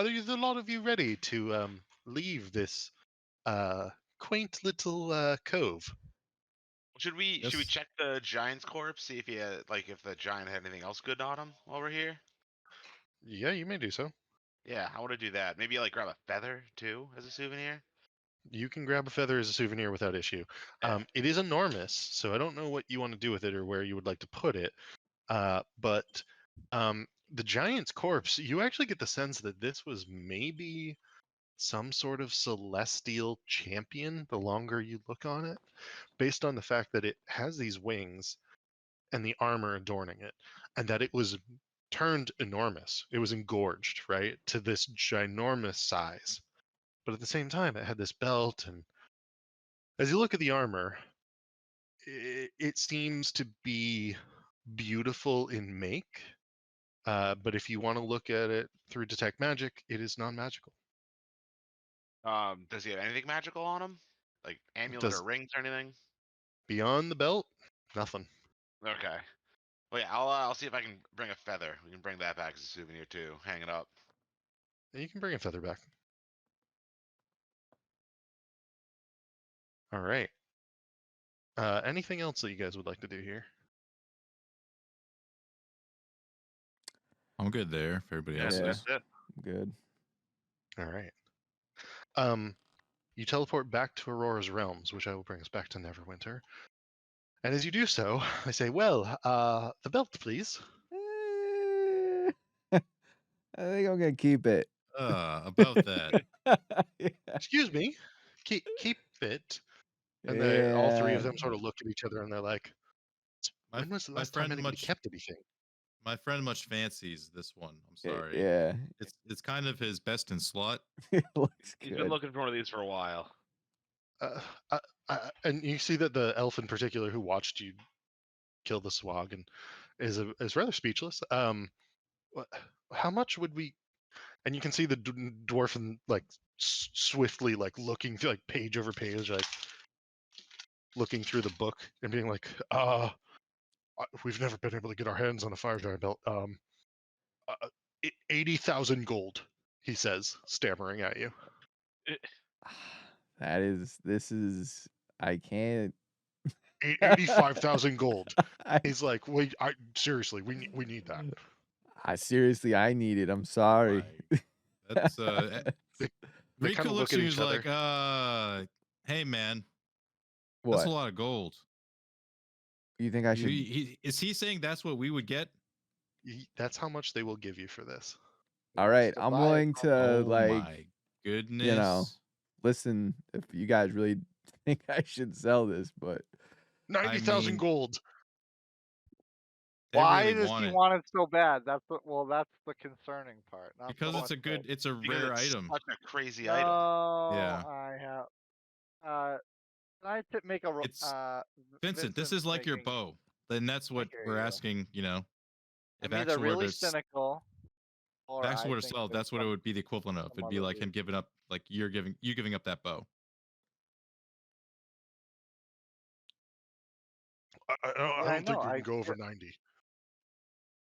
the lot of you ready to leave this quaint little cove? Should we Yes. check the giant's corpse, see if he had if the giant had anything else good on him while we're here? Yeah, you may do so. Yeah, I want to do that. Maybe like grab a feather too as a souvenir. You can grab a feather as a souvenir without issue. Yeah. It is enormous, so I don't know what you want to do with it or where you would like to put it. But the giant's corpse, you actually get the sense that this was maybe some sort of celestial champion the longer you look on it, based on the fact that it has these wings and the armor adorning it, and that it was turned enormous. It was engorged, right, to this ginormous size. But at the same time, it had this belt, and as you look at the armor, it seems to be beautiful in make. But if you want to look at it through detect magic, it is non-magical. Does he have anything magical on him? Like amulet Does or rings or anything? beyond the belt, nothing. Okay. Well, yeah, I'll see if I can bring a feather. We can bring that back as a souvenir too. Hang it up. You can bring a feather back. All right. Anything else that you guys would like to do here? I'm good there. If everybody else Yeah. is. That's it. Good. All right. You teleport back to Aurora's realms, which I will bring us back to Neverwinter. And as you do so, I say, well, the belt, please. Eh, I think I'm gonna keep it. About that. Yeah. Excuse me. Keep it. And all three of them sort of look at each other and they're like, My, when was the my last time friend anybody much kept anything? my friend much fancies this one. I'm sorry. Yeah. It's kind of his best in slot. It looks He's been good. looking for one of these for a while. And you see that the elf in particular who watched you kill the swag and is rather speechless. How much would we? And you can see the dwarf like swiftly like looking through, like page over page, like looking through the book and being like, we've never been able to get our hands on a fire giant belt. 80,000 gold, he says, stammering at you. This is, I can't. 85,000 gold. I, He's like, wait, seriously, we need that. seriously, I need it. I'm sorry. That's They Riku kinda looks look at at you. each He's like, hey man, that's What? a lot of gold. You think I should? Is he saying that's what we would get? That's how much they will give you for this. All right, To I'm buy it willing from- to Oh like, my goodness. listen. If you guys really think I should sell this, but 90,000 mean, gold. They Why really does want he it want it so bad? That's the concerning part. Not because so it's a much good, that- it's a Because rare it's item. such a crazy No, item. Yeah. I have. Can I make a? It's Vincent. This is like your bow. Then that's what hear we're you. asking. You know, if I'm either Axel were really to cynical, or if Axel I were to think sell it, there's that's what it would be the equivalent of. some It'd be other like him reason. giving up, like you giving up that bow. I don't think we I can go over 90.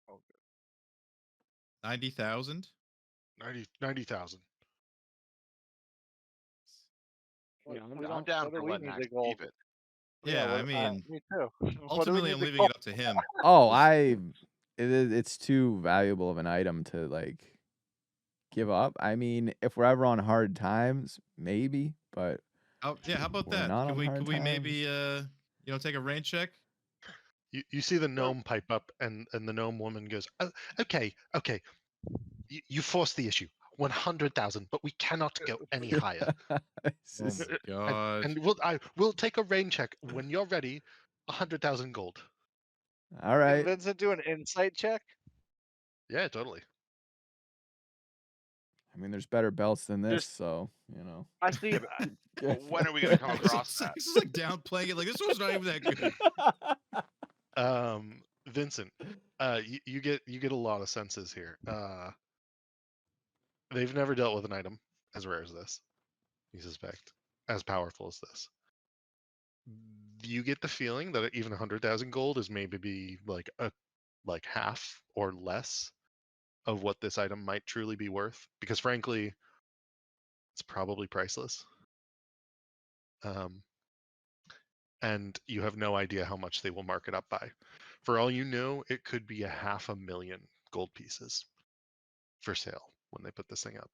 Oh, 90,000. 90,000. good. Yeah, We I'm don't- down what do for we letting need Axel to go keep it. Yeah, I what- mean, me too. What do we ultimately, need I'm to leaving go- it up to him. oh, Because- it's too valuable of an item to like give up. I mean, if we're ever on hard times, maybe, but yeah, how about we're that? not on hard Could we maybe times. take a rain check? You see the gnome pipe up, and the gnome woman goes, oh, okay. You forced the issue. 100,000, but we cannot go any higher. It's Oh just- my god. And we'll take a rain check when you're ready. 100,000 gold. All Can right. Vincent do an insight check? Yeah, totally. I mean, there's better belts than this, Just- so you know. I see. But when are we gonna come across that? This is like downplaying it. Like this one's not even that good. Vincent, you get a lot of senses here. They've never dealt with an item as rare as this. You suspect as powerful as this. You get the feeling that even 100,000 gold is maybe like half or less of what this item might truly be worth, because frankly, it's probably priceless. And you have no idea how much they will mark it up by. For all you know, it could be 500,000 gold pieces for sale when they put this thing up.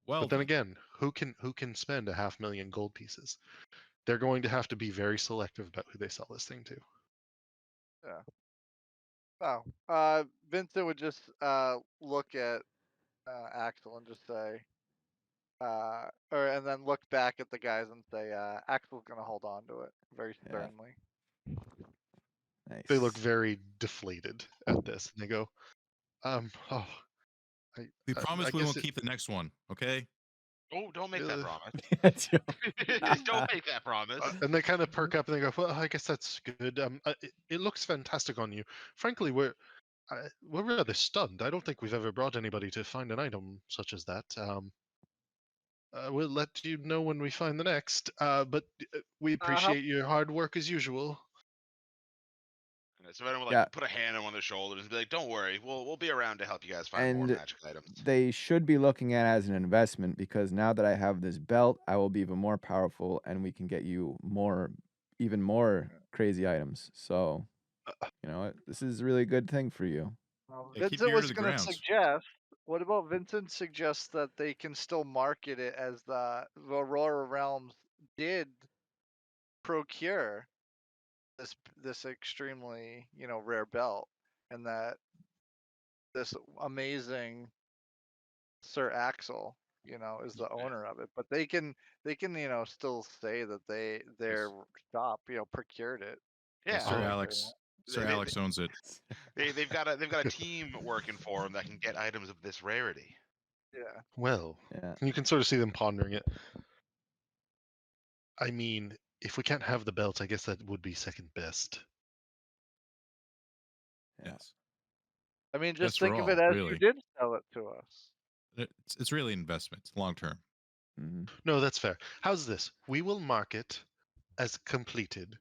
Well, But then again, who can spend 500,000 gold pieces? They're going to have to be very selective about who they sell this thing to. Oh, Vincent would just look at Axel and just say, and then look back at the guys and say, Axel's gonna hold on to it very Yeah. sternly. Nice. They look very deflated at this, and they go, oh, we I promise we guess won't it- keep the next one. Okay. Oh, don't make that Uh, promise. Don't make that promise. and they kind of perk up and they go, well, I guess that's good. It looks fantastic on you. Frankly, we're rather stunned. I don't think we've ever brought anybody to find an item such as that. We'll let you know when we find the next. But we How- appreciate your hard work as usual. And so everyone will Yeah. put a hand on one of their shoulders and be like, "Don't worry, we'll be around to help you guys find more And magic items." they should be looking at it as an investment, because now that I have this belt, I will be even more powerful, and we can get you even more crazy items. So, you know, this is a really good thing for you. Yeah, keep Vincent your ear to was the gonna grounds. suggest. What about Vincent suggests that they can still market it as the Aurora Realms did procure this extremely rare belt, and that this amazing Sir Axel is the owner of it, but they can still say that their shop procured it. Yeah, Yeah, Sir Oh. Alex. Sir They- Alex owns it. they've got a team working for them that can get items of this rarity. Yeah. Well, Yeah. you can sort of see them pondering it. I mean, if we can't have the belt, I guess that would be second best. Yeah. Yes. I mean, That's just for think of all, it as you really. did sell it to us. It's really an investment, long term. Mhm. No, that's fair. How's this? We will mark it as completed,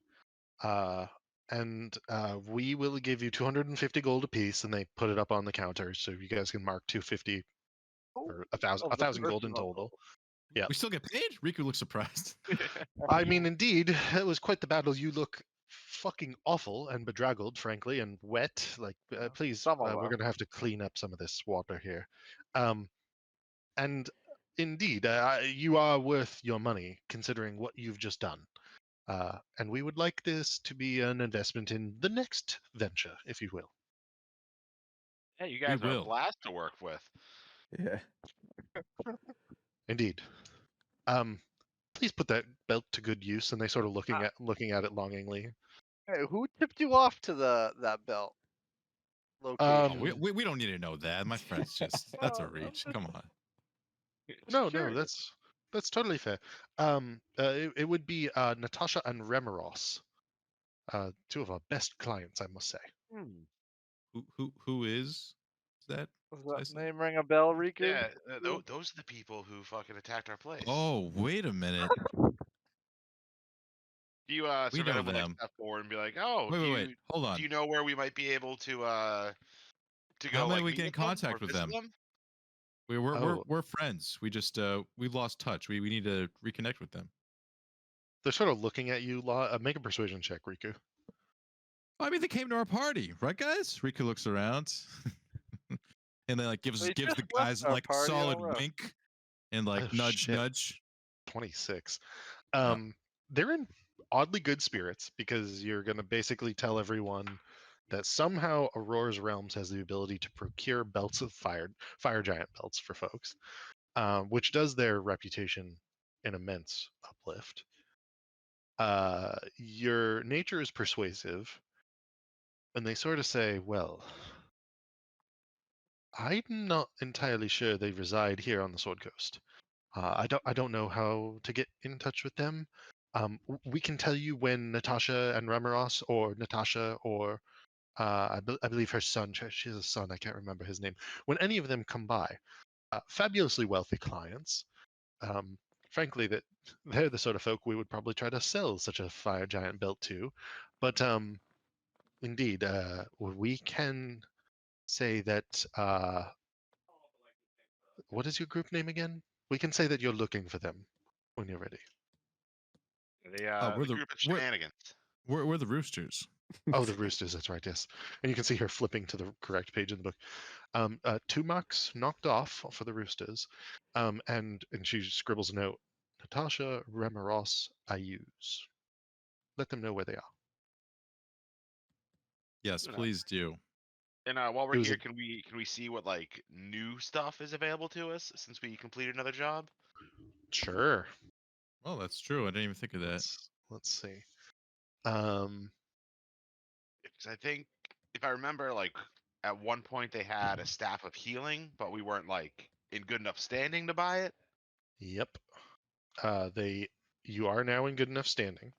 and we will give you 250 gold apiece, and they put it up on the counter, so you guys can mark 250 or a Of the thousand gold in personal total. gold. Yeah. We still get paid? Riku looks surprised. I mean, indeed, it was quite the battle. You look fucking awful and bedraggled, frankly, and wet. Like, please, Some of we're us. gonna have to clean up some of this water here. And indeed, you are worth your money, considering what you've just done. And we would like this to be an investment in the next venture, if you will. Yeah, you guys are a will. blast to work with. Yeah. Indeed. Please put that belt to good use. And they sort of looking at it longingly. Hey, who tipped you off to that belt location? We don't need to know that. My friend's just that's a reach. Come on. No, Sure. that's totally fair. It would be Natasha and Remeros, two of our best clients, I must say. Who is that? Does Did I that say? name ring a bell, Riku? Yeah, those are the people who fucking attacked our place. Oh, wait a minute. Do you We Sir know Venom would like them. step forward and be like, "Oh, Wait. Hold on. do you know where we might be able to go How might like we meet get in with them or contact with visit them? We're Oh. we're friends. We just we lost touch. We need to reconnect with them. They're sort of looking at you. Make a persuasion check, Riku. I mean, they came to our party, right, guys? Riku looks around, and then like gives They the just left guys our like party solid all up. wink, and like Oh, nudge shit. nudge. 26. Yeah. They're in oddly good spirits because you're going to basically tell everyone that somehow Aurora's Realms has the ability to procure belts of fire giant belts for folks, which does their reputation an immense uplift. Your nature is persuasive, And they sort of say, well, I'm not entirely sure they reside here on the Sword Coast. I don't know how to get in touch with them. We can tell you when Natasha and Ramaros, or Natasha, or I believe her son. She has a son. I can't remember his name. When any of them come by, fabulously wealthy clients. Um, Frankly, that they're the sort of folk we would probably try to sell such a fire giant belt to. But indeed, we can say that. What is your group name again? We can say that you're looking for them when you're ready. we're The group of shenanigans. we're the roosters. Oh, the roosters. That's right. Yes, and you can see her flipping to the correct page in the book. 2 marks knocked off for the roosters, and she scribbles a note. Natasha Remaros Ayuz. Let them know where they are. Yes, Good. please do. And while we're It was here, a- can we see what like new stuff is available to us since we completed another job? Sure. Well, that's true. I didn't even think of that. Let's see. Um, Because I think if I remember, like at one point they had a staff of healing, but we weren't like in good enough standing to buy it. yep. You are now in good enough standing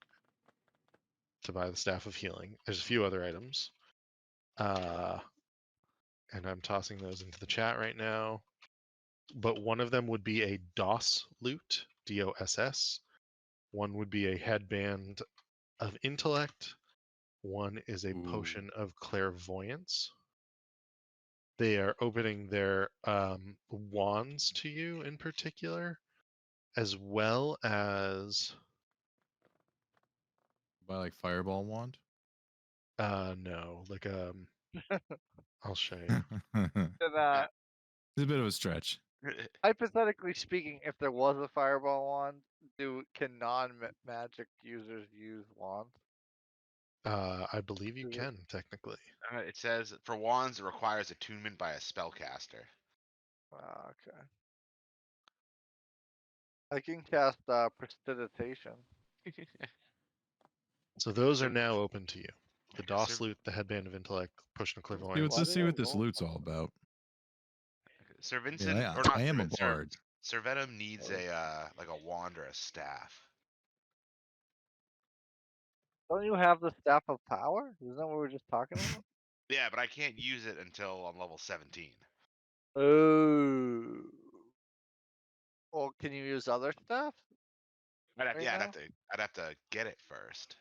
to buy the staff of healing. There's a few other items. And I'm tossing those into the chat right now. But one of them would be a DOS loot, DOSS. One would be a headband of intellect. One is a Ooh. potion of clairvoyance. They are opening their wands to you in particular, as well as Buy like fireball wand. no, like I'll show you. And, It's a bit of a stretch. hypothetically speaking, if there was a fireball wand, can non-magic users use wands? I believe you Is it- can technically. It says for wands it requires attunement by a spellcaster. Okay. I can cast prestidigitation. So those are So- now open to you. The DOS Sir- loot, the headband of intellect, potion of See clairvoyance. let's did see I what this roll loot's all about. Sir Yeah, Vincent, I, or not I am a Sir, bard. Sir Venom needs Oh. a like a wand or a staff. Don't you have the staff of power? Isn't that what we were just talking about? Yeah, but I can't use it until I'm level 17. Oh. Well, can you use other stuff? Right Yeah, now? I'd have to get it first.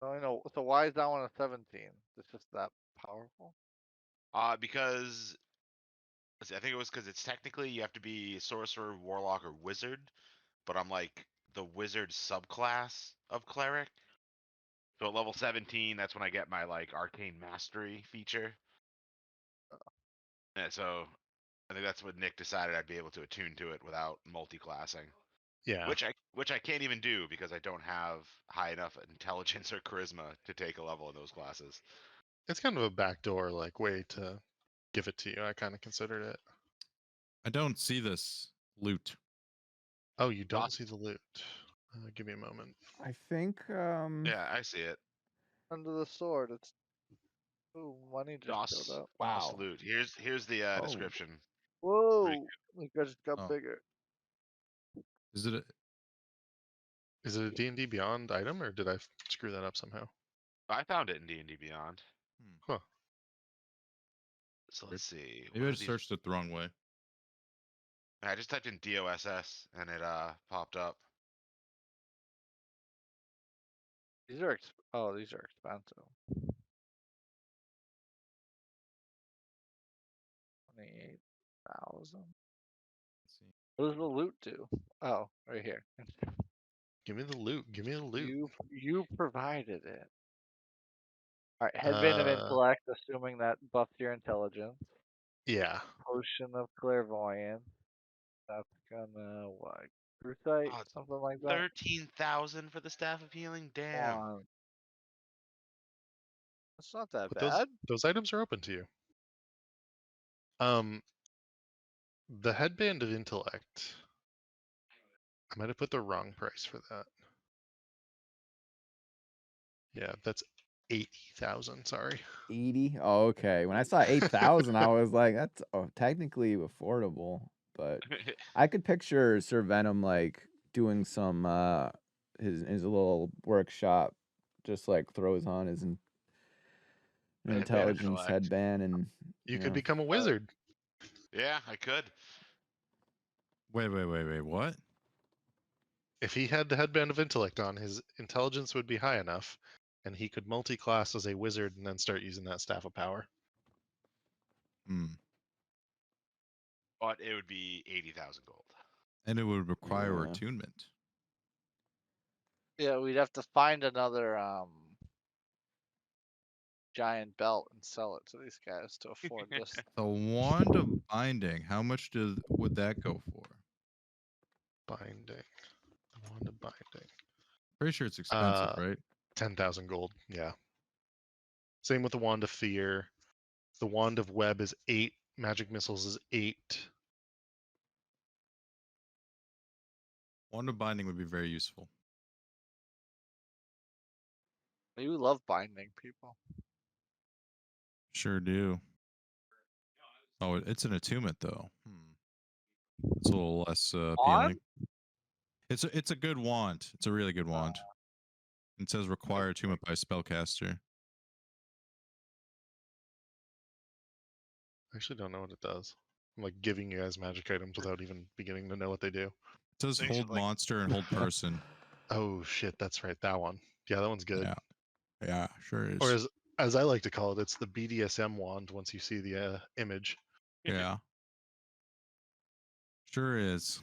I know. So why is that one a 17? It's just that powerful. Because let's see, I think it was because it's technically you have to be sorcerer, warlock, or wizard, but I'm like the wizard subclass of cleric. So at level 17, that's when I get my like arcane mastery feature. And so I think that's what Nick decided I'd be able to attune to it without multi-classing. Yeah. Which I can't even do because I don't have high enough intelligence or charisma to take a level in those classes. It's kind of a backdoor like way to give it to you. I kind of considered it. I don't see this loot. Oh, you don't DOS. see the loot. Give me a moment. I think Yeah, I see it. Under the sword, it's. Ooh, money just DOS. showed up. DOS wow. loot. Here's the Oh. description. Whoa! It just got Oh. bigger. Is it? Is it a D&D Beyond item, or did I screw that up somehow? I found it in D&D Beyond. Huh. So let's see. Maybe what I are just these- searched it the wrong way. I just typed in DOSS and it popped up. These are these are expensive. 28,000. Let's see. What does the loot do? Oh, right here. Give me the loot. Give me the loot. You provided it. All right, headband of intellect, assuming that buffs your intelligence. Yeah. Potion of clairvoyance. That's gonna what? Crusite, Oh, it's something like that. 13,000 for the staff of healing. Damn. One. That's not that But bad. those items are open to you. The headband of intellect. I might have put the wrong price for that. Yeah, that's 80,000. Sorry. 80. Oh, okay. When I saw 8,000, I was like, that's technically affordable. But I could picture Sir Venom like doing some his little workshop, just like throws on his Headband intelligence intellect. headband and You could become a wizard. Yeah, I could. Wait. What? If he had the headband of intellect on, his intelligence would be high enough, and he could multi-class as a wizard and then start using that staff of power. Hmm. But it would be 80,000 gold. And it would require Yeah. attunement. Yeah, we'd have to find another giant belt and sell it to these guys to afford this. The wand of binding. How much would that go for? Binding. The wand of binding. Pretty sure it's expensive, Uh, right? 10,000 gold. Yeah. Same with the wand of fear. The wand of web is 8. Magic missiles is 8. Wand of binding would be very useful. You love binding people. Sure do. Oh, it's an attunement though. It's a little less appealing. It's a good wand. It's a really good wand. It says require attunement by spellcaster. I actually don't know what it does. I'm like giving you guys magic items without even beginning to know what they do. It says They should, hold like- monster and hold person. Oh shit, that's right. That one. Yeah, that one's good. Yeah, sure is. Or as I like to call it, it's the BDSM wand once you see the image. Yeah. Sure is.